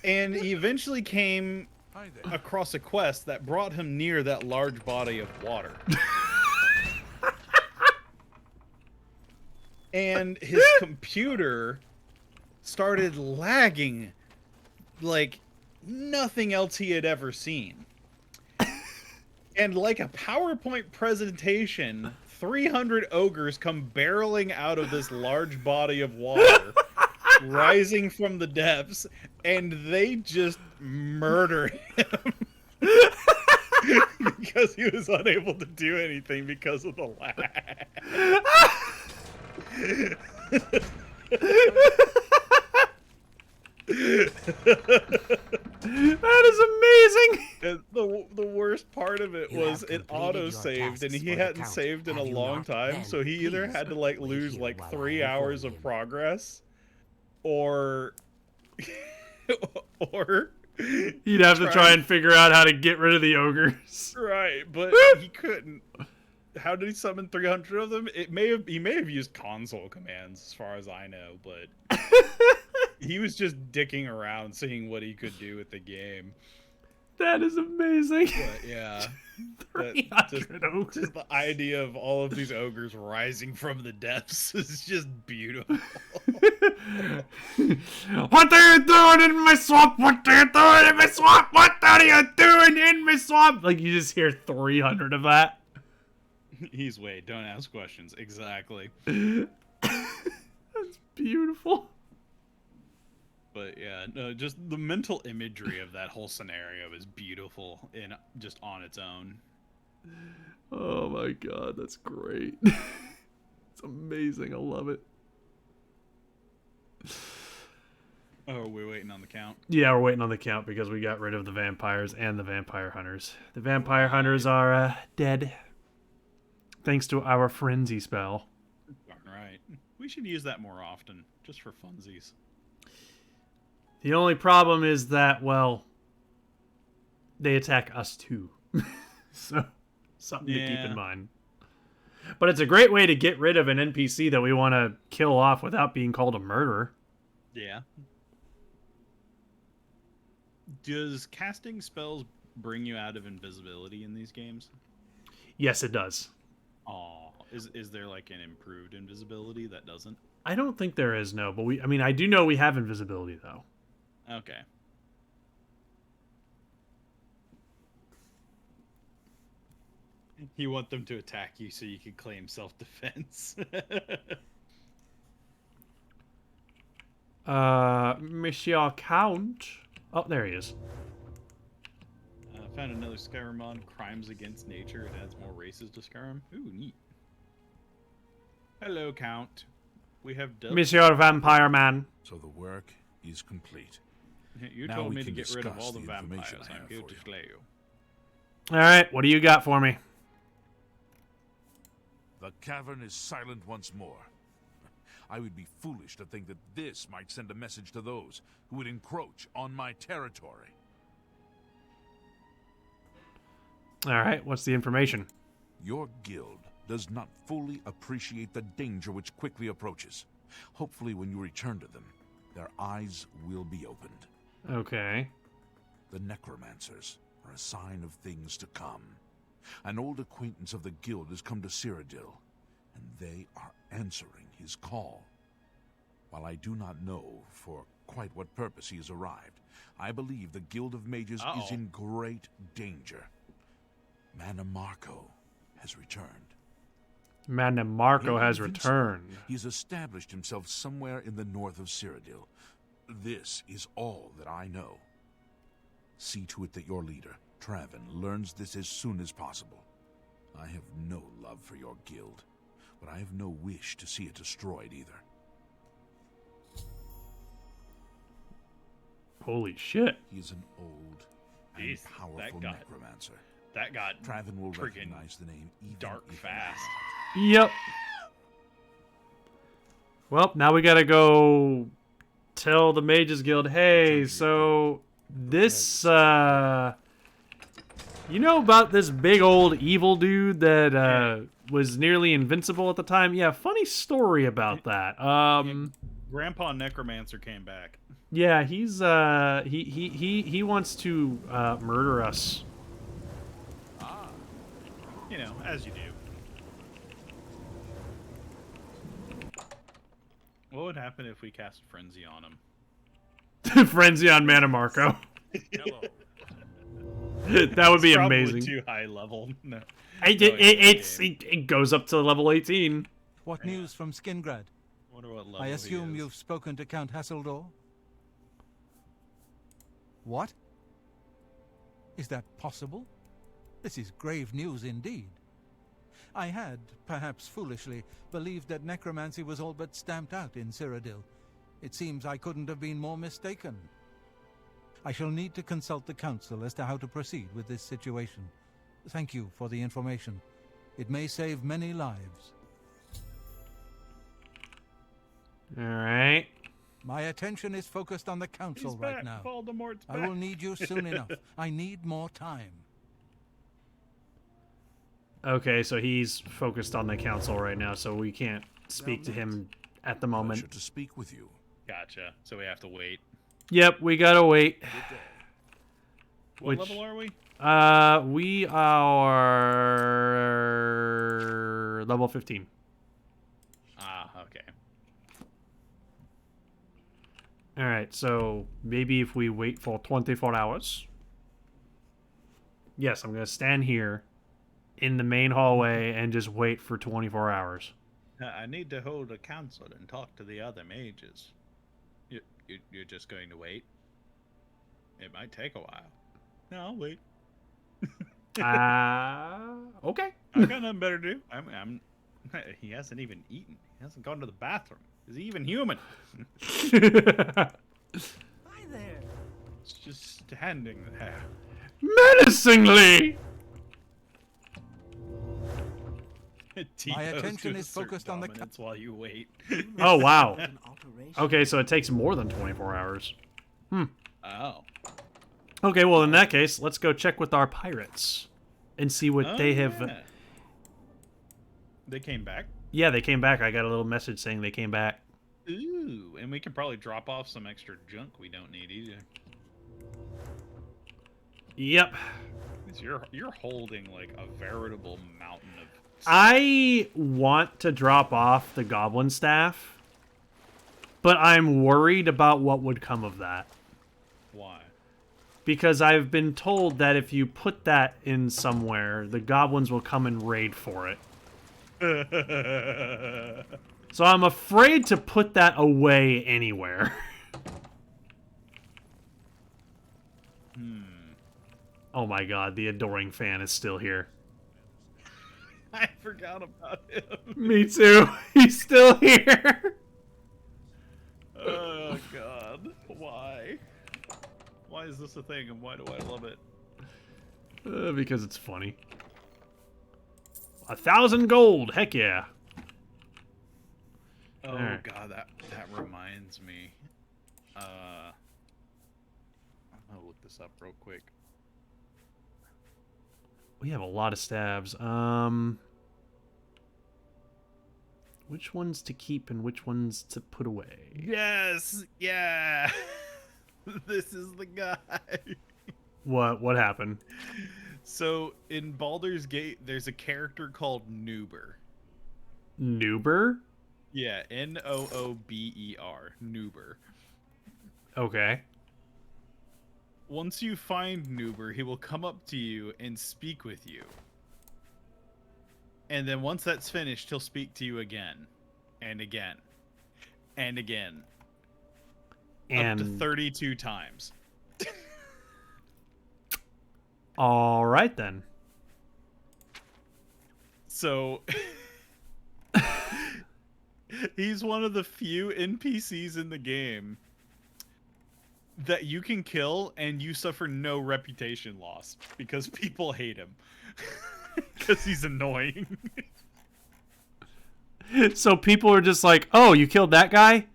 And he eventually came Hi there. across a quest that brought him near that large body of water. And his computer started lagging like nothing else he had ever seen. And like a PowerPoint presentation, 300 ogres come barreling out of this large body of water, rising from the depths, and they just murder him. Because he was unable to do anything because of the lag. That is amazing. And the worst part of it You was have it completed auto your saved, and tasks he for the hadn't count. saved in a Have you long not? time, Then so he either please had to like wait lose here like while I 3 inform hours of you. progress, or or He'd have to try and figure out how to get rid of the ogres. Right, but he couldn't. How did he summon 300 of them? He may have used console commands, as far as I know, but he was just dicking around, seeing what he could do with the game. That is amazing. But yeah, 300 ogres. Just the idea of all of these ogres rising from the depths is just beautiful. What are you doing in my swamp? What are you doing in my swamp? What are you doing in my swamp? Like, you just hear 300 of that. He's wait, don't ask questions. Exactly. That's beautiful. But yeah, no, just the mental imagery of that whole scenario is beautiful in just on its own. Oh my god, that's great. It's amazing. I love it. Oh, we're waiting on the count? Yeah, we're waiting on the count because we got rid of the vampires and the vampire hunters. The vampire hunters are dead. Thanks to our frenzy spell. Darn right. We should use that more often, just for funsies. The only problem is that, well, they attack us too. So, something to keep in mind. But it's a great way to get rid of an NPC that we want to kill off without being called a murderer. Yeah. Does casting spells bring you out of invisibility in these games? Yes, it does. Oh, is there like an improved invisibility that doesn't? I don't think there is, no. But I do know we have invisibility, though. Okay. You want them to attack you so you can claim self-defense. Monsieur Count. Oh, there he is. Found another Skyrim mod, Crimes Against Nature. It adds more races to Skyrim. Ooh, neat. Hello, Count. We have Monsieur Vampire Man. So the work is complete. You told me to get rid of all the vampires. I'm here to slay you. Alright, what do you got for me? The cavern is silent once more. I would be foolish to think that this might send a message to those who would encroach on my territory. Alright, what's the information? Your guild does not fully appreciate the danger which quickly approaches. Hopefully when you return to them, their eyes will be opened. Okay. The Necromancers are a sign of things to come. An old acquaintance of the guild has come to Cyrodiil, and they are answering his call. While I do not know for quite what purpose he has arrived, I believe the Guild of Mages is in great danger. Marco has returned. Marco has returned. He's established himself somewhere in the north of Cyrodiil. This is all that I know. See to it that your leader, Traven, learns this as soon as possible. I have no love for your guild, but I have no wish to see it destroyed either. Holy shit. He's an old and powerful necromancer. That got Traven will recognize the name even dark fast. Yep. Well, now we gotta go tell the Mages Guild, hey, so this, you know about this big old evil dude that was nearly invincible at the time? Yeah, funny story about that. Grandpa Necromancer came back. Yeah, he's he wants to murder us. You know, as you do. What would happen if we cast Frenzy on him? Frenzy on Marco. Hello. That would be it's amazing. Too high level. No. It goes up to level 18. What news from Skingrad? Wonder what level I assume he is. you've spoken to Count Hasseldor? What? Is that possible? This is grave news indeed. I had, perhaps foolishly, believed that necromancy was all but stamped out in Cyrodiil. It seems I couldn't have been more mistaken. I shall need to consult the council as to how to proceed with this situation. Thank you for the information. It may save many lives. Alright. My attention is focused on the council He's right back. now. Voldemort's I will back. need you soon enough. I need more time. Okay, so he's focused on the council right now, so we can't speak to him at the moment. Pleasure to speak with you. Gotcha. So we have to wait. Yep, we gotta wait. What level are we? We are level 15. Ah, okay. All right, so maybe if we wait for 24 hours. Yes, I'm gonna stand here in the main hallway and just wait for 24 hours. I need to hold a council and talk to the other mages. You're just going to wait? It might take a while. No, I'll wait. Okay. I got nothing better to do. I'm. He hasn't even eaten. He hasn't gone to the bathroom. Is he even human? Hi there. It's just standing there. Menacingly! My attention is focused on the dominance while you wait. Oh, wow. An alteration. Okay, so it takes more than 24 hours. Oh. Okay, well, in that case, let's go check with our pirates and see what they have. Yeah. They came back? Yeah, they came back. I got a little message saying they came back. Ooh, and we can probably drop off some extra junk we don't need either. Yep. 'Cause you're holding like a veritable mountain of. I want to drop off the goblin staff, but I'm worried about what would come of that. Why? Because I've been told that if you put that in somewhere, the goblins will come and raid for it. So I'm afraid to put that away anywhere. Oh my god, the adoring fan is still here. I forgot about him. Me too. He's still here. Oh god, why? Why is this a thing, and why do I love it? Because it's funny. 1,000 gold. Heck yeah. Oh Alright. god, that reminds me. I'm gonna look this up real quick. We have a lot of stabs. Which ones to keep and which ones to put away? Yes, yeah. This is the guy. What happened? So in Baldur's Gate, there's a character called Noober. Noober? Yeah, Noober. Noober. Okay. Once you find Noober, he will come up to you and speak with you. And then once that's finished, he'll speak to you again. And again. And again. And Up to 32 times. all right then. So he's one of the few NPCs in the game that you can kill and you suffer no reputation loss because people hate him. Because he's annoying. So people are just like, oh, you killed that guy?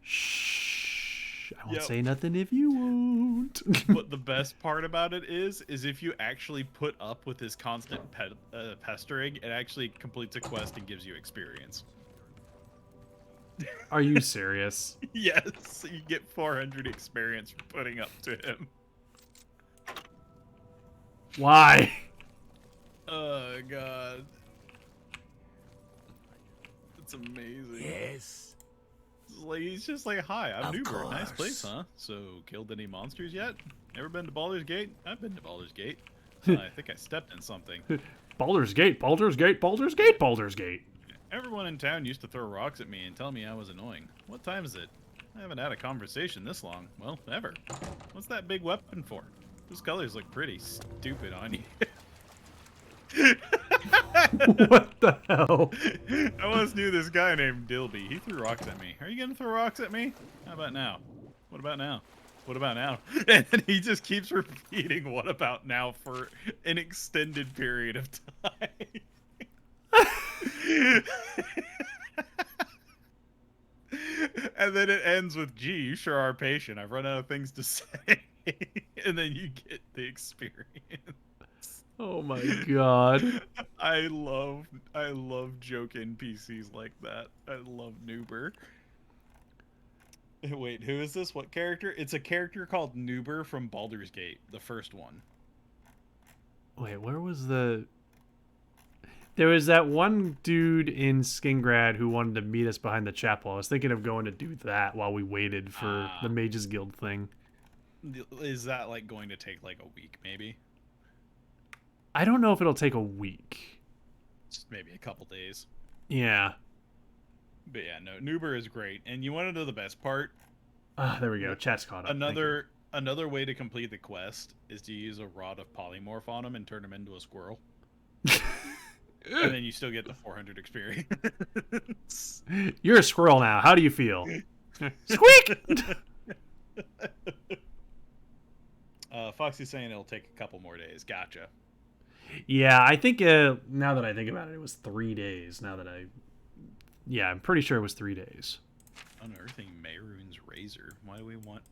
Shh. I won't say nothing if you won't. But the best part about it is if you actually put up with his constant pestering, it actually completes a quest and gives you experience. Are you serious? Yes, you get 400 experience for putting up to him. Why? Oh god. It's amazing. Yes. It's like, he's just like, hi, I'm Of Noober. Nice course. place, huh? So, killed any monsters yet? Never been to Baldur's Gate? I've been to Baldur's Gate. I think I stepped in something. Baldur's Gate, Baldur's Gate, Baldur's Gate, Baldur's Gate. Everyone in town used to throw rocks at me and tell me I was annoying. What time is it? I haven't had a conversation this long. Well, ever. What's that big weapon for? Those colors look pretty stupid on you. What the hell? I once knew this guy named Dilby. He threw rocks at me. Are you gonna throw rocks at me? How about now? What about now? What about now? And then he just keeps repeating what about now for an extended period of time. And then it ends with, "Gee, you sure are patient. I've run out of things to say," and then you get the experience. Oh my god. I love joke NPCs like that. I love Noober. Wait, who is this? What character? It's a character called Noober from Baldur's Gate, the first one. Wait, where was the... There was that one dude in Skingrad who wanted to meet us behind the chapel. I was thinking of going to do that while we waited for the Mages Guild thing. Is that like going to take like a week, maybe? I don't know if it'll take a week. Just maybe a couple days. Yeah. But yeah, no, Noober is great. And you want to know the best part? There we go. Chat's caught up. Another way to complete the quest is to use a rod of polymorph on him and turn him into a squirrel. And then you still get the 400 experience. You're a squirrel now. How do you feel? Squeak! Foxy's saying it'll take a couple more days. Gotcha. Yeah, I think now that I think about it, it was 3 days. Yeah, I'm pretty sure it was 3 days. Unearthing Maroon's razor. Why do we want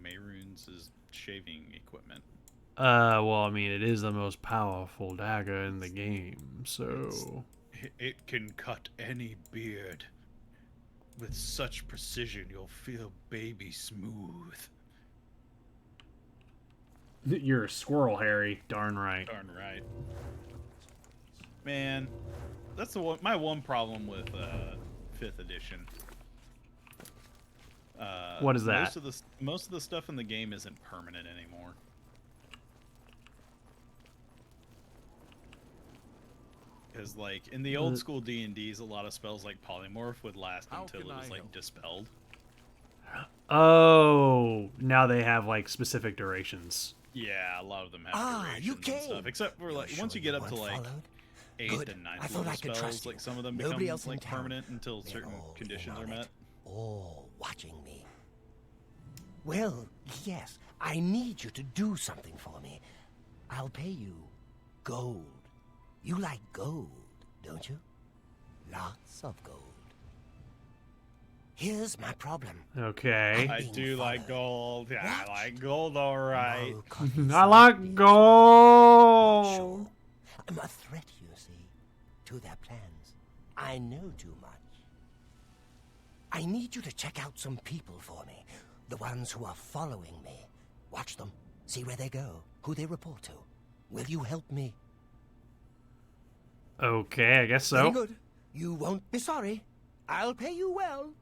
Maroon's shaving equipment? Well, I mean, it is the most powerful dagger in the game, so... It can cut any beard. With such precision, you'll feel baby smooth. You're a squirrel, Harry. Darn right. Darn right. Man, that's my one problem with 5th edition. What is that? Most of the stuff in the game isn't permanent anymore. Because like in the old school D&Ds, a lot of spells like polymorph would last until it was like dispelled. Oh, now they have like specific durations. Yeah, a lot of them have durations and stuff. Except for like once you get up to like 8th and 9th level spells, like some of them become like permanent until certain conditions are met. All watching me. Well, yes, I need you to do something for me. I'll pay you gold. You like gold, don't you? Lots of gold. Here's my problem. Okay. I do like gold. Yeah, I like gold, all right. I like gold. Sure. I'm a threat, you see, to their plans. I know too much. I need you to check out some people for me. The ones who are following me. Watch them. See where they go. Who they report to. Will you help me? Okay, I guess so. Very good. You won't be sorry. I'll pay you well.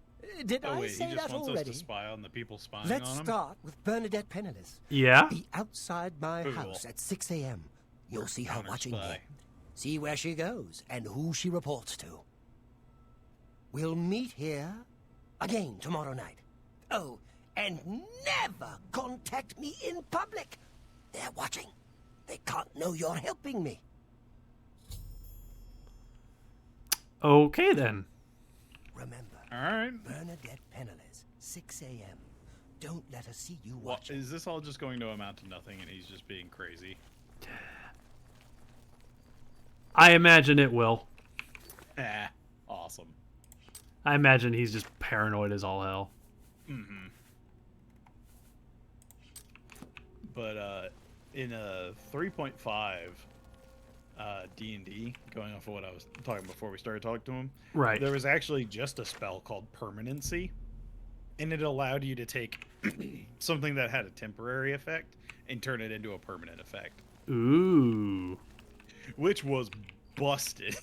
Did I say he just that wants already? us to spy on the people spying Let's on him? start with Bernadette Penniless. Yeah? Be outside my house at 6 a.m. You'll see her watching me. See where she goes and who she reports to. We'll meet here again tomorrow night. Oh, and never contact me in public. They're watching. They can't know you're helping me. Okay, then. Remember, all right. Bernadette Penniless, 6 a.m. Don't let her see you watch. Is this all just going to amount to nothing and he's just being crazy? I imagine it will. Awesome. I imagine he's just paranoid as all hell. Mm-hmm. But in a 3.5 D&D, going off of what I was talking before we started talking to him, right? There was actually just a spell called Permanency, and it allowed you to take something that had a temporary effect and turn it into a permanent effect. Ooh. Which was busted.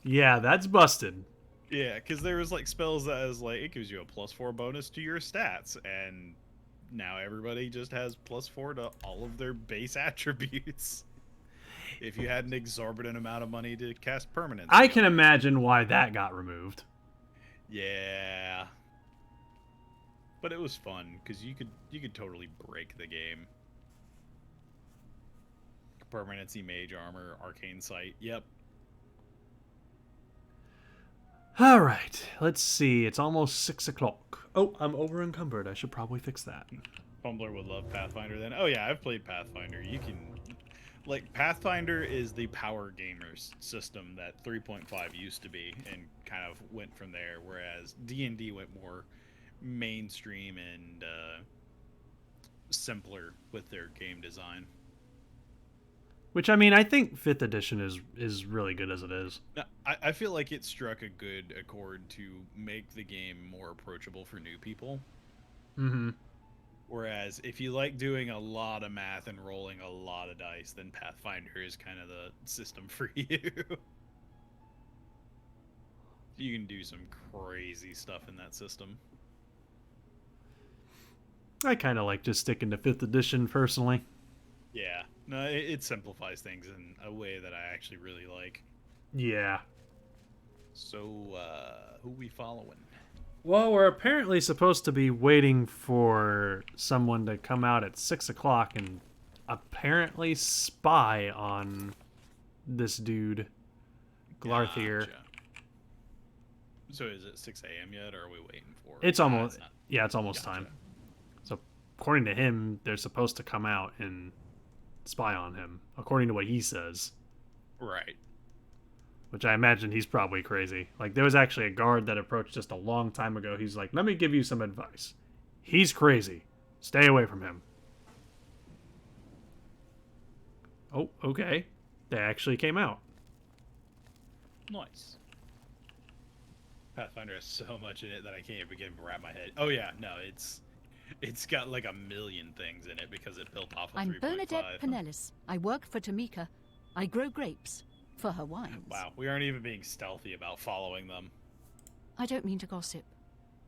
Yeah, that's busted. Yeah, because there was like spells that was like, it gives you a +4 bonus to your stats, and now everybody just has +4 to all of their base attributes. If you had an exorbitant amount of money to cast permanence. I can imagine why that got removed. Yeah. But it was fun, because you could totally break the game. Permanency, mage armor, arcane sight. Yep. All right, let's see. It's almost 6 o'clock. Oh, I'm over encumbered. I should probably fix that. Fumbler would love Pathfinder then. Oh yeah, I've played Pathfinder. You can... Like, Pathfinder is the power gamers system that 3.5 used to be, and kind of went from there, whereas D&D went more mainstream and simpler with their game design. Which, I mean, I think 5th edition is really good as it is. Now, I feel like it struck a good accord to make the game more approachable for new people. Mm-hmm. Whereas if you like doing a lot of math and rolling a lot of dice, then Pathfinder is kind of the system for you. You can do some crazy stuff in that system. I kind of like just sticking to 5th edition personally. Yeah. No, it simplifies things in a way that I actually really like. Yeah. So, who we following? Well, we're apparently supposed to be waiting for someone to come out at 6 o'clock and apparently spy on this dude, Glarthier. Gotcha. So is it 6 a.m. yet, or are we waiting for it? It's almost, yeah, it's almost Gotcha. time. So, according to him, they're supposed to come out and spy on him, according to what he says. Right. Which I imagine he's probably crazy. Like, there was actually a guard that approached just a long time ago. He's like, let me give you some advice. He's crazy. Stay away from him. Oh, okay. They actually came out. Nice. Pathfinder has so much in it that I can't even begin to wrap my head. Oh yeah, no, it's got like a million things in it because it built off of 3.5. I'm Bernadette Pinellis. I work for Tamika. I grow grapes for her wines. Wow, we aren't even being stealthy about following them. I don't mean to gossip,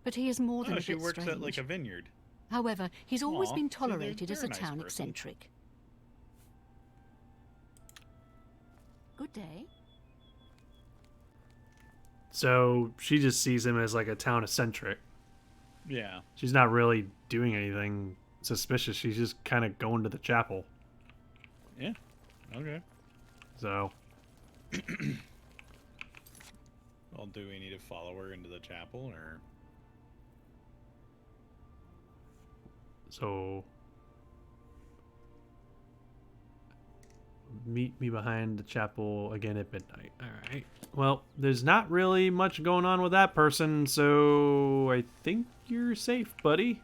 but he is more than a bit She works strange. at like a vineyard. However, he's always Aw, been so they're- tolerated as they're a a nice town person. eccentric. Good day. So she just sees him as like a town eccentric. Yeah. She's not really doing anything suspicious. She's just kind of going to the chapel. Yeah. Okay. So, Well, do we need to follow her into the chapel, or? so meet me behind the chapel again at midnight. All right. Well, there's not really much going on with that person, so I think you're safe, buddy.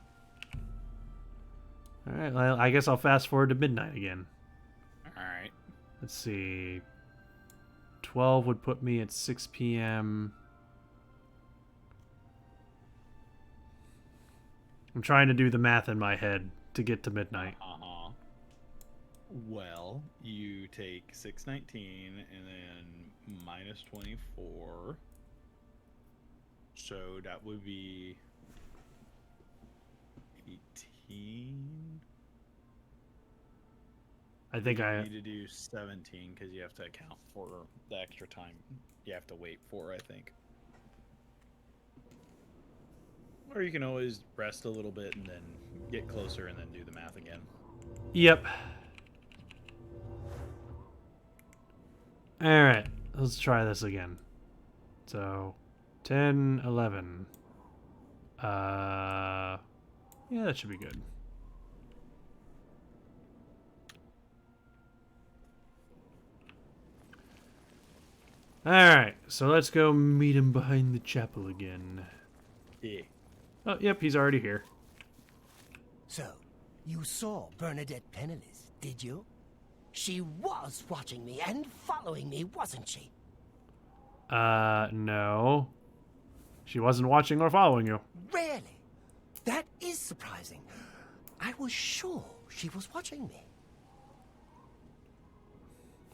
All right. Well, I guess I'll fast forward to midnight again. All right. Let's see. 12 would put me at 6 p.m. I'm trying to do the math in my head to get to midnight. Uh-huh. Well, you take 619 and then minus 24. So that would be 18. I think You I need to do 17 because you have to account for the extra time you have to wait for, I think. Or you can always rest a little bit and then get closer and then do the math again. Yep. All right, let's try this again. So, 10, 11. Yeah, that should be good. All right, so let's go meet him behind the chapel again. Yeah. Oh, yep, he's already here. So, you saw Bernadette Penniless, did you? She was watching me and following me, wasn't she? No. She wasn't watching or following you. Really? That is surprising. I was sure she was watching me.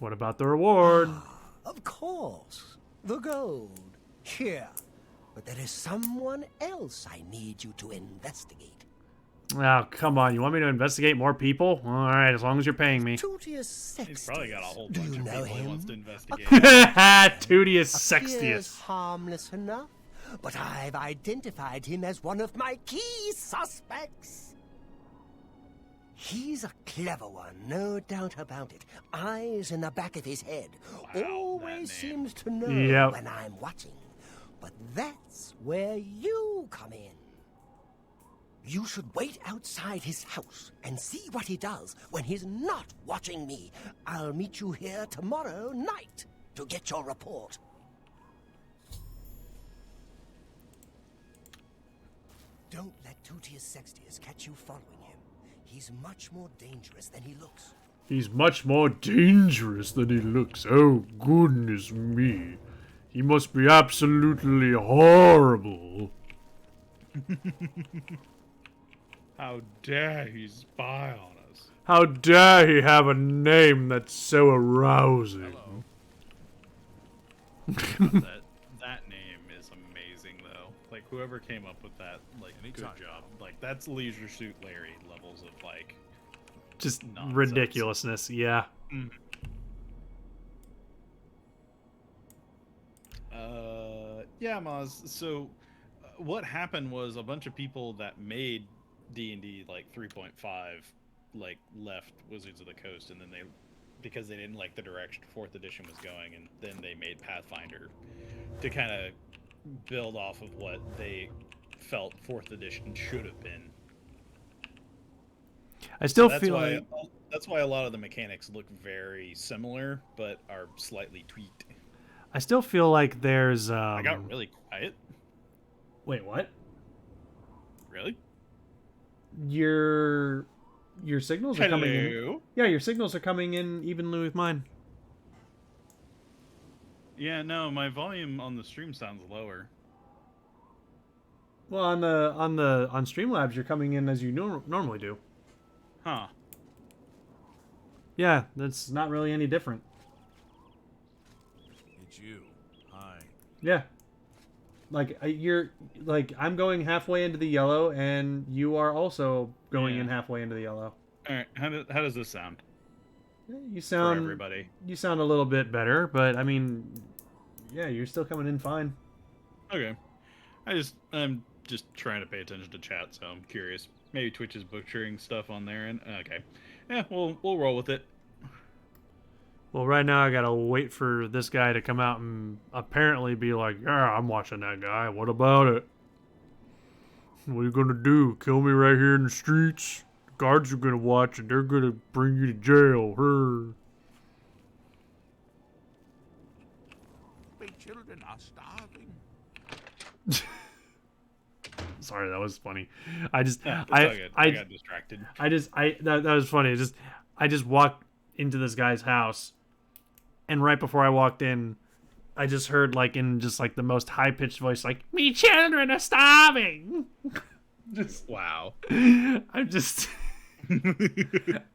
What about the reward? Of course. The gold. Here. But there is someone else I need you to investigate. Oh, come on. You want me to investigate more people? All right, as long as you're paying me. Tutius Sextius. He's probably got a whole Do bunch you of know people he wants to him? investigate. Tutius Appears Sextius. harmless enough, but I've identified him as one of my key suspects. He's a clever one, no doubt about it. Eyes in the back of his head. Wow, Always that name. seems to know Yep. when I'm watching. But that's where you come in. You should wait outside his house and see what he does when he's not watching me. I'll meet you here tomorrow night to get your report. Don't let Tutius Sextius catch you following him. He's much more dangerous than he looks. He's much more dangerous than he looks. Oh, goodness me. He must be absolutely horrible. How dare he spy on us? How dare he have a name that's so arousing? that name is amazing, though. Like, whoever came up with that, like, good job. Like, that's Leisure Suit Larry levels of, like... Just nonsense. ridiculousness, yeah. Yeah, Maz. So, what happened was a bunch of people that made D&D, like, 3.5, like, left Wizards of the Coast, and then they... because they didn't like the direction 4th edition was going, and then they made Pathfinder to kind of build off of what they felt 4th edition should have been. I still That's feel why, like... That's why a lot of the mechanics look very similar, but are slightly tweaked. I still feel like there's... I got really quiet. Wait, what? Really? Your signals are coming in. Hello? Yeah, your signals are coming in evenly with mine. Yeah, no, my volume on the stream sounds lower. Well, on Streamlabs, you're coming in as you normally do. Huh. Yeah, that's not really any different. It's you. Hi. Yeah. Like, I'm going halfway into the yellow, and you are also going in halfway into the yellow. Alright, how does this sound? You sound... For everybody. You sound a little bit better, but, I mean... Yeah, you're still coming in fine. Okay. I'm just trying to pay attention to chat, so I'm curious. Maybe Twitch is butchering stuff on there, and... Okay. Yeah, we'll roll with it. Well, right now I gotta wait for this guy to come out and apparently be like, yeah, I'm watching that guy. What about it? What are you gonna do? Kill me right here in the streets? The guards are gonna watch and they're gonna bring you to jail. Her. My children are starving. Sorry, that was funny. I got distracted. That was funny. I just walked into this guy's house, and right before I walked in, I just heard, like, in just like the most high-pitched voice, like, "Me children are starving." Wow.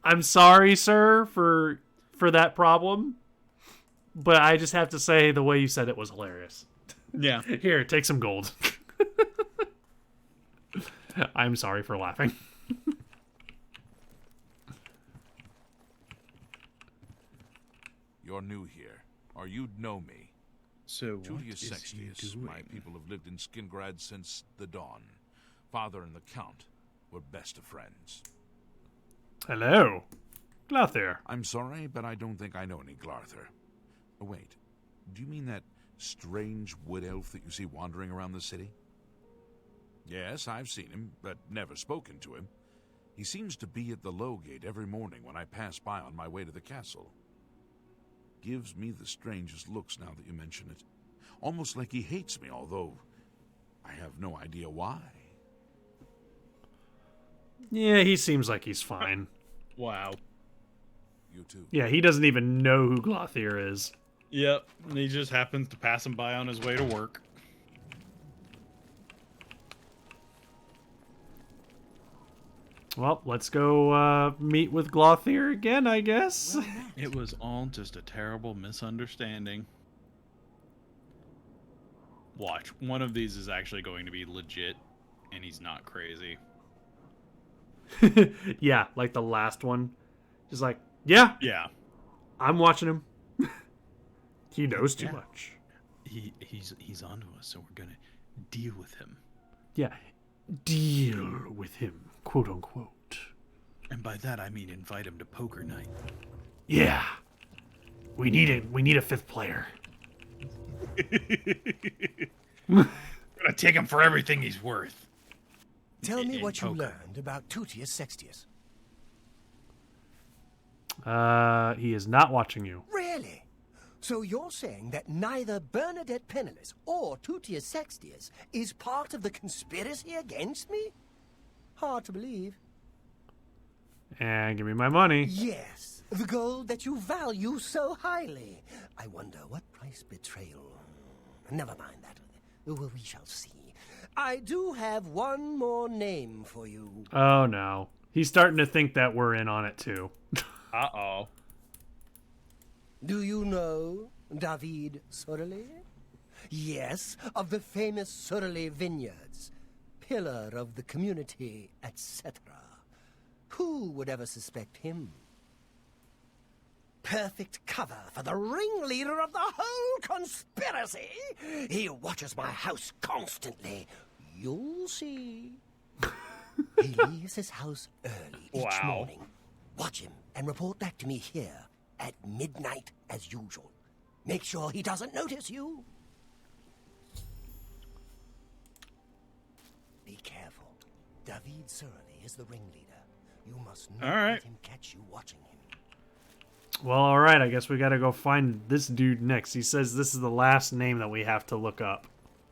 I'm sorry, sir, for that problem, but I just have to say the way you said it was hilarious. Yeah. Here, take some gold. I'm sorry for laughing. You're new here, or you'd know me. So Tutius Sextius, my people have lived in Skingrad since the dawn. Father and the Count were best of friends. Hello. Glarthir. I'm sorry, but I don't think I know any Glarthir. Oh, wait, do you mean that strange wood elf that you see wandering around the city? Yes, I've seen him, but never spoken to him. He seems to be at the Low Gate every morning when I pass by on my way to the castle. Gives me the strangest looks now that you mention it. Almost like he hates me, although I have no idea why. Yeah, he seems like he's fine. Wow. You too. Yeah, he doesn't even know who Glarthir is. Yep, and he just happens to pass him by on his way to work. Well, let's go meet with Glarthir again, I guess. It was all just a terrible misunderstanding. Watch, one of these is actually going to be legit, and he's not crazy. Yeah, like the last one. Just like, yeah, I'm watching him. He knows too much. He's onto us, so we're gonna deal with him. Yeah, deal with him, quote unquote. And by that I mean invite him to poker night. Yeah, we need a fifth player. We're gonna take him for everything he's worth. Tell me what you learned about Tutius Sextius. He is not watching you. Really? So you're saying that neither Bernadette Penniless or Tutius Sextius is part of the conspiracy against me? Hard to believe. And give me my money. Yes, the gold that you value so highly. I wonder what price betrayal... Never mind that. Well, we shall see. I do have one more name for you. Oh, no. He's starting to think that we're in on it, too. Uh-oh. Do you know David Surly? Yes, of the famous Surly Vineyards. Pillar of the community, etc. Who would ever suspect him? Perfect cover for the ringleader of the whole conspiracy. He watches my house constantly. You'll see. He leaves his house early each morning. Watch him and report back to me here at midnight as usual. Make sure he doesn't notice you. Be careful. David Surly is the ringleader. You must not let him catch you watching him. Well, alright, I guess we gotta go find this dude next. He says this is the last name that we have to look up.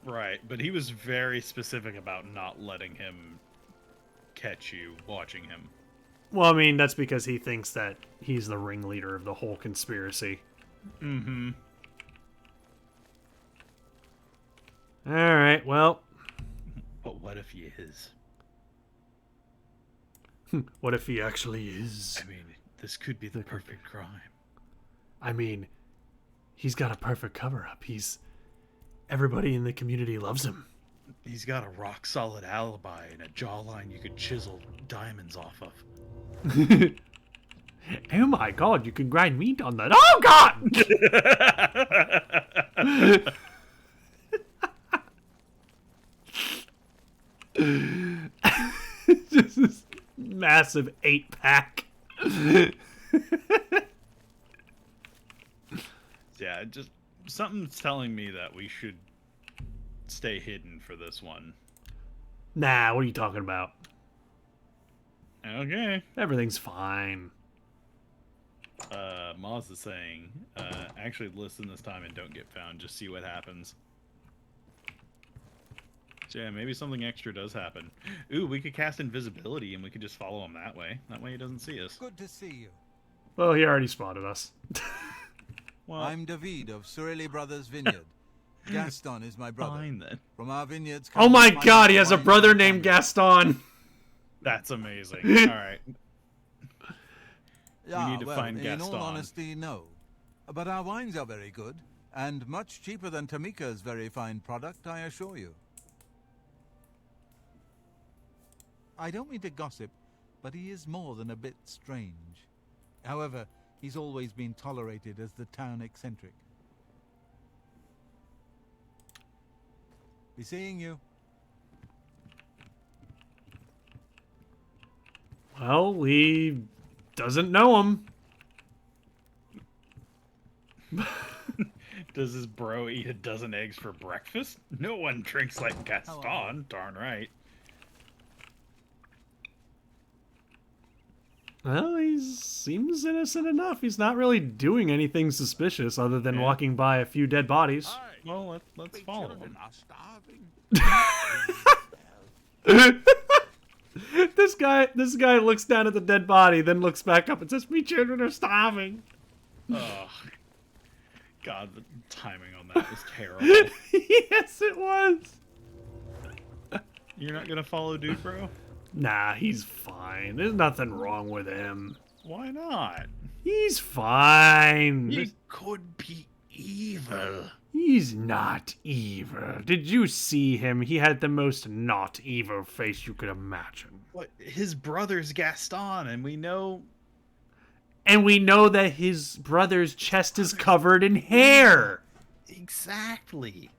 Right, but he was very specific about not letting him catch you watching him. Well, I mean, that's because he thinks that he's the ringleader of the whole conspiracy. Mm-hmm. Alright, well. But what if he is? What if he actually is? I mean, this could be the perfect crime. I mean, he's got a perfect cover-up. Everybody in the community loves him. He's got a rock-solid alibi and a jawline you could chisel diamonds off of. Oh my god, you can grind meat on that. Oh god! Just this massive 8-pack. Yeah, just something's telling me that we should stay hidden for this one. Nah, what are you talking about? Okay. Everything's fine. Moz is saying, actually listen this time and don't get found. Just see what happens. So yeah, maybe something extra does happen. Ooh, we could cast invisibility and we could just follow him that way. That way he doesn't see us. Good to see you. Well, he already spotted us. Well, I'm David of Surly Brothers Vineyard. Gaston is my brother. Fine then. From our vineyards. Oh my god, he has a brother named Gaston. That's amazing. All right. Yeah, we need to find Gaston. In all honesty, no. But our wines are very good, and much cheaper than Tamika's very fine product, I assure you. I don't mean to gossip, but he is more than a bit strange. However, he's always been tolerated as the town eccentric. Be seeing you. Well, he doesn't know him. Does his bro eat a dozen eggs for breakfast? No one drinks like Gaston, darn right. Well, he seems innocent enough. He's not really doing anything suspicious other than walking by a few dead bodies. Well, let's follow him. This guy looks down at the dead body, then looks back up and says, "Me children are starving." Oh, God, the timing on that was terrible. Yes, it was. You're not gonna follow dude, bro? Nah, he's fine. There's nothing wrong with him. Why not? He's fine. He could be evil. He's not evil. Did you see him? He had the most not evil face you could imagine. What? His brother's Gaston, and we know... And we know that his brother's chest is covered in hair. Exactly.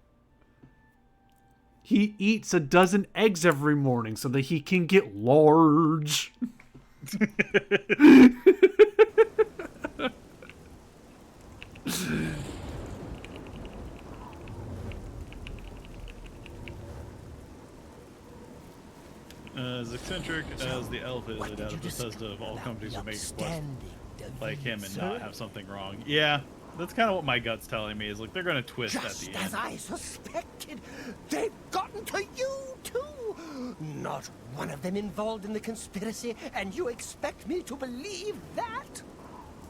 He eats a dozen eggs every morning so that he can get large. As eccentric as the elf is, I doubt Bethesda of all companies would make a quest like him and not have something wrong. Yeah, That's kind of what my gut's telling me. Is like they're gonna twist Just at the end. as I suspected, they've gotten to you too. Not one of them involved in the conspiracy, and you expect me to believe that?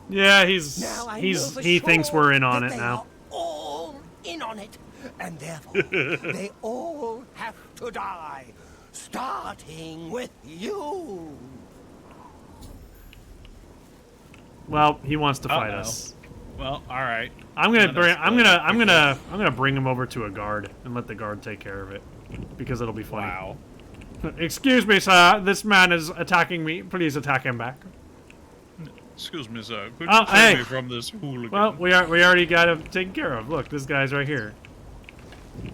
Yeah, Now I know for he thinks sure we're in on that it they now. are all in on it, and therefore they all have to die, starting with you. Well, he wants to fight Uh-oh. us. Well, all right. I'm gonna bring him over to a guard and let the guard take care of it because it'll be funny. Wow. Excuse me, sir. This man is attacking me. Please attack him back. Excuse me, sir. Could Oh, you save hey. me from this hooligan? Well, we already got him taken care of. Look, this guy's right here.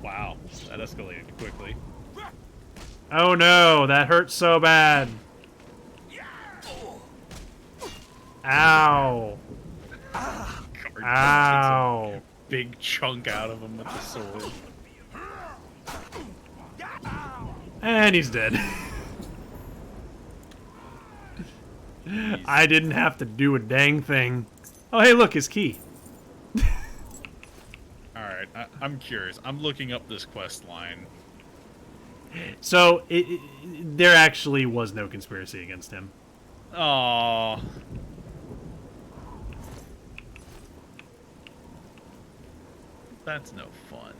Wow, that escalated quickly. Oh no, that hurts so bad. Ow. Guard Ow. takes a big chunk out of him with the sword. And he's dead. I didn't have to do a dang thing. Oh, hey, look, his key. All right, I'm curious. I'm looking up this quest line. So, there actually was no conspiracy against him. Aww. That's no fun.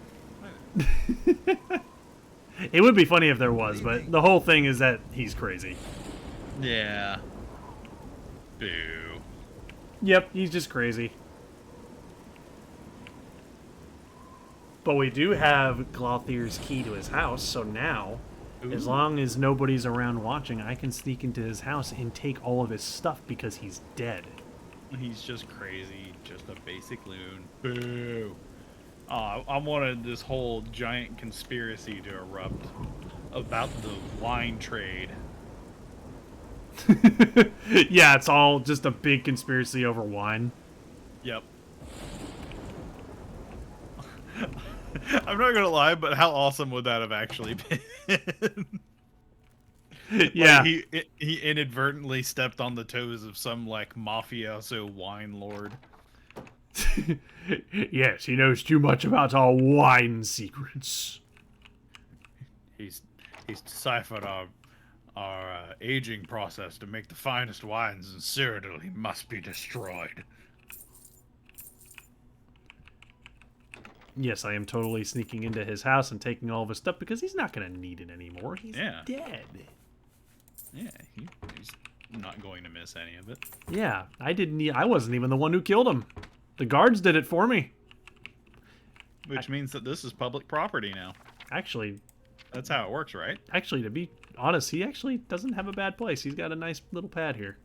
It would be funny if there was, but the whole thing is that he's crazy. Yeah. Boo. Yep, he's just crazy. But we do have Glothir's key to his house, so now, as long as nobody's around watching, I can sneak into his house and take all of his stuff because he's dead. He's just crazy. Just a basic loon. Boo. I wanted this whole giant conspiracy to erupt about the wine trade. Yeah, it's all just a big conspiracy over wine. Yep. I'm not gonna lie, but how awesome would that have actually been? Yeah. Like he inadvertently stepped on the toes of some like mafioso wine lord. Yes, he knows too much about our wine secrets. He's deciphered our aging process to make the finest wines in Cyrodiil. He must be destroyed. Yes, I am totally sneaking into his house and taking all of his stuff because he's not going to need it anymore. He's dead. Yeah, he's not going to miss any of it. Yeah, I wasn't even the one who killed him. The guards did it for me. Which means that this is public property now. Actually, that's how it works, right? Actually, to be honest, he actually doesn't have a bad place. He's got a nice little pad here.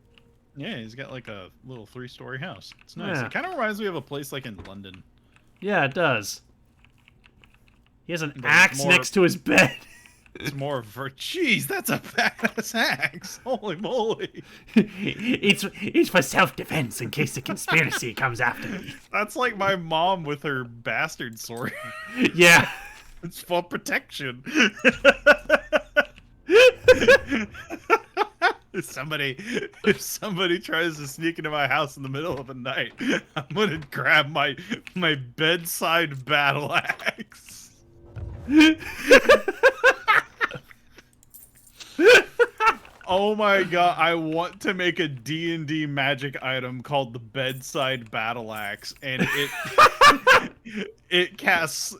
Yeah, he's got like a little 3-story house. It's nice. Yeah. It kind of reminds me of a place like in London. Yeah, it does. He has an axe next to his bed. It's more of a... Jeez, that's a badass axe. Holy moly. It's for self-defense in case the conspiracy comes after me. That's like my mom with her bastard sword. Yeah. It's for protection. If somebody tries to sneak into my house in the middle of the night, I'm gonna grab my bedside battle axe. Oh my god, I want to make a D&D magic item called the bedside battle axe, and it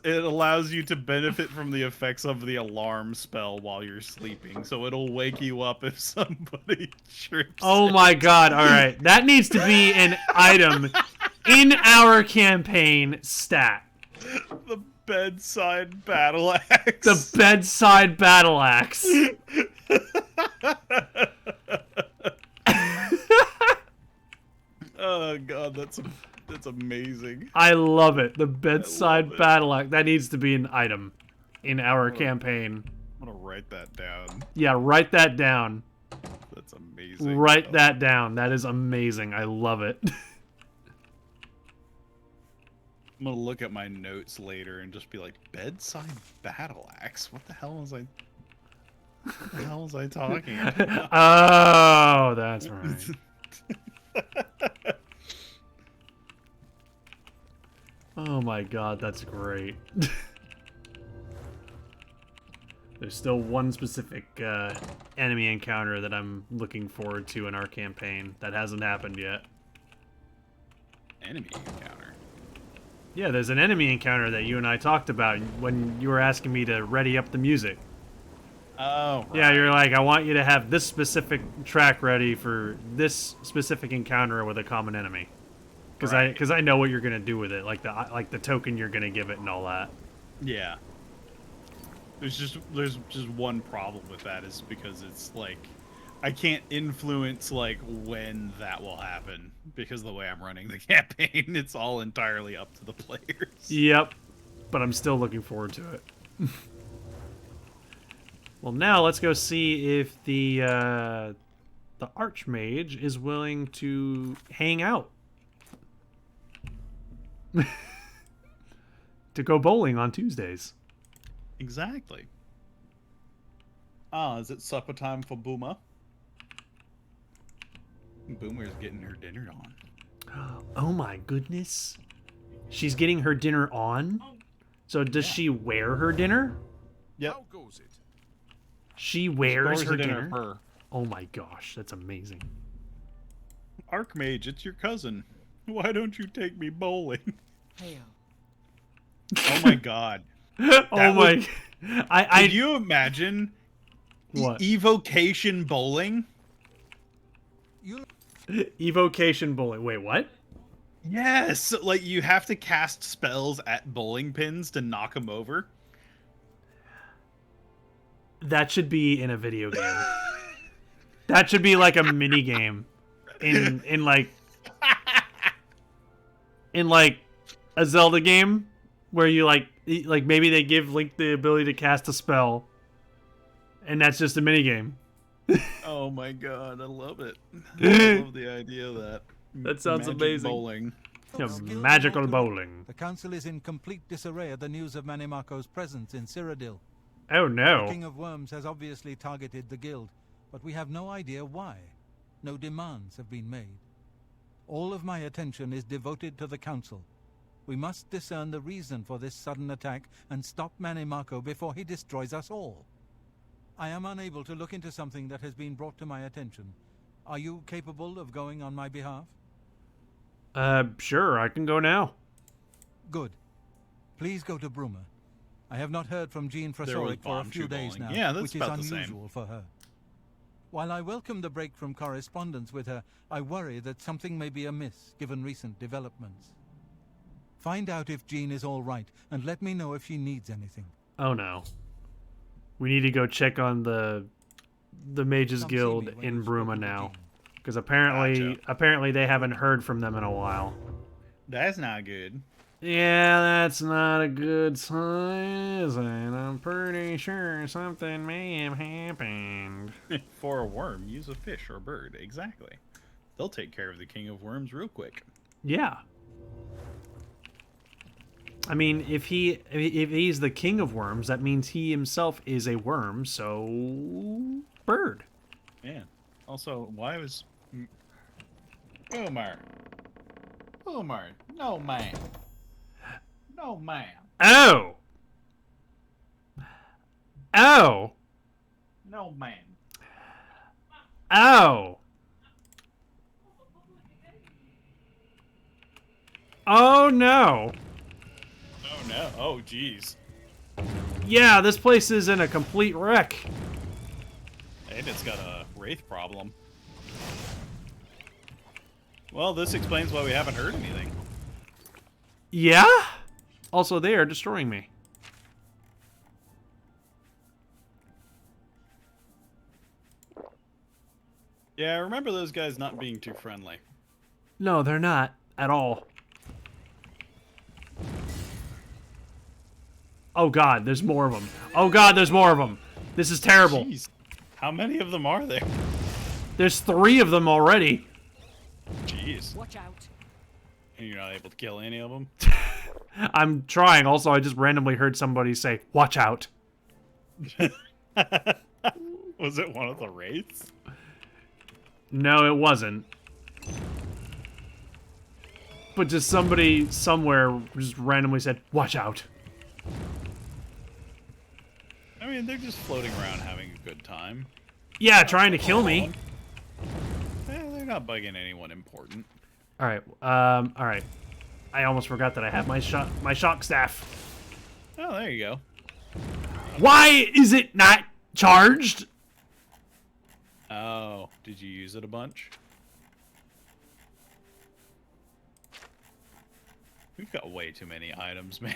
allows you to benefit from the effects of the alarm spell while you're sleeping, so it'll wake you up if somebody trips. Oh my god, alright. That needs to be an item in our campaign stat. The bedside battle axe. The bedside battle axe. Oh god, that's amazing. I love it. The bedside battle axe. That needs to be an item in our campaign. I'm gonna write that down. Yeah, write that down. That's amazing. Write that down. That is amazing. I love it. I'm gonna look at my notes later and just be like, bedside battle axe? What the hell was I talking about? Oh, that's right. Oh my god, that's great. There's still one specific enemy encounter that I'm looking forward to in our campaign that hasn't happened yet. Enemy encounter? Yeah, there's an enemy encounter that you and I talked about when you were asking me to ready up the music. Oh, right. Yeah, you're like, I want you to have this specific track ready for this specific encounter with a common enemy. Because I know what you're gonna do with it, like the token you're gonna give it and all that. Yeah. There's just one problem with that, is because it's like I can't influence like when that will happen because the way I'm running the campaign, it's all entirely up to the players. Yep, but I'm still looking forward to it. Well, now let's go see if the Archmage is willing to hang out. To go bowling on Tuesdays. Exactly. Ah, is it supper time for Boomer? Boomer's getting her dinner on. Oh my goodness. She's getting her dinner on? So does she wear her dinner? Yep. How goes it? She wears her dinner? Her. Oh my gosh, that's amazing. Archmage, it's your cousin. Why don't you take me bowling? Hail. Oh my god. Oh my... Could you imagine What? evocation bowling? Evocation bowling. Wait, what? Yes! Like, you have to cast spells at bowling pins to knock them over. That should be in a video game. That should be like a mini game in like a Zelda game where you like maybe they give Link the ability to cast a spell and that's just a mini game. Oh my god, I love it. I love the idea of that. That sounds Magic amazing. Bowling. Yeah, magical bowling. The council is in complete disarray at the news of Manimako's presence in Cyrodiil. Oh no. The King of Worms has obviously targeted the guild, but we have no idea why. No demands have been made. All of my attention is devoted to the council. We must discern the reason for this sudden attack and stop Manimako before he destroys us all. I am unable to look into something that has been brought to my attention. Are you capable of going on my behalf? Sure, I can go now. Good. Please go to Bruma. I have not heard from Jean There was Frasoric for a bomb few shoe days bowling. now, Yeah, that's which is about the same. unusual for her. While I welcome the break from correspondence with her, I worry that something may be amiss given recent developments. Find out if Jean is all right, and let me know if she needs anything. Oh no. We need to go check on the Mages Come see Guild me when in you've spoken Bruma to now. Jean. Because apparently they haven't heard from them in a while. That's not good. Yeah, that's not a good sign, is it? I'm pretty sure something may have happened. For a worm, use a fish or bird. Exactly. They'll take care of the King of Worms real quick. Yeah. I mean, if he's the king of worms, that means he himself is a worm, so bird. Yeah. Also, why was Boomer? Boomer, no man. No man. Oh. Oh. No man. Oh. Oh no. Oh no. Oh jeez. Yeah, this place is in a complete wreck. And it's got a wraith problem. Well, this explains why we haven't heard anything. Yeah? Also, they are destroying me. Yeah, I remember those guys not being too friendly. No, they're not at all. Oh god, there's more of them. Oh god, there's more of them. This is terrible. Jeez. How many of them are there? There's 3 of them already. Jeez. Watch out. And you're not able to kill any of them? I'm trying. Also, I just randomly heard somebody say, "Watch out." Was it one of the wraiths? No, it wasn't. but just somebody somewhere just randomly said, "Watch out." I mean, they're just floating around having a good time. Yeah, trying to kill me. They're not bugging anyone important. All right. All right. I almost forgot that I have my shock staff. Oh, there you go. Why is it not charged? Oh, did you use it a bunch? We've got way too many items, man.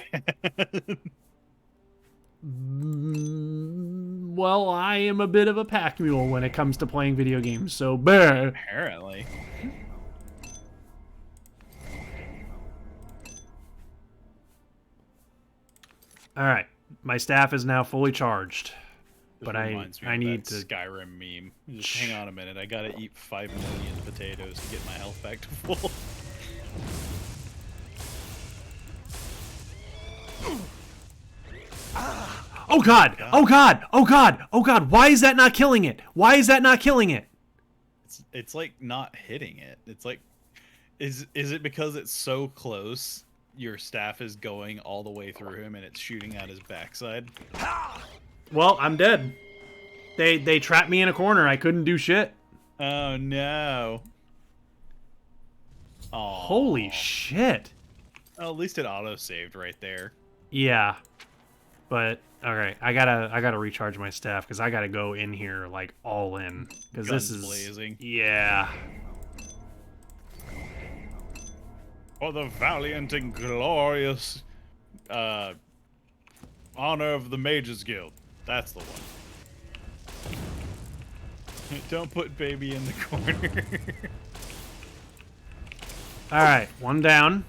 Well, I am a bit of a pack mule when it comes to playing video games, so bear. Apparently. All right, my staff is now fully charged, This but reminds me I of need that to. Skyrim meme. Just hang on a minute. I gotta eat 5 million potatoes to get my health back to full. Oh god! Oh god! Oh god! Oh god! Why is that not killing it? Why is that not killing it? It's like not hitting it. It's like, is it because it's so close? Your staff is going all the way through him and it's shooting at his backside. Well, I'm dead. They trapped me in a corner. I couldn't do shit. Oh no. Oh. Holy shit. Oh, at least it auto-saved right there. Yeah. But alright, I gotta recharge my staff because I gotta go in here like all in. Because this is blazing. Yeah. For the valiant and glorious honor of the Mages Guild. That's the one. Don't put baby in the corner. Alright, one down.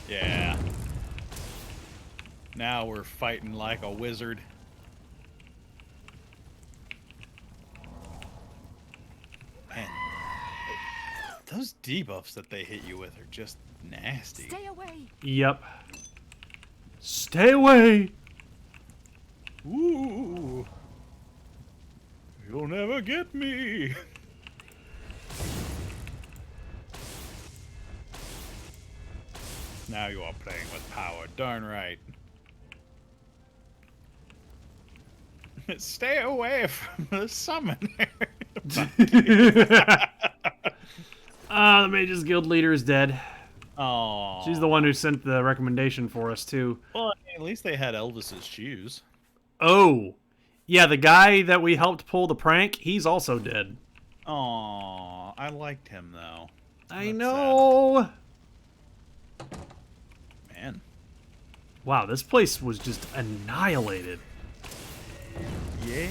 Yeah. Now we're fighting like a wizard. Man, those debuffs that they hit you with are just nasty. Stay away. Yep. Stay away. Ooh. You'll never get me. Now you are playing with power, darn right. Stay away from the summoner. The Mages Guild leader is dead. Oh. She's the one who sent the recommendation for us, too. Well, at least they had Elvis's shoes. Oh. Yeah, the guy that we helped pull the prank, he's also dead. Oh, I liked him, though. I know. Sad. Man. Wow, this place was just annihilated. Yeah.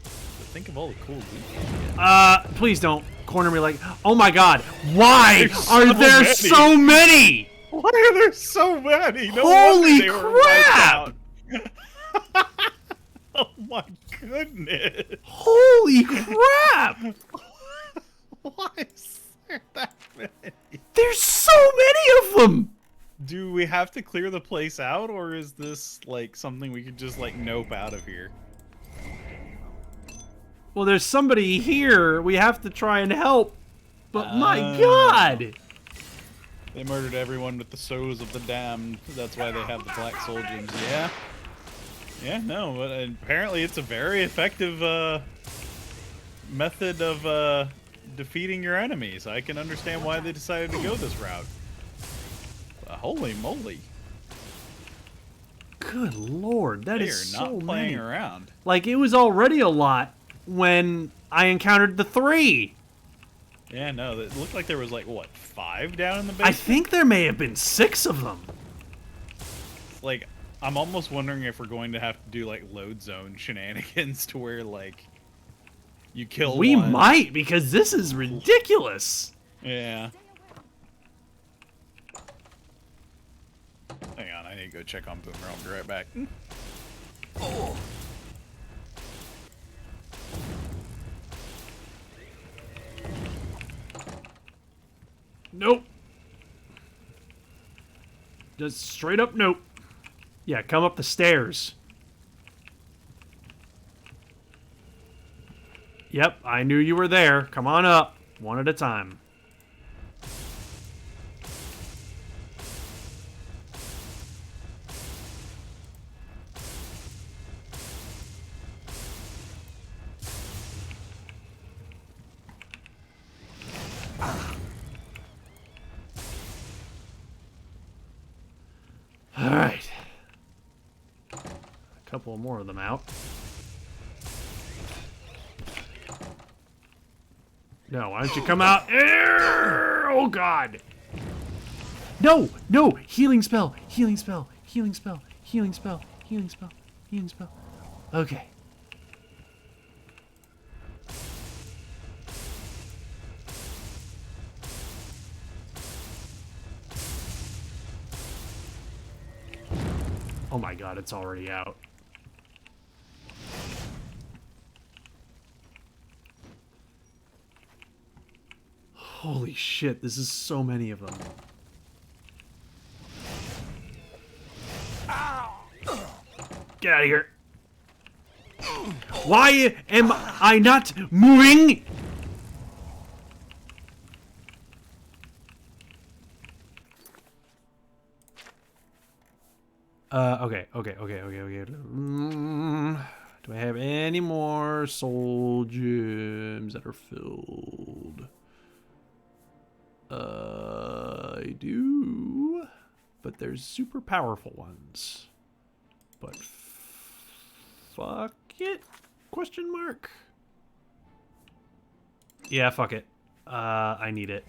But think of all the cool loot you get. Please don't corner me like... Oh my god, why There's are so there many. so many? Why are there so many? No Holy wonder they were crap! wiped out. Oh my goodness! Holy crap! Why is there that many? There's so many of them! Do we have to clear the place out, or is this like something we could just like nope out of here? Well, there's somebody here. We have to try and help. But my god! They murdered everyone with the souls of the damned. That's why they have the black soul gems. Yeah. Yeah, no, but apparently it's a very effective method of defeating your enemies. I can understand why they decided to go this route. Holy moly. Good lord, that They is are so not playing many. around. Like, it was already a lot when I encountered the 3. Yeah, no, it looked like there was like, what, 5 down in the I basement? think there may have been 6 of them. Like, I'm almost wondering if we're going to have to do like load zone shenanigans to where like you kill We one. might, because this is ridiculous. Yeah. Hang on, I need to go check on Boomer. I'll be right back. Oh. Nope. Just straight up nope. Yeah, come up the stairs. Yep, I knew you were there. Come on up. One at a time. Alright. A couple more of them out. No, why don't you come out? Oh, God. No, no. Healing spell. Healing spell. Healing spell. Healing spell. Healing spell. Healing spell. Okay. Oh my God, it's already out. Holy shit, this is so many of them. Get out of here. Why am I not moving? Okay. Do I have any more soul gems that are filled? I do, but there's super powerful ones. But fuck it? Question mark? Yeah, fuck it. I need it.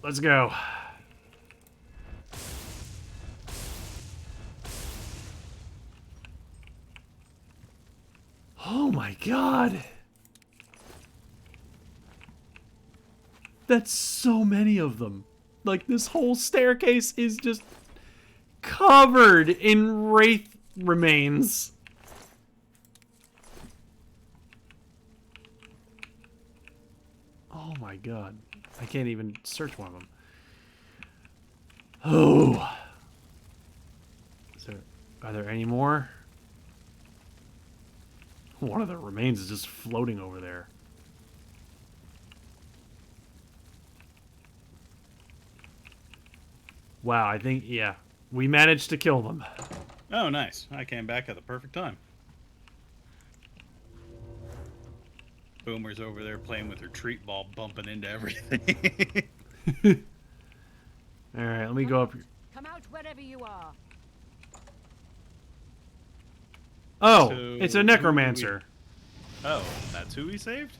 Let's go. Oh my God. That's so many of them. Like, this whole staircase is just covered in wraith remains. Oh my God. I can't even search one of them. Oh. Are there any more? One of the remains is just floating over there. Wow, I think, yeah. We managed to kill them. Oh, nice. I came back at the perfect time. Boomer's over there playing with her treat ball, bumping into everything. Alright, let me go up here. Come out wherever you are. Oh, So, it's a necromancer. Oh, that's who we saved?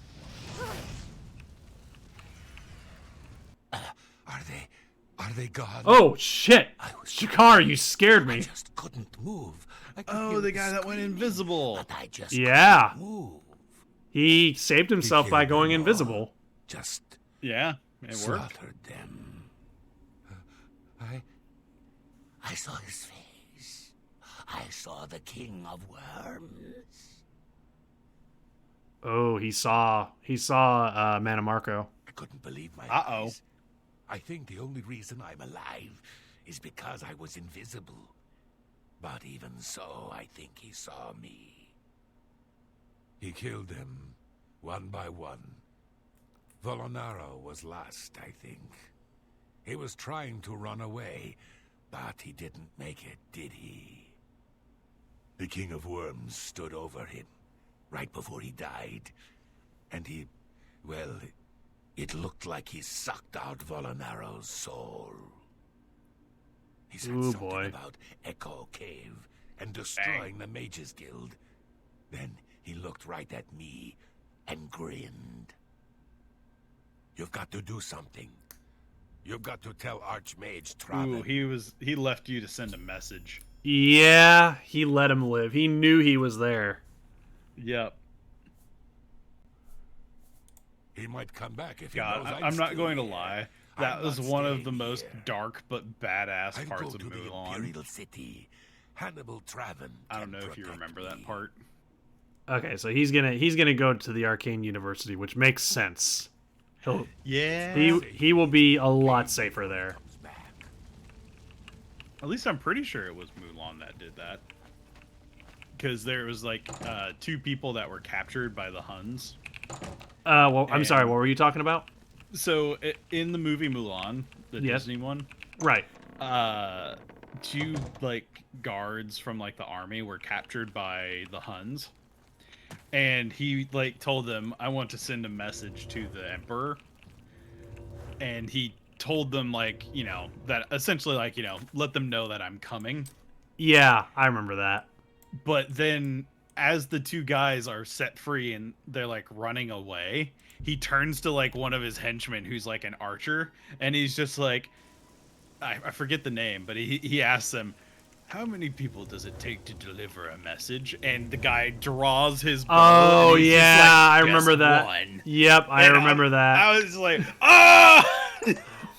Are they gone? Oh, shit! Shakar, you scared me. I just couldn't move. Oh, the guy that went invisible. But I just Yeah. couldn't move. He saved himself by killed going them all. invisible. Just Yeah, it worked. slaughtered them. I saw his face. I saw the king of worms. Oh, he saw Manamarco. I couldn't believe my Uh-oh. eyes. I think the only reason I'm alive is because I was invisible. But even so, I think he saw me. He killed them, one by one. Volonaro was last, I think. He was trying to run away, but he didn't make it, did he? The King of Worms stood over him, right before he died. And he, well, it looked like he sucked out Volonaro's soul. He said Ooh, something boy. about Echo Cave and destroying the Mages Guild. Then he looked right at me and grinned. You've got to do something. You've got to tell Archmage Traven. Ooh, he left you to send a message. Yeah, he let him live. He knew he was there. Yep. He might come back if he God, knows I'm not still going to here. lie. That I'm was not one of staying the most here. dark but badass I'll parts go of to the Mulan. Imperial City. Hannibal Traven. I don't can know if you protect remember that me. part. Okay, so he's gonna go to the Arcane University, which makes sense. Yeah. He will be a lot safer there. Comes back. At least I'm pretty sure it was Mulan that did that. because there was like 2 people that were captured by the Huns. Well, I'm sorry. What were you talking about? So in the movie Mulan, the Disney one, right? 2 like guards from like the army were captured by the Huns, and he like told them, "I want to send a message to the Emperor," and he told them like, you know, that essentially like, you know, let them know that I'm coming. Yeah, I remember that. But then as the 2 guys are set free and they're like running away, he turns to like one of his henchmen who's like an archer, and he's just like, I forget the name, but he asks them, "How many people does it take to deliver a message?" And the guy draws his bow. Oh and he's yeah, just like, I remember that. one. Yep, I remember that. I was like, oh!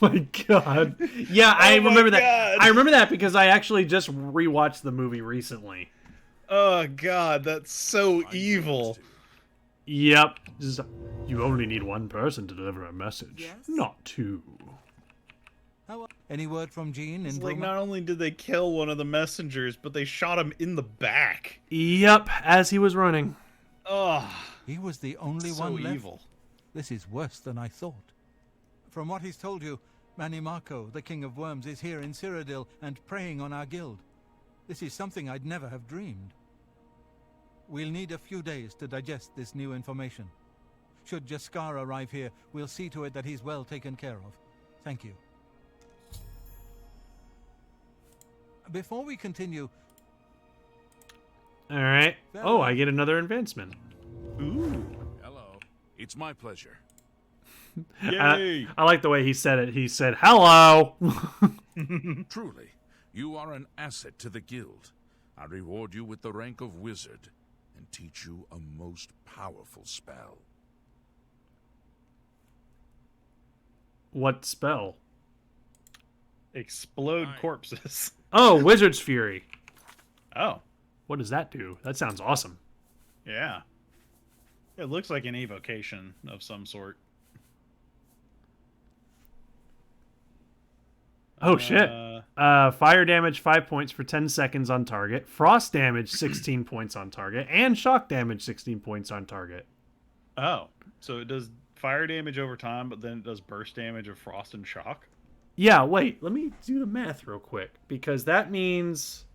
My God. Yeah, I remember that. God. I remember that because I actually just rewatched the movie recently. Oh God, that's so evil. Yep. You only need one person to deliver a message, not 2. Any word from Jean? It's like not only did they kill one of the messengers, but they shot him in the back. Yep, as he was running. Oh, he was the only so one left. evil. This is worse than I thought. From what he's told you, Manimako, the King of Worms, is here in Cyrodiil and preying on our guild. This is something I'd never have dreamed. We'll need a few days to digest this new information. Should Jaskar arrive here, we'll see to it that he's well taken care of. Thank you. Before we continue... All right. Oh, I get another advancement. Ooh. Hello. It's my pleasure. Yay! I like the way he said it. He said, "Hello." Truly, you are an asset to the guild. I reward you with the rank of wizard and teach you a most powerful spell. What spell? Explode corpses. Oh, Wizard's Fury. Oh. What does that do? That sounds awesome. Yeah. It looks like an evocation of some sort. Oh, shit. Fire damage 5 points for 10 seconds on target. Frost damage 16 points on target. And shock damage 16 points on target. Oh. So it does fire damage over time, but then it does burst damage of frost and shock? Yeah, wait. Let me do the math real quick. Because that means...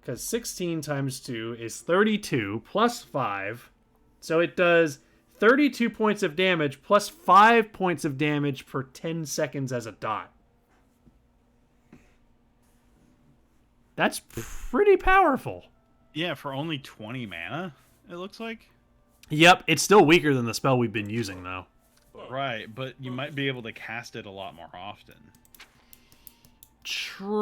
Because 16 times 2 is 32 plus 5. So it does 32 points of damage plus 5 points of damage per 10 seconds as a dot. That's pretty powerful. Yeah, for only 20 mana, it looks like. Yep, it's still weaker than the spell we've been using, though. Right, but you might be able to cast it a lot more often. True.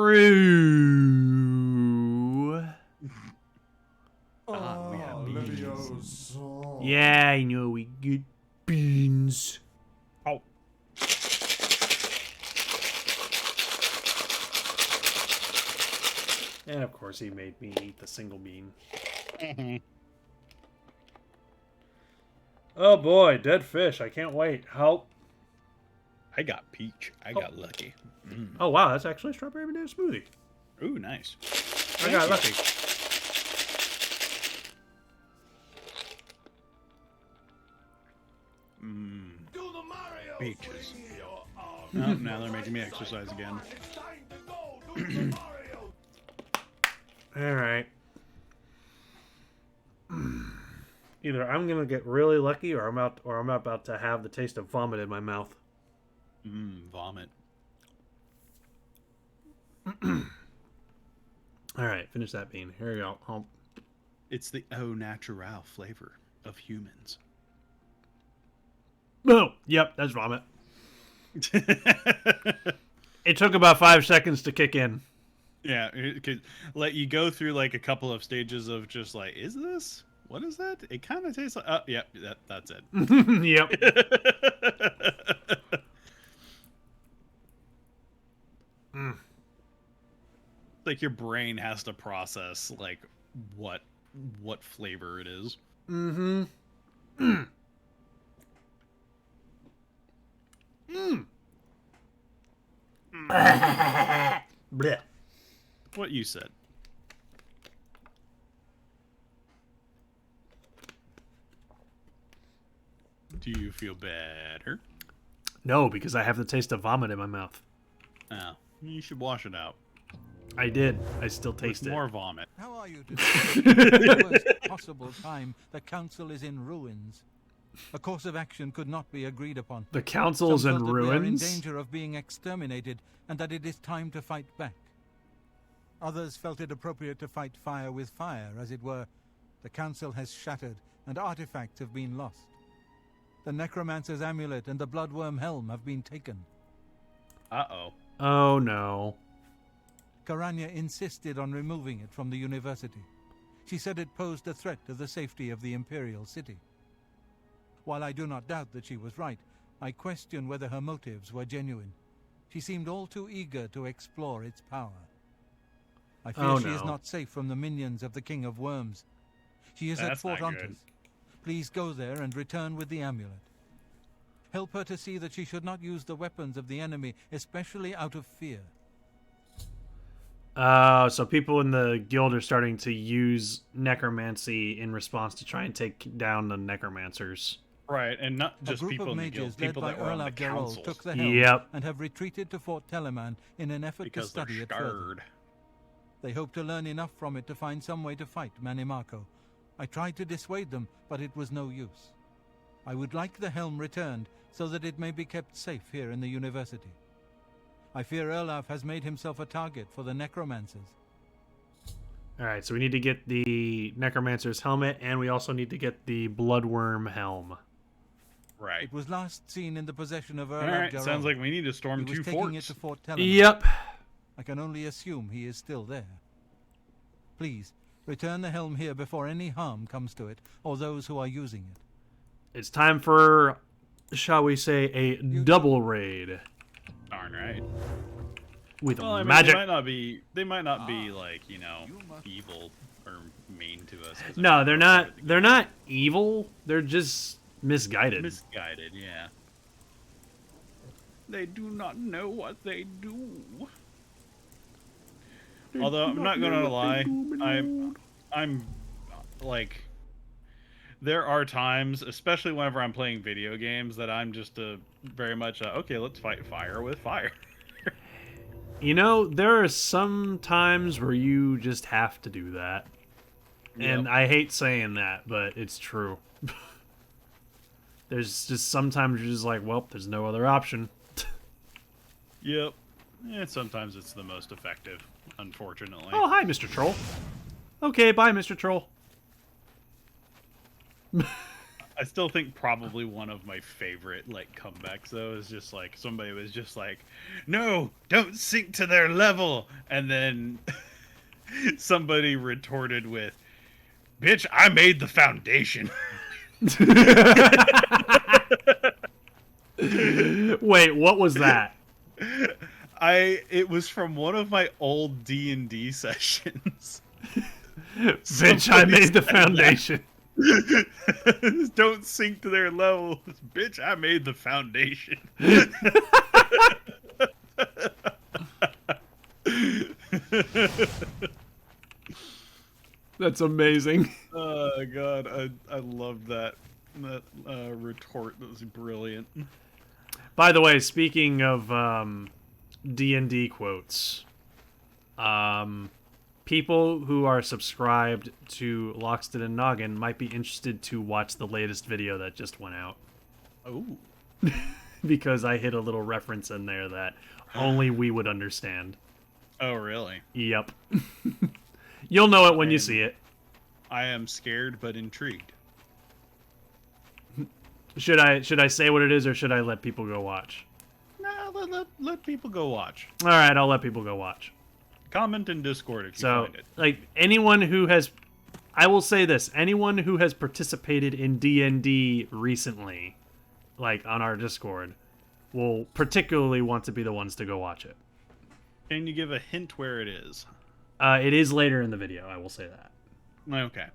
Yeah, I know we get beans. Oh. And of course he made me eat the single bean. Oh boy, dead fish. I can't wait. Help. I got peach. I got lucky. Mm. Oh wow, that's actually a strawberry banana smoothie. Ooh, nice. I got lucky. Mmm. Peaches. Oh, now they're making me exercise again. Alright. Either I'm gonna get really lucky or I'm about to have the taste of vomit in my mouth. Vomit. Alright, finish that bean. Here you go. It's the au naturel flavor of humans. Oh, yep, that's vomit. It took about 5 seconds to kick in. Yeah, it could let you go through like a couple of stages of just like, is this? What is that? It kind of tastes like. Oh, yeah, that's it. Yep. Like your brain has to process like what flavor it is. Mm-hmm. Blech. What you said. Do you feel better? No, because I have the taste of vomit in my mouth. Oh, you should wash it out. I did. I still taste With it. more vomit. How are you today? The worst possible time. The council is in ruins. A course of action could not be agreed upon. The council's Some in felt that we are in ruins? danger of being exterminated, and that it is time to fight back. Others felt it appropriate to fight fire with fire, as it were. The council has shattered, and artifacts have been lost. The Necromancer's amulet and the Bloodworm helm have been taken. Uh-oh. Oh, no. Karanya insisted on removing it from the university. She said it posed a threat to the safety of the Imperial City. While I do not doubt that she was right, I question whether her motives were genuine. She seemed all too eager to explore its power. I fear she is not safe from the minions of the King of Worms. She is at Fort Ontis. Please go there and return with the amulet. Help her to see that she should not use the weapons of the enemy, especially out of fear. So people in the guild are starting to use necromancy in response to try and take down the necromancers. Right, and not just people in the guild, people that were on the council. Took the helm Yep. and have retreated to Fort Telemann in an effort to study it further. They hope to learn enough from it to find some way to fight Manimako. I tried to dissuade them, but it was no use. I would like the helm returned so that it may be kept safe here in the university. I fear Erlaf has made himself a target for the necromancers. Alright, so we need to get the necromancer's helmet, and we also need to get the bloodworm helm. Right. It was last seen in the possession of Erlaf. Alright, sounds like we need to storm he was 2 taking forts. It to Fort Telemann. Yep. I can only assume he is still there. Please, return the helm here before any harm comes to it, or those who are using it. It's time for, shall we say, a double raid. Darn right. With well, I mean, magic. They might not be like, you know, evil or mean to us. No, they're not. They're not evil. They're just misguided. Misguided, yeah. They do not know what they do. Although I'm not gonna lie, I'm like, there are times, especially whenever I'm playing video games, that I'm just very much okay, let's fight fire with fire. You know, there are some times where you just have to do that. And Yep. I hate saying that, but it's true. There's just sometimes you're just like, well, there's no other option. Yep. And sometimes it's the most effective, unfortunately. Oh, hi, Mr. Troll. Okay, bye, Mr. Troll. I still think probably one of my favorite, like, comebacks, though, is just, like, somebody was just like, no, don't sink to their level! And then somebody retorted with, bitch, I made the foundation. Wait, what was that? It was from one of my old D&D sessions. Bitch, I made the foundation. Don't sink to their level. Bitch, I made the foundation. That's amazing. Oh god, I loved that retort. That was brilliant. By the way, speaking of D&D quotes, people who are subscribed to Loxton and Noggin might be interested to watch the latest video that just went out. Oh. Because I hit a little reference in there that only we would understand. Oh, really? Yep. You'll know it when you see it. I am scared but intrigued. Should I say what it is, or should I let people go watch? No, let people go watch. All right, I'll let people go watch. Comment in Discord if you So, find it. like, anyone who has... I will say this. Anyone who has participated in D&D recently, like, on our Discord, will particularly want to be the ones to go watch it. Can you give a hint where it is? It is later in the video, I will say that. Okay.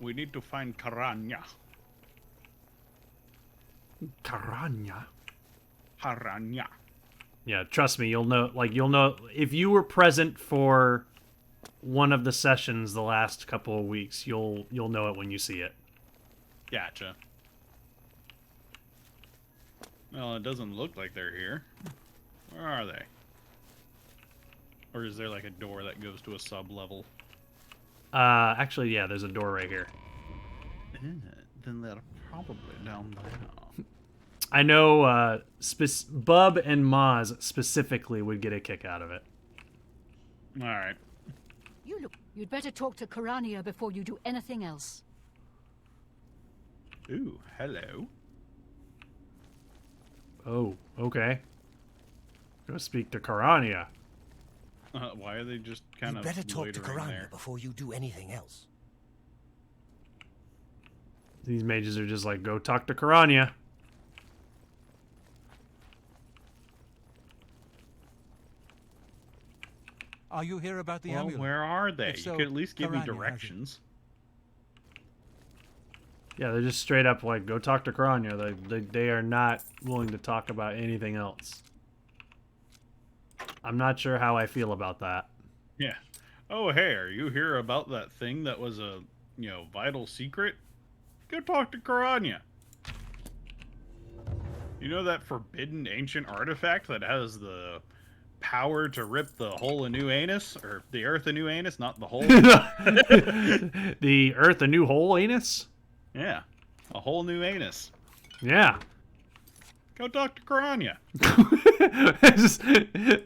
We need to find Karanya. Karanya? Karanya. Yeah, trust me, you'll know, if you were present for one of the sessions the last couple of weeks, you'll know it when you see it. Gotcha. Well, it doesn't look like they're here. Where are they? Or is there like a door that goes to a sub-level? Actually, yeah, there's a door right here. Then they're probably down there. I know Bub and Maz specifically would get a kick out of it. Alright. You'd better talk to Karania before you do anything else. Ooh, hello. Oh, okay. Go speak to Karania. Why are they just kind of better talk to loitering Karania there? before you do anything else. These mages are just like, go talk to Karania. Are you here about the Well, amulet? where are they? If so, You could at least give me Karania has it. directions. Yeah, they're just straight up like, go talk to Karania. They are not willing to talk about anything else. I'm not sure how I feel about that. Yeah. Oh, hey, are you here about that thing that was a, vital secret? Go talk to Karania. You know that forbidden ancient artifact that has the power to rip the hole a new anus? Or the earth a new anus, not the hole? The earth a new hole anus? Yeah. A whole new anus. Yeah. Go talk to Karania.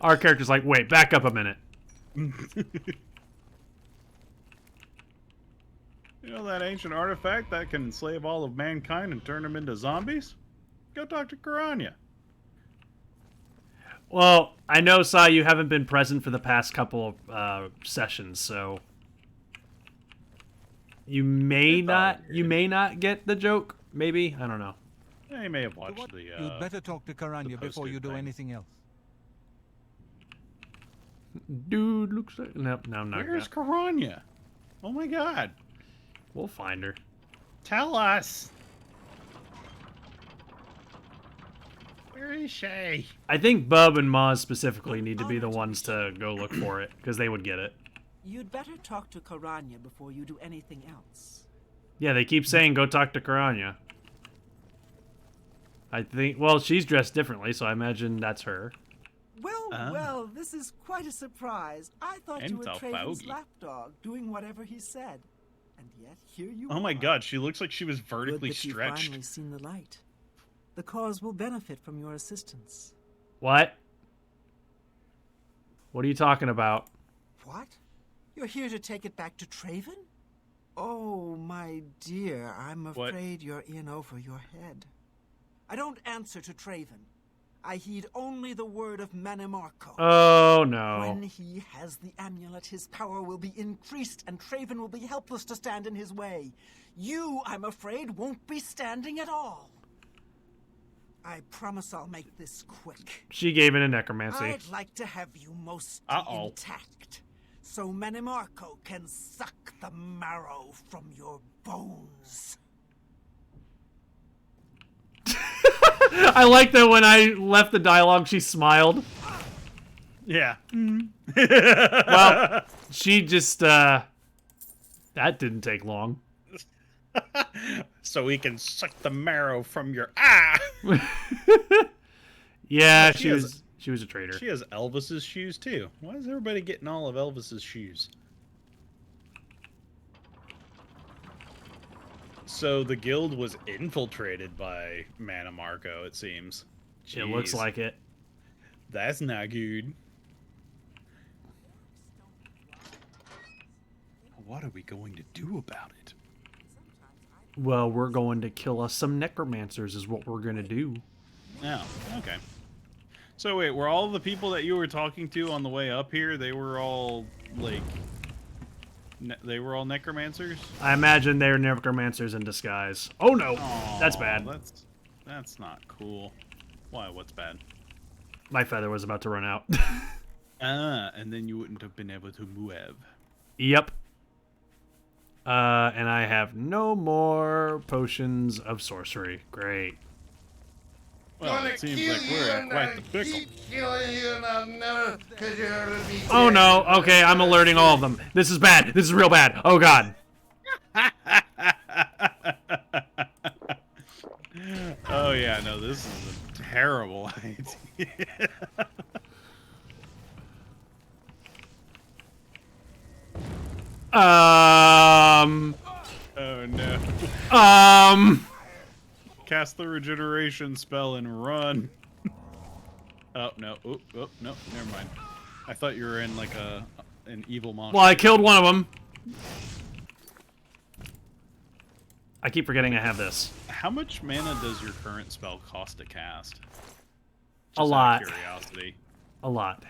Our character's like, wait, back up a minute. You know that ancient artifact that can enslave all of mankind and turn them into zombies? Go talk to Karania. Well, I know, Sai, you haven't been present for the past couple of sessions, so you may not get the joke. Maybe, I don't know. You may have watched the. You'd better talk to Karania before you do anything else. Dude looks like no, I'm not. Where's Karania? Oh my God! We'll find her. Tell us. Where is she? I think Bub and Maz specifically need to be the ones to go look for it, because they would get it. You'd better talk to Karania before you do anything else. Yeah, they keep saying go talk to Karania. I think, well, she's dressed differently, so I imagine that's her. Well, well, this is quite a surprise. I thought you were Traven's lapdog, doing whatever he said. And yet, here you are. Oh my God, she looks like she was vertically Good that stretched. You've finally seen the light. The cause will benefit from your assistance. What? What are you talking about? What? You're here to take it back to Traven? Oh, my dear, I'm afraid you're in over your head. I don't answer to Traven. I heed only the word of Manimarco. Oh, no. When he has the amulet, his power will be increased, and Traven will be helpless to stand in his way. You, I'm afraid, won't be standing at all. I promise I'll make this quick. She gave in a necromancy. I'd like to have you mostly intact, so Manimarco can suck the marrow from your bones. I like that when I left the dialogue, she smiled. Yeah. Well, she just, that didn't take long. So he can suck the marrow from your Yeah, she was a traitor. She has Elvis's shoes too. Why is everybody getting all of Elvis's shoes? So the guild was infiltrated by Manimarco, it seems. It looks like it. That's not good. What are we going to do about it? Well, we're going to kill us some necromancers is what we're going to do. Oh, okay. So wait, were all the people that you were talking to on the way up here, they were all, like... they were all necromancers? I imagine they're necromancers in disguise. Oh no! Aww, that's bad. That's not cool. Why, what's bad? My feather was about to run out. And then you wouldn't have been able to move. Yep. And I have no more potions of sorcery. Great. Well, it seems like we're at quite the pickle. Oh no, okay, I'm alerting all of them. This is bad. This is real bad. Oh god. yeah, no, this is a terrible idea. Oh no. Cast the regeneration spell and run. Oh no. Oh no. Never mind. I thought you were in like an evil monster. Well, I killed one of them. I keep forgetting I have this. How much mana does your current spell cost to cast? A lot. Out of curiosity. A lot.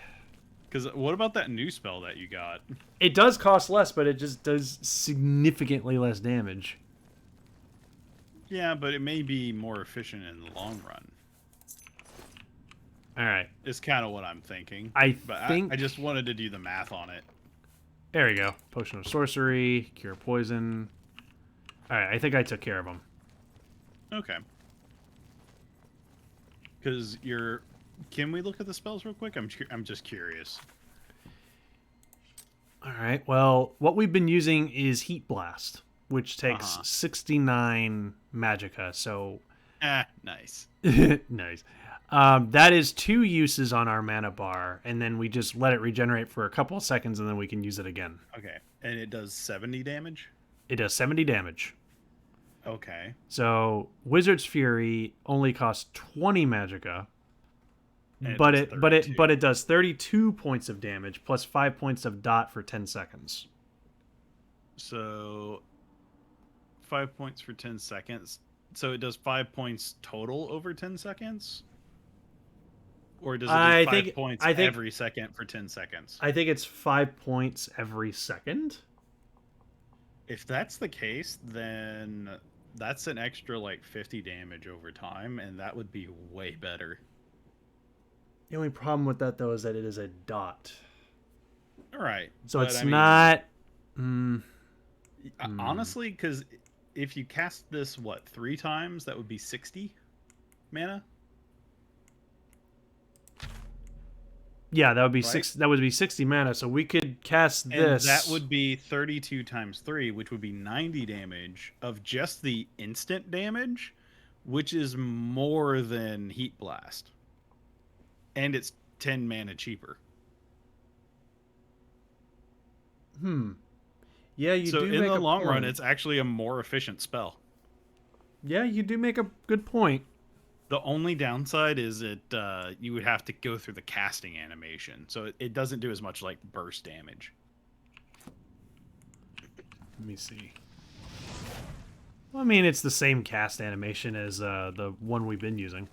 Because what about that new spell that you got? It does cost less, but it just does significantly less damage. Yeah, but it may be more efficient in the long run. All right. Is kind of what I'm thinking. I just wanted to do the math on it. There we go. Potion of sorcery, cure poison. All right, I think I took care of them. Okay. Because you're... Can we look at the spells real quick? I'm just curious. All right. Well, what we've been using is Heat Blast, which takes 69 magicka. So, nice. Nice. That is 2 uses on our mana bar, and then we just let it regenerate for a couple of seconds, and then we can use it again. Okay. And it does 70 damage? It does 70 damage. Okay. So Wizard's Fury only costs 20 magicka. But it does 32 points of damage plus 5 points of dot for 10 seconds. So 5 points for 10 seconds. So it does 5 points total over 10 seconds? Or does it do 5 points every second for 10 seconds? I think it's 5 points every second. If that's the case, then that's an extra like 50 damage over time, and that would be way better. The only problem with that, though, is that it is a dot. All right. So it's not... Honestly, because if you cast this, 3 times, that would be 60 mana? Yeah, that would be that would be 60 mana, so we could cast this. And that would be 32 times 3, which would be 90 damage of just the instant damage, which is more than Heat Blast. And it's 10 mana cheaper. Yeah, you so do. So in the long run, point. it's actually a more efficient spell. Yeah, you do make a good point. The only downside is it you would have to go through the casting animation, so it doesn't do as much like burst damage. Let me see. Well, I mean, it's the same cast animation as the one we've been using.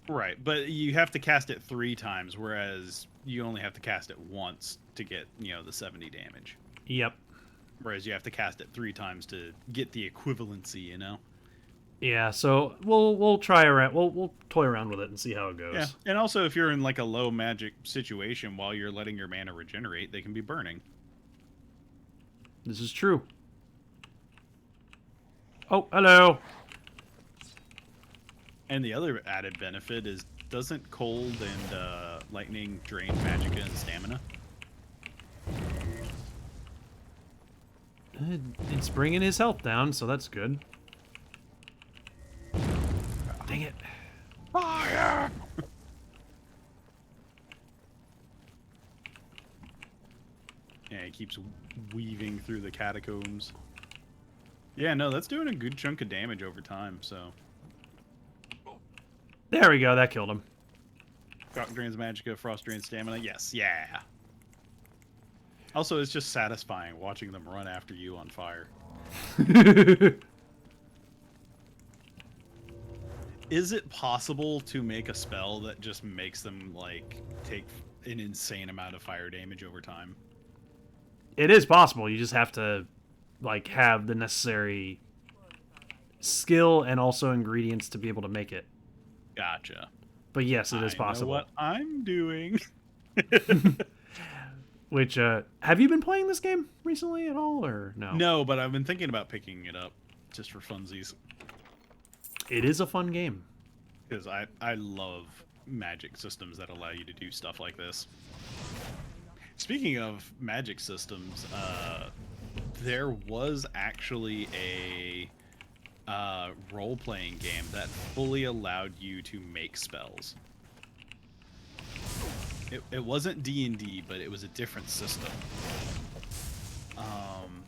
Right, but you have to cast it 3 times, whereas you only have to cast it once to get, the 70 damage. Yep. Whereas you have to cast it 3 times to get the equivalency, Yeah, so we'll try around. We'll toy around with it and see how it goes. Yeah, and also if you're in like a low magic situation while you're letting your mana regenerate, they can be burning. This is true. Oh, hello. And the other added benefit is, doesn't cold and lightning drain magicka and stamina? It's bringing his health down, so that's good. Dang it. Fire! Yeah, he keeps weaving through the catacombs. Yeah, no, that's doing a good chunk of damage over time, so... There we go, that killed him. Shock drains magicka, frost drains stamina. Yes, yeah. Also, it's just satisfying watching them run after you on fire. Is it possible to make a spell that just makes them, take an insane amount of fire damage over time? It is possible. You just have to, have the necessary skill and also ingredients to be able to make it. Gotcha. But yes, it is possible. I know what I'm doing. Which, have you been playing this game recently at all, or no? No, but I've been thinking about picking it up, just for funsies. It is a fun game. Because I love magic systems that allow you to do stuff like this. Speaking of magic systems, there was actually a role-playing game that fully allowed you to make spells. It wasn't D&D, but it was a different system.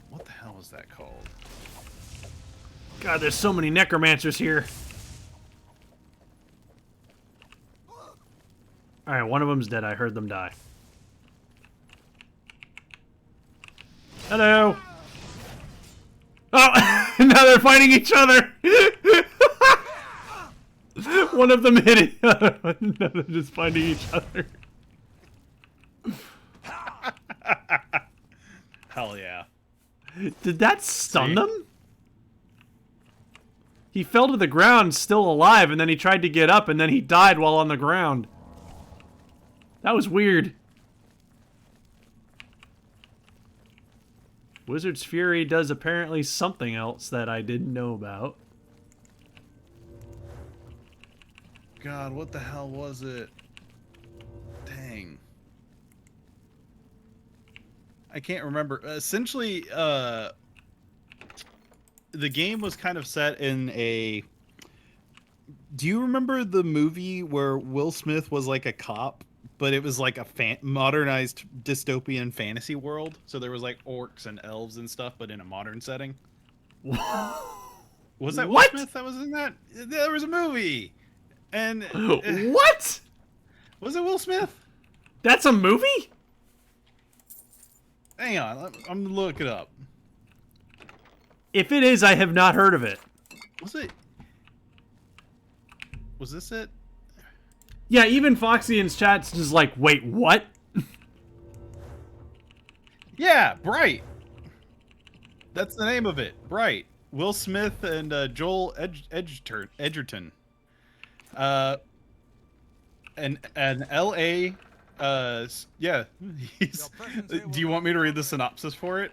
What the hell was that called? God, there's so many necromancers here. All right, one of them's dead. I heard them die. Hello. Oh, now they're fighting each other. One of them hit the other one. Now they're just fighting each other. Hell yeah. Did that stun them? He fell to the ground still alive, and then he tried to get up, and then he died while on the ground. That was weird. Wizard's Fury does apparently something else that I didn't know about. God, what the hell was it? Dang. I can't remember. Essentially, the game was kind of set in a... Do you remember the movie where Will Smith was like a cop, but it was like a modernized dystopian fantasy world? So there was like orcs and elves and stuff, but in a modern setting. Was that Will Smith that was in that? There was a movie. And what? Was it Will Smith? That's a movie? Hang on, I'm gonna look it up. If it is, I have not heard of it. Was it? Was this it? Yeah, even Foxy in chat's just like, wait, what? Yeah, Bright. That's the name of it. Bright. Will Smith and Joel Edgerton. An L.A. Yeah. Do you want me to read the synopsis for it?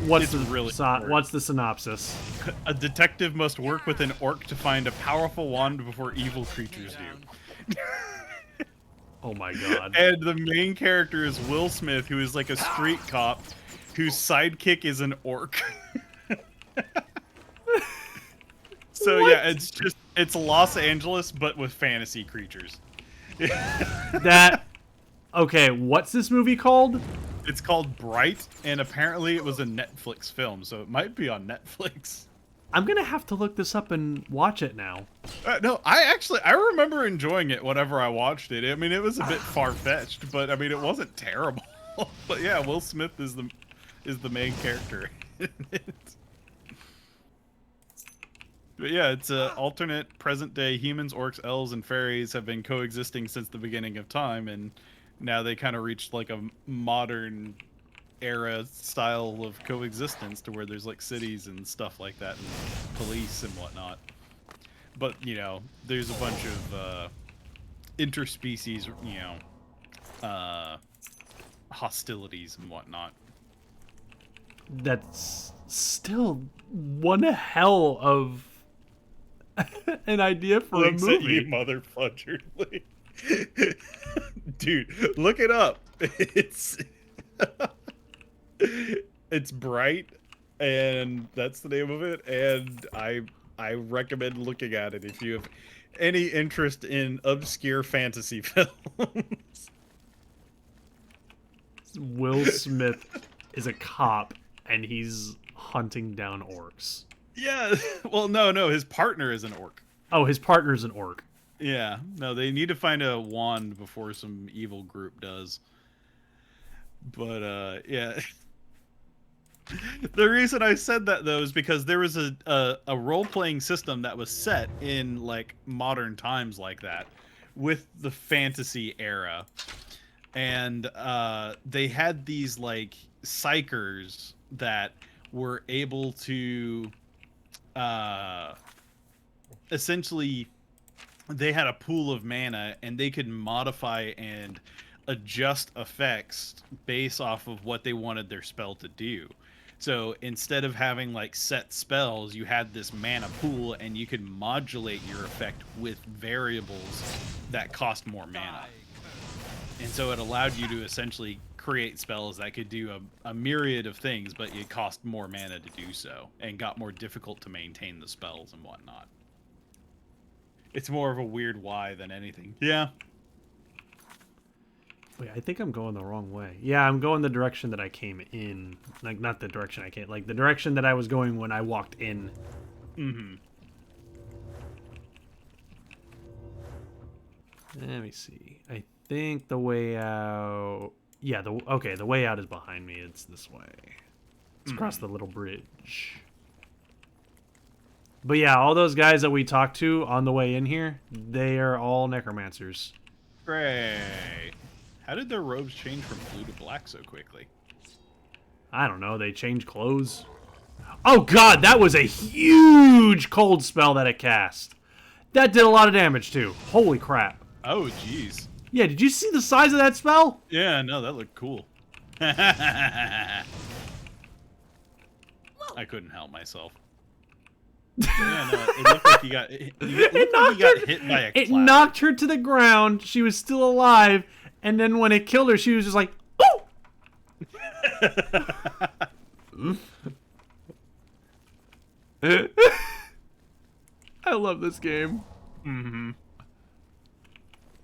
What's the synopsis? A detective must work with an orc to find a powerful wand before evil creatures do. Oh my god. And the main character is Will Smith, who is like a street cop whose sidekick is an orc. So what? Yeah, it's Los Angeles, but with fantasy creatures. Okay, what's this movie called? It's called Bright, and apparently it was a Netflix film, so it might be on Netflix. I'm gonna have to look this up and watch it now. No, I remember enjoying it whenever I watched it. I mean, it was a bit far-fetched, but I mean, it wasn't terrible. But yeah, Will Smith is the main character. But yeah, it's an alternate present-day humans, orcs, elves, and fairies have been coexisting since the beginning of time, and now they kind of reached like a modern era style of coexistence to where there's like cities and stuff like that and police and whatnot. But, you know, there's a bunch of interspecies, you know, hostilities and whatnot. That's still one hell of an idea for a movie. You mother fudger. Dude, look it up. It's Bright, and that's the name of it, and I recommend looking at it if you have any interest in obscure fantasy films. Will Smith is a cop, and he's hunting down orcs. Yeah, well, no, his partner is an orc. Oh, his partner's an orc. Yeah, no, they need to find a wand before some evil group does. But, yeah. The reason I said that, though, is because there was a role-playing system that was set in, like, modern times like that, with the fantasy era. And they had these, like, psychers that were able to... essentially, they had a pool of mana, and they could modify and adjust effects based off of what they wanted their spell to do. So instead of having like set spells, you had this mana pool, and you could modulate your effect with variables that cost more mana. And so it allowed you to essentially create spells that could do a myriad of things, but it cost more mana to do so, and got more difficult to maintain the spells and whatnot. It's more of a weird why than anything. Yeah. Wait, I think I'm going the wrong way. Yeah, I'm going the direction that I came in. Like, not the direction I came, like the direction that I was going when I walked in. Mm-hmm. Let me see. I think the way out... Yeah, the way out is behind me. It's this way. It's across the little bridge. But yeah, all those guys that we talked to on the way in here, they are all necromancers. Great. How did their robes change from blue to black so quickly? I don't know. They changed clothes. Oh god, that was a huge cold spell that it cast. That did a lot of damage too. Holy crap. Oh, jeez. Yeah, did you see the size of that spell? Yeah, no, that looked cool. I couldn't help myself. Yeah, no, it looked like you got hit by a It cloud. knocked her to the ground. She was still alive, and then when it killed her, she was just like, "Oh!" I love this game. Mm-hmm.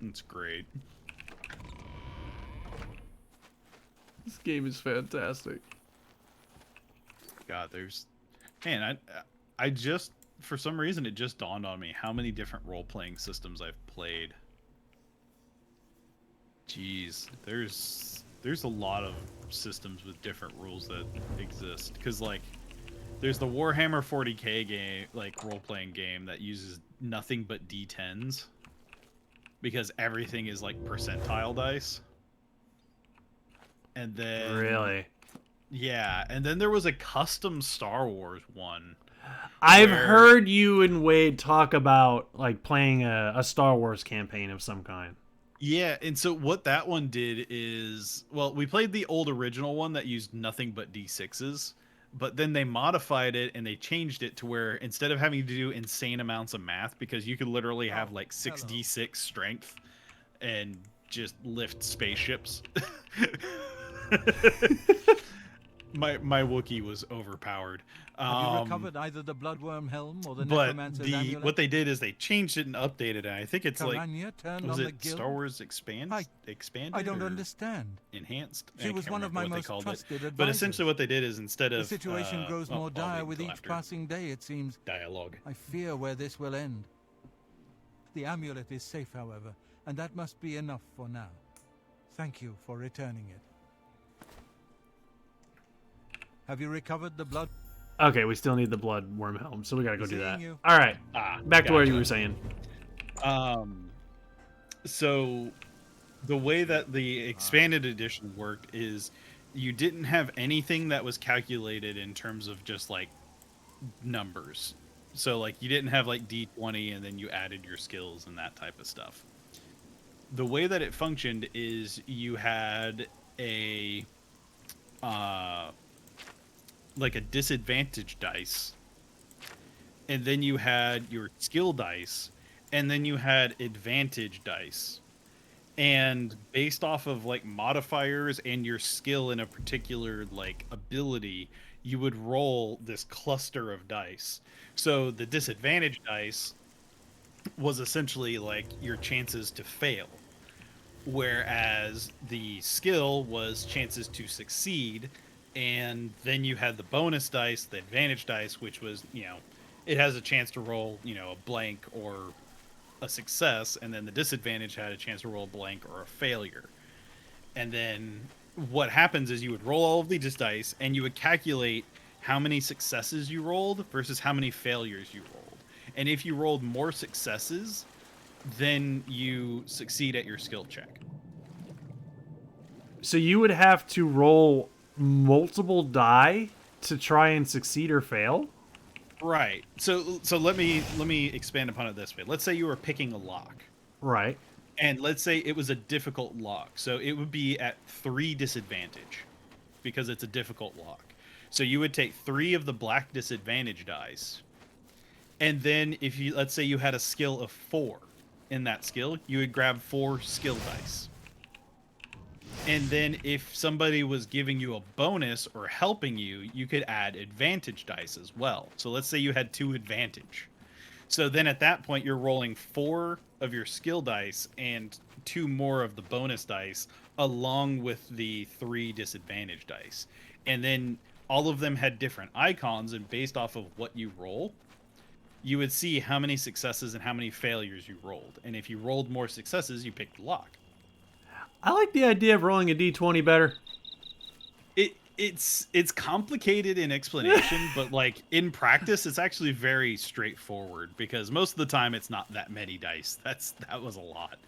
It's great. This game is fantastic. God, there's... Man, I just... For some reason, it just dawned on me how many different role-playing systems I've played. Jeez, there's a lot of systems with different rules that exist. Because, like, there's the Warhammer 40k game, like, role-playing game that uses nothing but D10s. Because everything is, like, percentile dice. And then... Really? Yeah, and then there was a custom Star Wars one. I've heard you and Wade talk about, like, playing a Star Wars campaign of some kind. Yeah, and so what that one did is... Well, we played the old original one that used nothing but D6s. But then they modified it and they changed it to where instead of having to do insane amounts of math, because you could literally have like 6d6 strength and just lift spaceships. My Wookiee was overpowered. Have you recovered either the Bloodworm Helm or the But Necromancer's amulet? what they did is they changed it and updated it. I think it's Tarmina turned was on the it guild? Star Wars expanded? I don't understand. Enhanced. She I was can't one of remember my what they most called it. trusted But advisors. essentially, what they did is instead of The situation grows well, more I'll dire wait with until each after passing day, it seems. dialogue. I fear where this will end. The amulet is safe, however, and that must be enough for now. Thank you for returning it. Have you recovered the blood? Okay, we still need the blood worm helm, so we gotta go do that. you. All right, back to where you gotcha. were saying. So the way that the expanded edition worked is you didn't have anything that was calculated in terms of just like numbers. So like you didn't have like D20 and then you added your skills and that type of stuff. The way that it functioned is you had a like a disadvantage dice, and then you had your skill dice, and then you had advantage dice. And based off of like modifiers and your skill in a particular like ability, you would roll this cluster of dice. So the disadvantage dice was essentially like your chances to fail, whereas the skill was chances to succeed. And then you had the bonus dice, the advantage dice, which was, you know, it has a chance to roll, you know, a blank or a success, and then the disadvantage had a chance to roll a blank or a failure. And then what happens is you would roll all of these dice, and you would calculate how many successes you rolled versus how many failures you rolled. And if you rolled more successes, then you succeed at your skill check. So you would have to roll multiple die to try and succeed or fail? Right. So let me expand upon it this way. Let's say you were picking a lock. Right. And let's say it was a difficult lock. So it would be at 3 disadvantage because it's a difficult lock. So you would take 3 of the black disadvantage dice. And then if you, let's say you had a skill of 4 in that skill, you would grab 4 skill dice. And then if somebody was giving you a bonus or helping you, you could add advantage dice as well. So let's say you had 2 advantage. So then at that point, you're rolling 4 of your skill dice and 2 more of the bonus dice, along with the 3 disadvantage dice. And then all of them had different icons, and based off of what you roll, you would see how many successes and how many failures you rolled. And if you rolled more successes, you picked the lock. I like the idea of rolling a d20 better. It's complicated in explanation, but like in practice, it's actually very straightforward because most of the time it's not that many dice. That was a lot.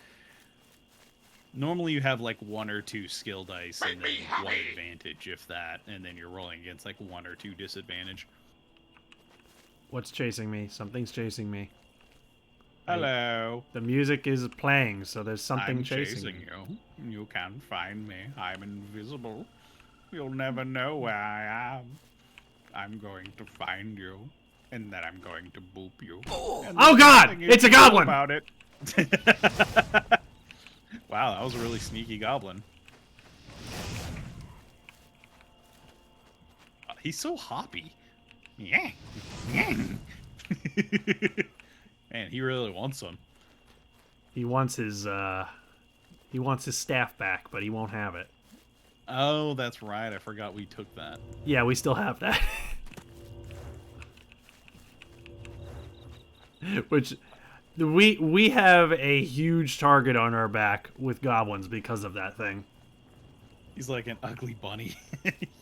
Normally you have like 1 or 2 skill dice and then 1 advantage, if that, and then you're rolling against like 1 or 2 disadvantage. What's chasing me? Something's chasing me. Hello. The music is playing, so there's something I'm chasing you. You can't find me. I'm invisible. You'll never know where I am. I'm going to find you, and then I'm going to boop you. Oh God! It's a goblin! About it. Wow, that was a really sneaky goblin. He's so hoppy. Yeah. Man, he really wants some. He wants his staff back, but he won't have it. Oh, that's right. I forgot we took that. Yeah, we still have that. Which we have a huge target on our back with goblins because of that thing. He's like an ugly bunny.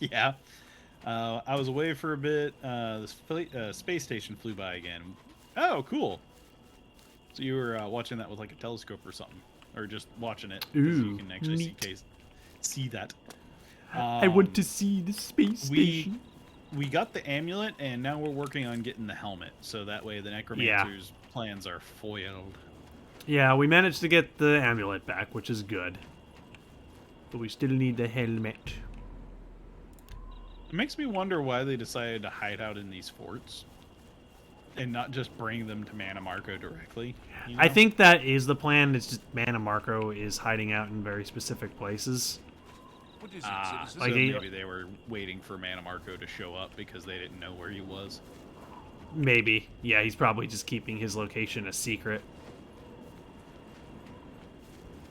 Yeah. I was away for a bit. The space station flew by again. Oh, cool. So you were watching that with like a telescope or something, or just watching it. Ooh, you can actually see that. I want to see the space station. We got the amulet, and now we're working on getting the helmet, so that way the Necromancer's plans are foiled. Yeah, we managed to get the amulet back, which is good. But we still need the helmet. It makes me wonder why they decided to hide out in these forts and not just bring them to Mana Marco directly. You know? I think that is the plan. It's just Mana Marco is hiding out in very specific places. What is it, So Like maybe they were waiting for Mana Marco to show up because they didn't know where he was. Maybe. Yeah, he's probably just keeping his location a secret.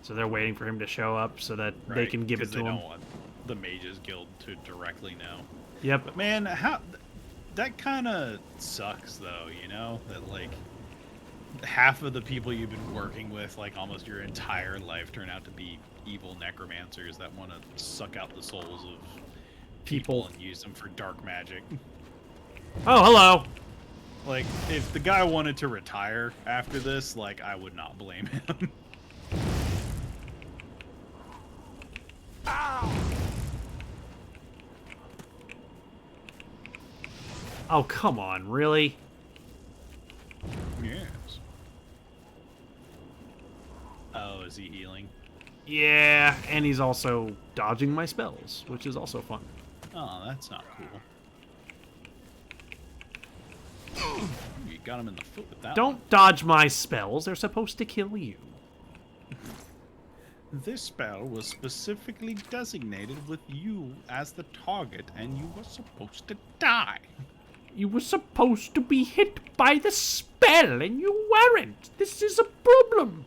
So they're waiting for him to show up so that they can give it to they him. don't want the Mages Guild to directly know. Yep. But man, that kind of sucks though, you know? That like half of the people you've been working with like almost your entire life turn out to be evil necromancers that want to suck out the souls of people and use them for dark magic. Oh, hello. Like, if the guy wanted to retire after this, like, I would not blame him. Oh, come on, really? Yes. Oh, is he healing? Yeah, and he's also dodging my spells, which is also fun. Oh, that's not cool. You got him in the foot with that Don't one. dodge my spells. They're supposed to kill you. This spell was specifically designated with you as the target, and you were supposed to die. You were supposed to be hit by the spell, and you weren't. This is a problem.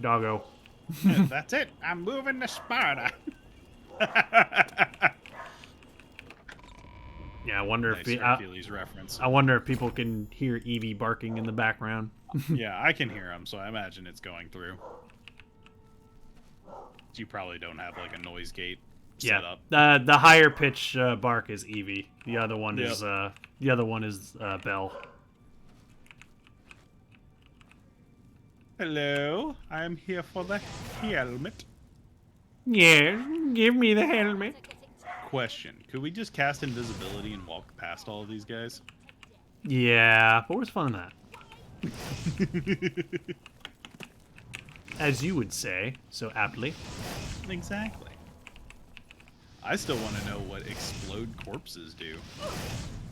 Doggo. That's it. I'm moving to Sparta. Yeah, I wonder Nice if Hercules reference. I wonder if people can hear Evie barking in the background. Yeah, I can hear him, so I imagine it's going through. You probably don't have like a noise gate set up. The higher pitch bark is Evie. The other one Yep. is Belle. Hello, I'm here for the helmet. Yeah, give me the helmet. Question: could we just cast invisibility and walk past all of these guys? Yeah, but where's fun in that? As you would say, so aptly. Exactly. I still want to know what explode corpses do.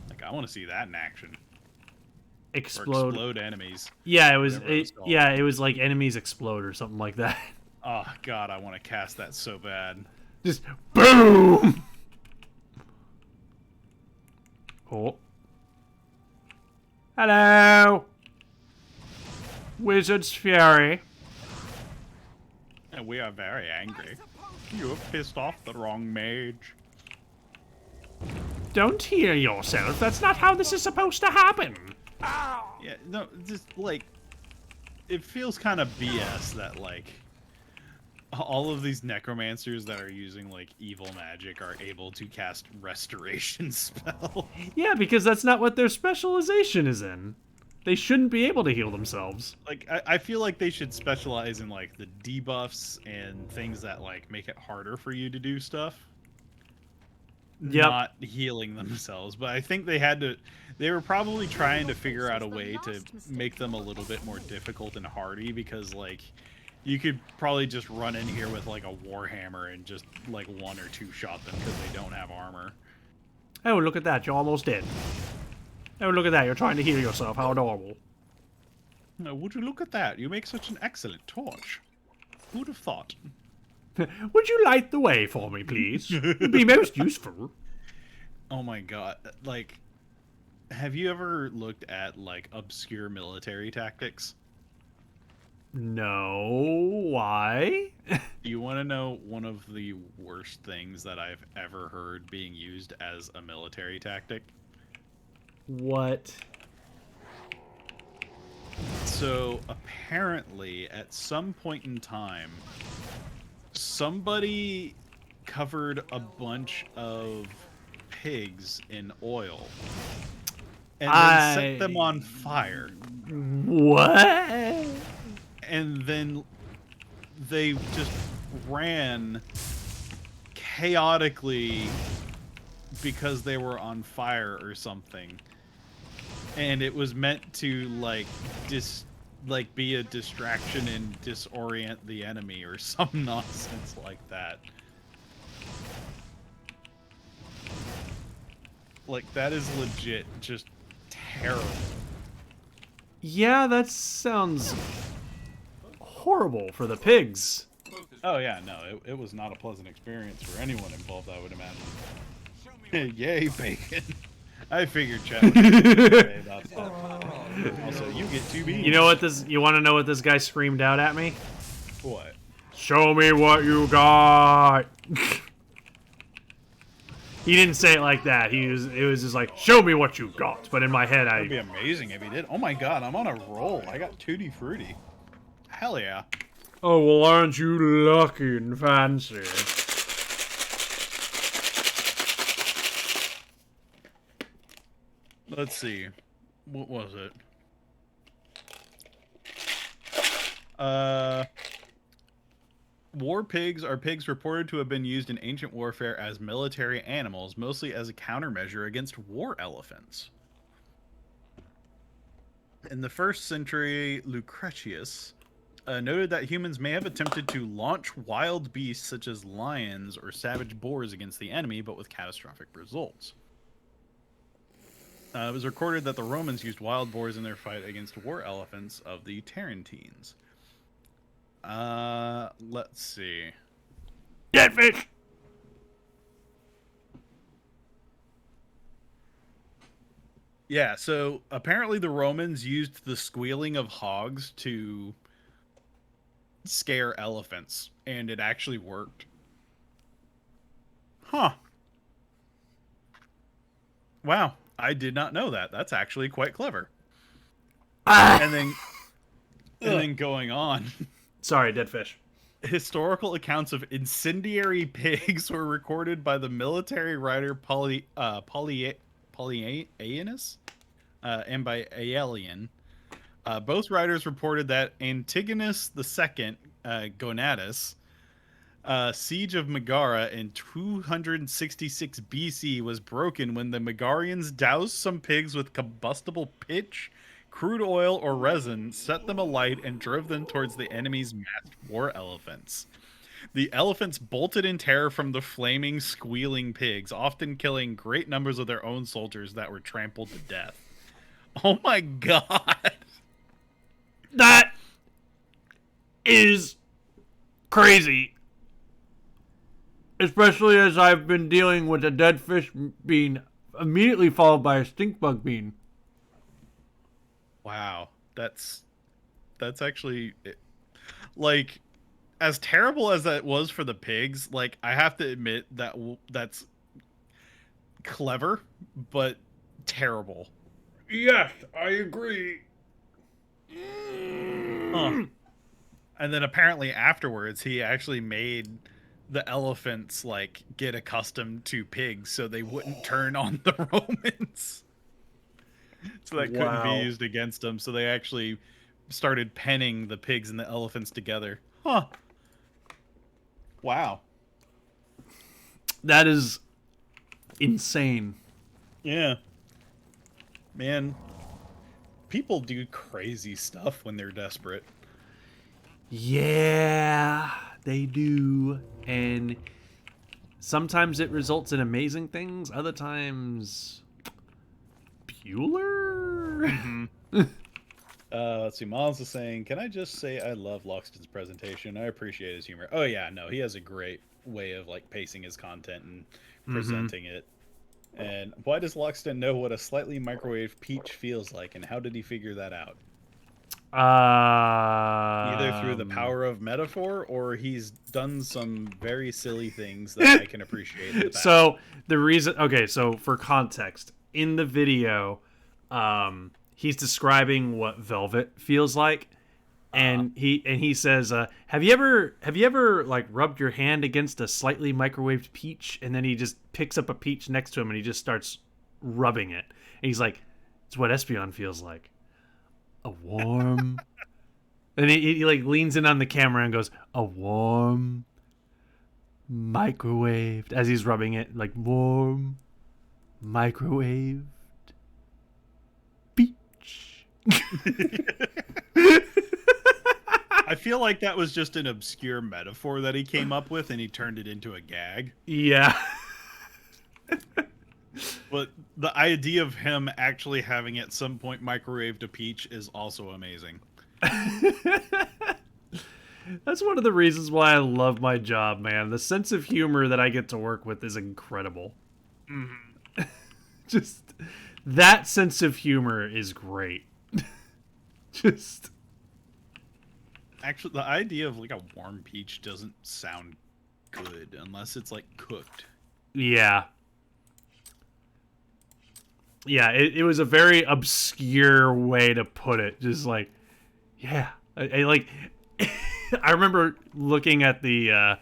Like, I want to see that in action. explode enemies. Yeah, it was. Whatever it's called. Yeah, it was like enemies explode or something like that. Oh god, I want to cast that so bad. Just boom. Oh. Hello. Wizard's Fury. And we are very angry. You have pissed off the wrong mage. Don't hear yourself. That's not how this is supposed to happen. Yeah, no, just like it feels kind of BS that like all of these necromancers that are using like evil magic are able to cast restoration spell. Yeah, because that's not what their specialization is in. They shouldn't be able to heal themselves. Like I feel like they should specialize in like the debuffs and things that like make it harder for you to do stuff. Yep. Not healing themselves, but I think they were probably trying to figure out a way to make them a little bit more difficult and hardy, because like you could probably just run in here with like a warhammer and just like 1 or 2 shot them because they don't have armor. Oh, look at that. You're almost dead. Oh, look at that. You're trying to heal yourself. How adorable. Now, would you look at that? You make such an excellent torch. Who'd have thought? Would you light the way for me, please? It'd be most useful. Oh my god. Like, have you ever looked at like obscure military tactics? No. Why? Do you want to know one of the worst things that I've ever heard being used as a military tactic? What? So, apparently, at some point in time, somebody covered a bunch of pigs in oil and then set them on fire. What? And then they just ran chaotically because they were on fire or something. And it was meant to like be a distraction and disorient the enemy or some nonsense like that. Like, that is legit just terrible. Yeah, that sounds horrible for the pigs. Oh yeah, no, it was not a pleasant experience for anyone involved, I would imagine. Yay, bacon. I figured Chad would say about that. Also, you get 2 beans. You know what this? You want to know what this guy screamed out at me? What? Show me what you got. He didn't say it like that. It was just like, show me what you got. But in my head, That'd be amazing if he did. Oh my god, I'm on a roll. I got Tutti Frutti. Hell yeah. Oh, well, aren't you lucky and fancy? Let's see. What was it? War pigs are pigs reported to have been used in ancient warfare as military animals, mostly as a countermeasure against war elephants. In the 1st century, Lucretius noted that humans may have attempted to launch wild beasts such as lions or savage boars against the enemy, but with catastrophic results. It was recorded that the Romans used wild boars in their fight against war elephants of the Tarentines. Let's see. Dead fish! Yeah, so apparently the Romans used the squealing of hogs to scare elephants, and it actually worked. Huh. Wow, I did not know that. That's actually quite clever. And then going on. Sorry, dead fish. Historical accounts of incendiary pigs were recorded by the military writer Polyaenus and by Aelian. Both writers reported that Antigonus II, Gonatus, siege of Megara in 266 BC was broken when the Megarians doused some pigs with combustible pitch, crude oil, or resin, set them alight, and drove them towards the enemy's masked war elephants. The elephants bolted in terror from the flaming, squealing pigs, often killing great numbers of their own soldiers that were trampled to death. Oh my god. That is crazy. Especially as I've been dealing with a dead fish bean immediately followed by a stink bug bean. Wow. That's actually like as terrible as that was for the pigs, like I have to admit that that's clever but terrible. Yes, I agree. Huh. And then apparently afterwards he actually made the elephants like get accustomed to pigs so they wouldn't turn on the Romans. So that couldn't be used against them. So they actually started penning the pigs and the elephants together. Huh. Wow. That is insane. Yeah. Man, people do crazy stuff when they're desperate. Yeah, they do. And sometimes it results in amazing things. Other times, Bueller? Let's see. Miles is saying, can I just say I love Loxton's presentation? I appreciate his humor. Oh, yeah, no, he has a great way of like pacing his content and presenting it. And why does Loxton know what a slightly microwave peach feels like, and how did he figure that out? Either through the power of metaphor, or he's done some very silly things that I can appreciate. In the past. So the reason, okay, so for context, in the video, he's describing what velvet feels like, and he says, "Have you ever like rubbed your hand against a slightly microwaved peach?" And then he just picks up a peach next to him and he just starts rubbing it. And he's like, "It's what Espeon feels like, a warm." And he like leans in on the camera and goes, "A warm, microwaved," as he's rubbing it, like warm, microwaved peach. I feel like that was just an obscure metaphor that he came up with, and he turned it into a gag. Yeah. But the idea of him actually having at some point microwaved a peach is also amazing. That's one of the reasons why I love my job, man. The sense of humor that I get to work with is incredible. Just that sense of humor is great. Just actually, the idea of like a warm peach doesn't sound good unless it's like cooked. Yeah. Yeah, it was a very obscure way to put it. Just like, yeah, I like. I remember looking at the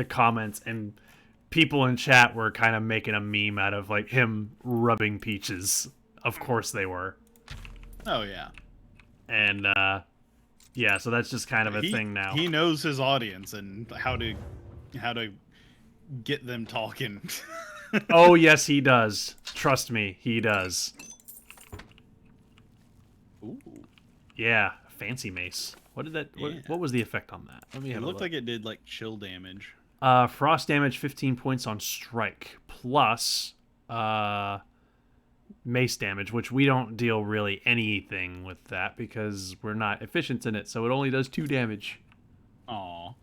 comments, and people in chat were kind of making a meme out of like him rubbing peaches. Of course they were. Oh yeah. And yeah, so that's just kind of a thing now. He knows his audience and how to get them talking. Oh yes, he does. Trust me, he does. Ooh. Yeah, fancy mace. What did that? Yeah. What was the effect on that? Let me have It a looked look. like it did like chill damage. Frost damage 15 points on strike plus mace damage, which we don't deal really anything with that because we're not efficient in it, so it only does 2 damage. Aw.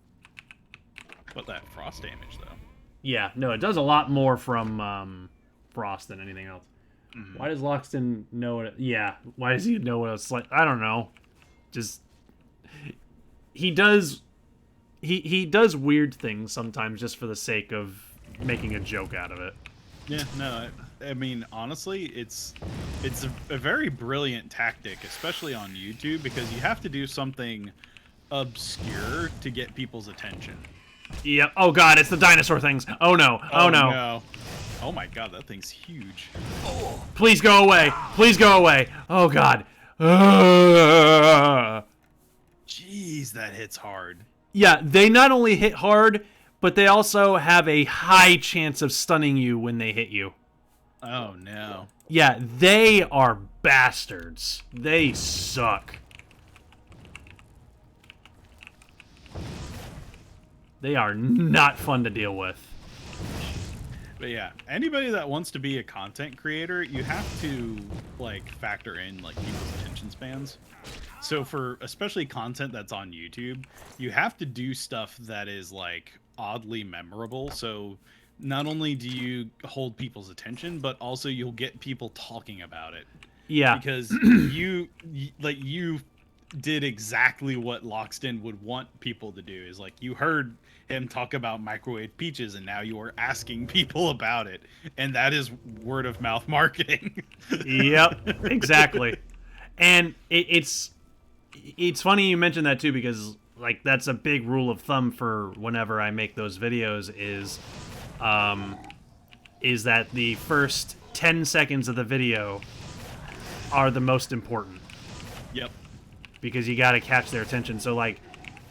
But that frost damage though. Yeah, no, it does a lot more from frost than anything else. Why does Loxton know what? Why does he know what it's like? I don't know. Just he does weird things sometimes just for the sake of making a joke out of it. Yeah, no, I mean honestly, it's a very brilliant tactic, especially on YouTube, because you have to do something obscure to get people's attention. Yep. Oh god, it's the dinosaur things. Oh no. Oh no. Oh my god, that thing's huge. Please go away. Please go away. Oh god. Jeez, that hits hard. Yeah, they not only hit hard, but they also have a high chance of stunning you when they hit you. Oh no. Yeah, they are bastards. They suck. They are not fun to deal with. But yeah, anybody that wants to be a content creator, you have to like factor in like people's attention spans. So for especially content that's on YouTube, you have to do stuff that is like oddly memorable. So not only do you hold people's attention, but also you'll get people talking about it. Yeah. Because you did exactly what Lockston would want people to do. Is like you heard him talk about microwave peaches, and now you are asking people about it, and that is word of mouth marketing. Yep, exactly. And it's funny you mentioned that too, because like that's a big rule of thumb for whenever I make those videos is that the first 10 seconds of the video are the most important. Yep. Because you got to catch their attention. So like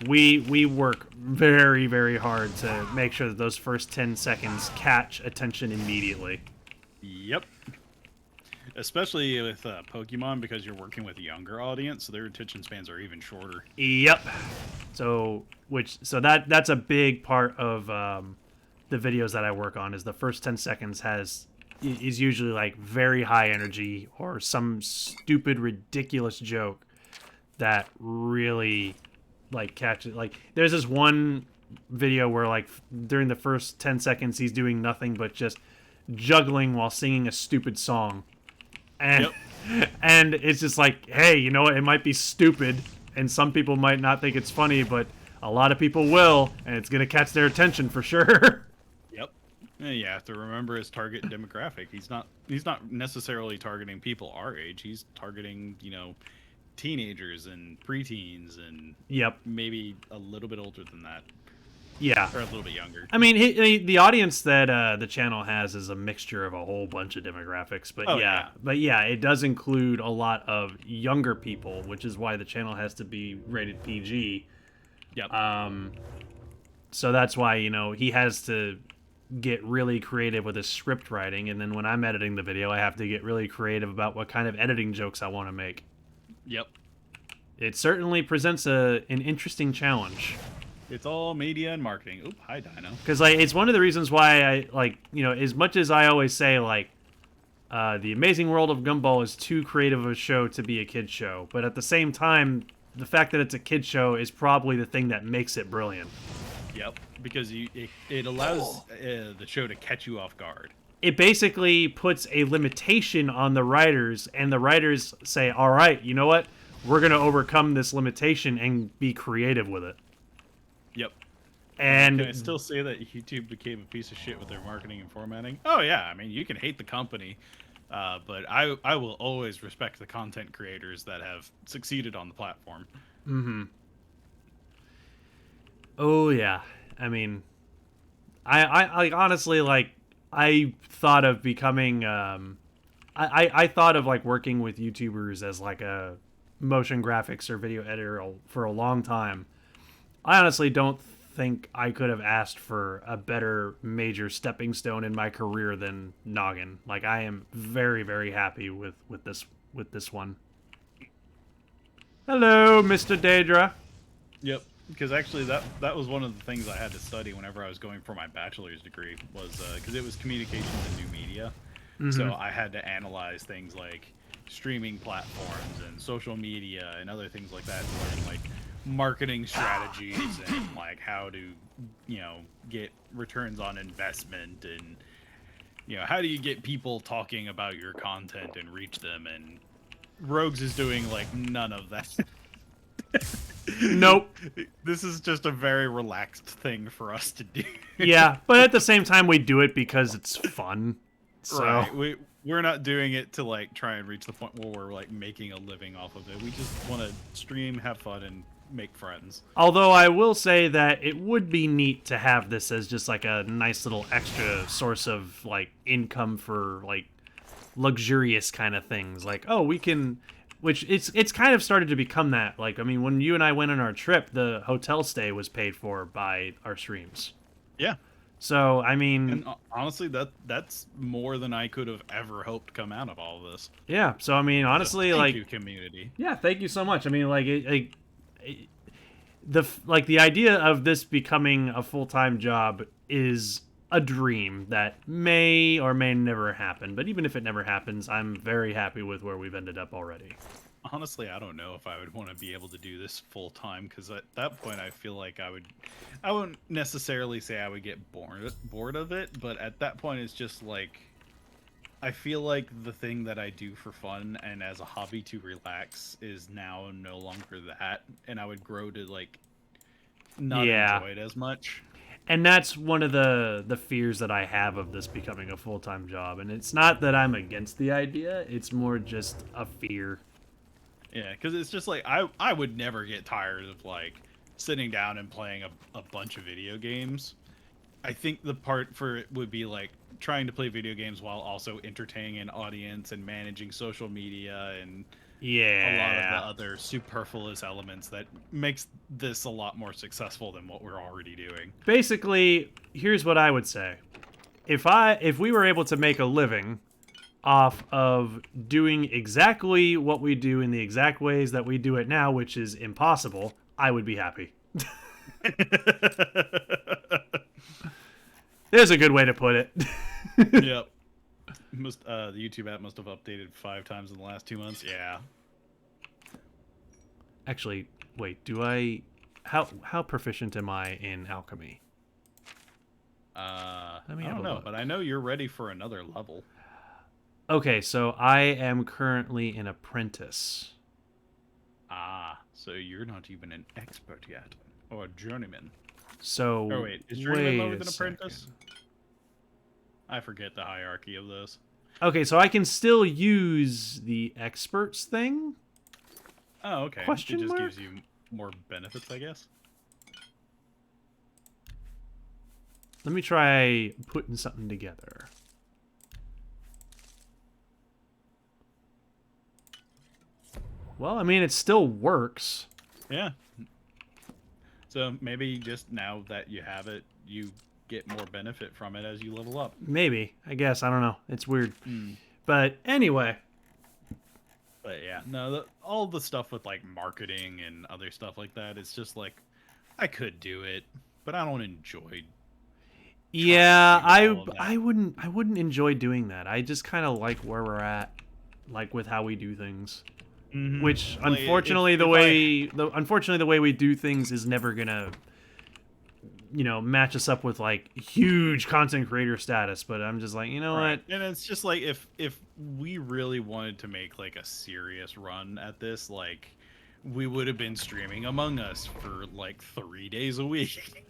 we work very, very hard to make sure that those first 10 seconds catch attention immediately. Yep. Especially with Pokemon, because you're working with a younger audience, so their attention spans are even shorter. Yep. So that's a big part of the videos that I work on. Is the first 10 seconds is usually like very high energy or some stupid, ridiculous joke that really like catches. Like there's this one video where like during the first 10 seconds he's doing nothing but just juggling while singing a stupid song. And and it's just like, hey, you know what? It might be stupid, and some people might not think it's funny, but a lot of people will, and it's gonna catch their attention for sure. Yep. And you have to remember his target demographic. He's not necessarily targeting people our age. He's targeting, teenagers and preteens and maybe a little bit older than that. Yeah. Or a little bit younger. I mean, the audience that the channel has is a mixture of a whole bunch of demographics. But it does include a lot of younger people, which is why the channel has to be rated PG. Yep. So that's why, he has to get really creative with his script writing. And then when I'm editing the video, I have to get really creative about what kind of editing jokes I want to make. Yep. It certainly presents an interesting challenge. It's all media and marketing. Oop, hi, Dino. Because it's one of the reasons why I as much as I always say The Amazing World of Gumball is too creative of a show to be a kid's show, but at the same time, the fact that it's a kid's show is probably the thing that makes it brilliant. Yep, because it allows the show to catch you off guard. It basically puts a limitation on the writers, and the writers say, all right, you know what? We're going to overcome this limitation and be creative with it. Yep. And can I still say that YouTube became a piece of shit with their marketing and formatting? Oh yeah, I mean, you can hate the company, but I will always respect the content creators that have succeeded on the platform. Mm-hmm. Oh yeah, I mean, I honestly I thought of becoming I thought of working with YouTubers as a motion graphics or video editor for a long time. I honestly don't think I could have asked for a better major stepping stone in my career than Noggin. I am very, very happy with this one. Hello, Mr. Daedra. Yep, because actually that was one of the things I had to study whenever I was going for my bachelor's degree, was because it was communications and new media. Mm-hmm. So I had to analyze things like streaming platforms and social media and other things like that, learning marketing strategies and how to get returns on investment, and how do you get people talking about your content and reach them, and Rogues is doing none of that. Nope. This is just a very relaxed thing for us to do. Yeah, but at the same time we do it because it's fun. So. Right. We're not doing it to try and reach the point where we're making a living off of it. We just want to stream, have fun, and make friends. Although I will say that it would be neat to have this as just a nice little extra source of income for luxurious kind of things. We can, which it's kind of started to become that. I mean, when you and I went on our trip, the hotel stay was paid for by our streams. Yeah. So, I mean... And honestly, that's more than I could have ever hoped come out of all of this. Yeah, so, I mean, honestly, thank you, community. Yeah, thank you so much. I mean, the idea of this becoming a full-time job is a dream that may or may never happen. But even if it never happens, I'm very happy with where we've ended up already. Honestly, I don't know if I would want to be able to do this full time, because at that point I feel like I wouldn't necessarily say I would get bored of it, but at that point it's just like, I feel like the thing that I do for fun and as a hobby to relax is now no longer that, and I would grow to like not enjoy it as much. And that's one of the fears that I have of this becoming a full-time job. And it's not that I'm against the idea, it's more just a fear. Yeah, because it's just like, I would never get tired of like sitting down and playing a bunch of video games. I think the part for it would be like trying to play video games while also entertaining an audience and managing social media and a lot of the other superfluous elements that makes this a lot more successful than what we're already doing. Basically, here's what I would say. If we were able to make a living off of doing exactly what we do in the exact ways that we do it now, which is impossible, I would be happy. There's a good way to put it. Yep. The YouTube app must have updated 5 times in the last 2 months. Yeah. Actually, wait, how proficient am I in alchemy? I don't know, but I know you're ready for another level. Okay, so I am currently an apprentice. Ah, so you're not even an expert yet, or a journeyman. So, oh wait, is journeyman lower than apprentice? I forget the hierarchy of this. Okay, so I can still use the experts thing? Oh, okay. Question it just mark? gives you more benefits, I guess. Let me try putting something together. Well, I mean, it still works. Yeah. So maybe just now that you have it, you get more benefit from it as you level up. Maybe. I guess. I don't know. It's weird. But anyway. But yeah, no, all the stuff with like marketing and other stuff like that, it's just like, I could do it, but I don't enjoy. Yeah, I wouldn't enjoy doing that. I just kind of like where we're at, like with how we do things. Mm-hmm. Which like, unfortunately the way we do things is never gonna, match us up with like huge content creator status. But I'm just like, you know what? And it's just like if we really wanted to make like a serious run at this, like we would have been streaming Among Us for like 3 days a week.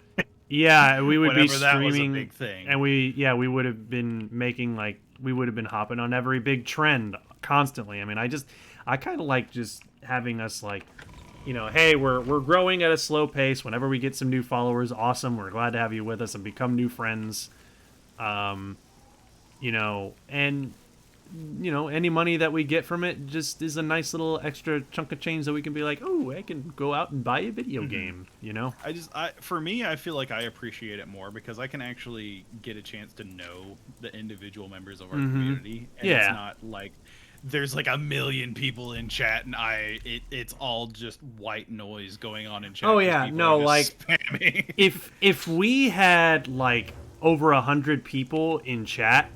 Yeah, we would be streaming, that was a big thing. And we would have been making we would have been hopping on every big trend constantly. I mean, I kind of like just having us like, hey, we're growing at a slow pace. Whenever we get some new followers, awesome. We're glad to have you with us and become new friends. And any money that we get from it just is a nice little extra chunk of change that we can be like, oh, I can go out and buy a video game, For me, I feel like I appreciate it more because I can actually get a chance to know the individual members of our community. And it's not like there's like 1 million people in chat and it's all just white noise going on in chat. Oh yeah, no, like spamming. if we had like over 100 people in chat,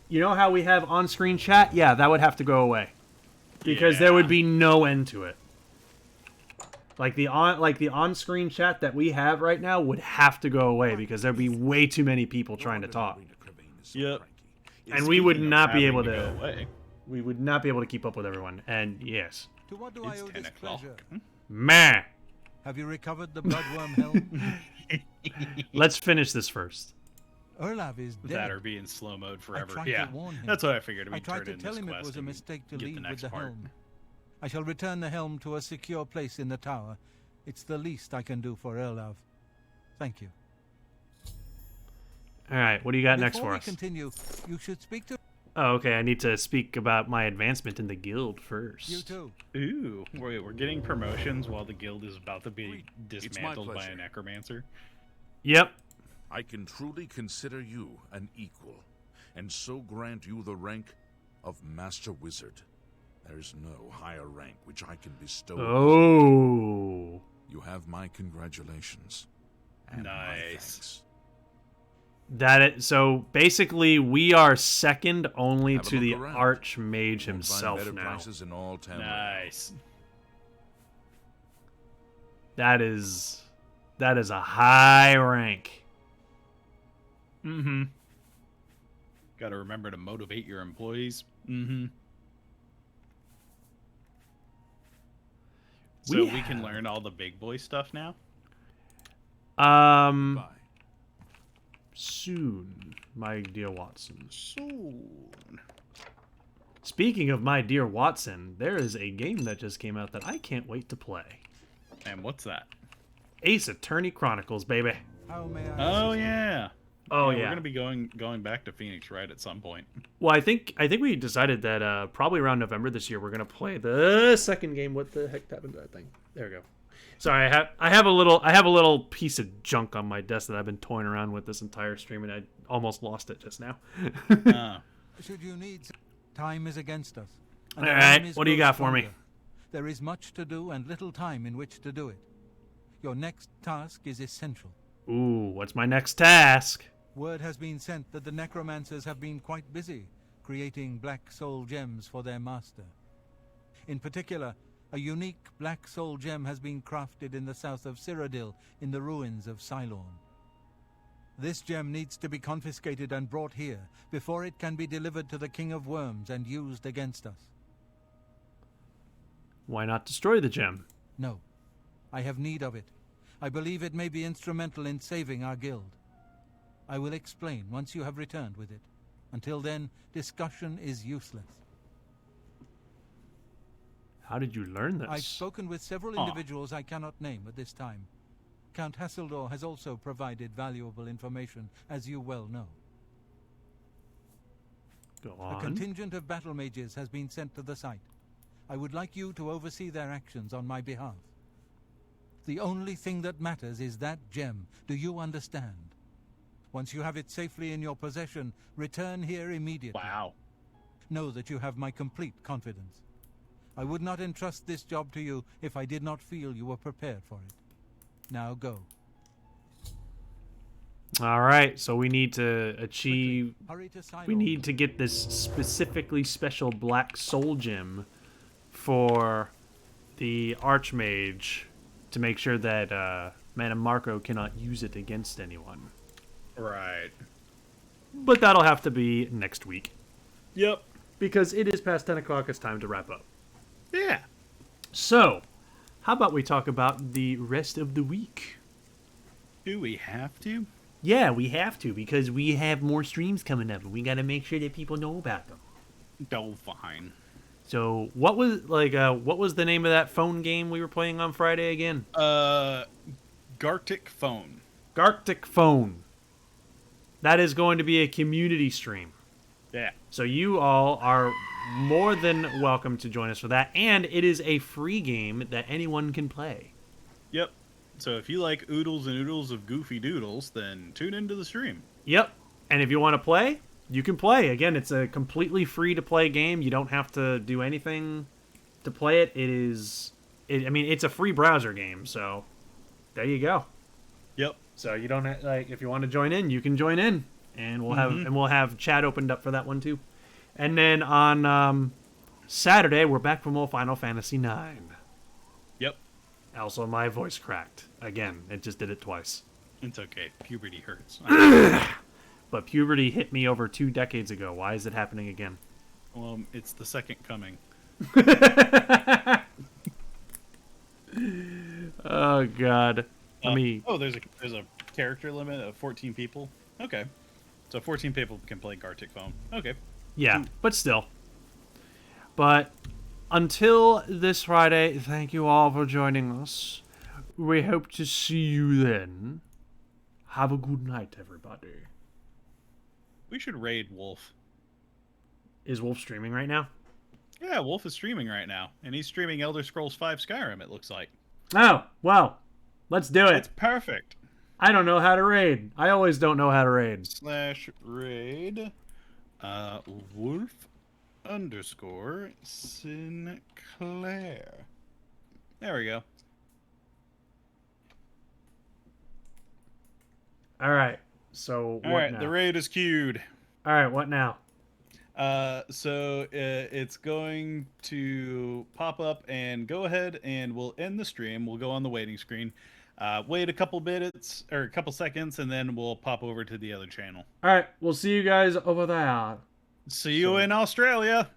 you know how we have on-screen chat? Yeah, that would have to go away because there would be no end to it. Like the on-screen chat that we have right now would have to go away because there'd be way too many people trying to talk. Yep. And we would not be able to. Go away. We would not be able to keep up with everyone. And yes. To what do I owe this pleasure? Meh. Have you recovered the bloodworm helm? Let's finish this first. Olaf is dead. That or be in slow mode forever. I tried to warn him. That's what I figured. I tried to tell him it was a mistake to leave with the helm. I shall return the helm to a secure place in the tower. It's the least I can do for Olaf. Thank you. All right, what do you got next for us? Before we continue, you should speak to... Oh, okay, I need to speak about my advancement in the guild first. You too. Ooh, wait, we're getting promotions while the guild is about to be dismantled by a necromancer? Yep. I can truly consider you an equal, and so grant you the rank of Master Wizard. There is no higher rank which I can bestow. Oh. You have my congratulations. And nice. my thanks. So basically, we are second only Have a to the look around. Archmage Won't find himself better now. prices in all town. Nice. That is a high rank. Mm-hmm. Got to remember to motivate your employees. Mm-hmm. So we can learn all the big boy stuff now? Bye. Soon, my dear Watson. Soon. Speaking of my dear Watson, there is a game that just came out that I can't wait to play. And what's that? Ace Attorney Chronicles, baby. How may I Oh, assist you? yeah. Oh, We're yeah. going to be going back to Phoenix, right, at some point. Well, I think we decided that probably around November this year we're gonna play the second game. What the heck happened to that thing? There we go. Sorry, I have a little piece of junk on my desk that I've been toying around with this entire stream, and I almost lost it just now. Should you need time is against us. All right, what do you got for me? There is much to do and little time in which to do it. Your next task is essential. Ooh, what's my next task? Word has been sent that the Necromancers have been quite busy creating black soul gems for their master. In particular, a unique black soul gem has been crafted in the south of Cyrodiil in the ruins of Cylorn. This gem needs to be confiscated and brought here before it can be delivered to the King of Worms and used against us. Why not destroy the gem? No. I have need of it. I believe it may be instrumental in saving our guild. I will explain once you have returned with it. Until then, discussion is useless. How did you learn this? I've spoken with several individuals I cannot name at this time. Count Hasseldor has also provided valuable information, as you well know. Go on. A contingent of battle mages has been sent to the site. I would like you to oversee their actions on my behalf. The only thing that matters is that gem. Do you understand? Once you have it safely in your possession, return here immediately. Wow. Know that you have my complete confidence. I would not entrust this job to you if I did not feel you were prepared for it. Now go. All right, so we need to achieve... Hurry to Cylorn. We need to get this specifically special black soul gem for the Archmage to make sure that Mana Marco cannot use it against anyone. Right. But that'll have to be next week. Yep. Because it is past 10 o'clock, it's time to wrap up. Yeah. So, how about we talk about the rest of the week? Do we have to? Yeah, we have to, because we have more streams coming up, and we gotta make sure that people know about them. Oh, fine. So, what was the name of that phone game we were playing on Friday again? Gartic Phone. Gartic Phone. That is going to be a community stream. Yeah. So you all are more than welcome to join us for that, and it is a free game that anyone can play. Yep. So if you like oodles and oodles of goofy doodles, then tune into the stream. Yep. And if you want to play, you can play. Again, it's a completely free-to-play game. You don't have to do anything to play it. It's a free browser game, so there you go. Yep. So you don't if you want to join in, you can join in, and we'll have chat opened up for that one too. And then on Saturday, we're back from Final Fantasy IX. Yep. Also, my voice cracked again. It just did it twice. It's okay. Puberty hurts. But puberty hit me over 2 decades ago. Why is it happening again? Well, it's the second coming. Oh God. There's a character limit of 14 people. Okay. So 14 people can play Gartic Phone. Okay. Yeah, but still. But until this Friday, thank you all for joining us. We hope to see you then. Have a good night, everybody. We should raid Wolf. Is Wolf streaming right now? Yeah, Wolf is streaming right now. And he's streaming Elder Scrolls V Skyrim, it looks like. Oh, well. Let's do it. It's perfect. I don't know how to raid. I always don't know how to raid. /raid Wolf_Sinclair. There we go. All right. So All what right, now? the raid is queued. All right, what now? So it's going to pop up and go ahead and we'll end the stream. We'll go on the waiting screen. Wait a couple minutes or a couple seconds, and then we'll pop over to the other channel. All right, we'll see you guys over there. See you in Australia.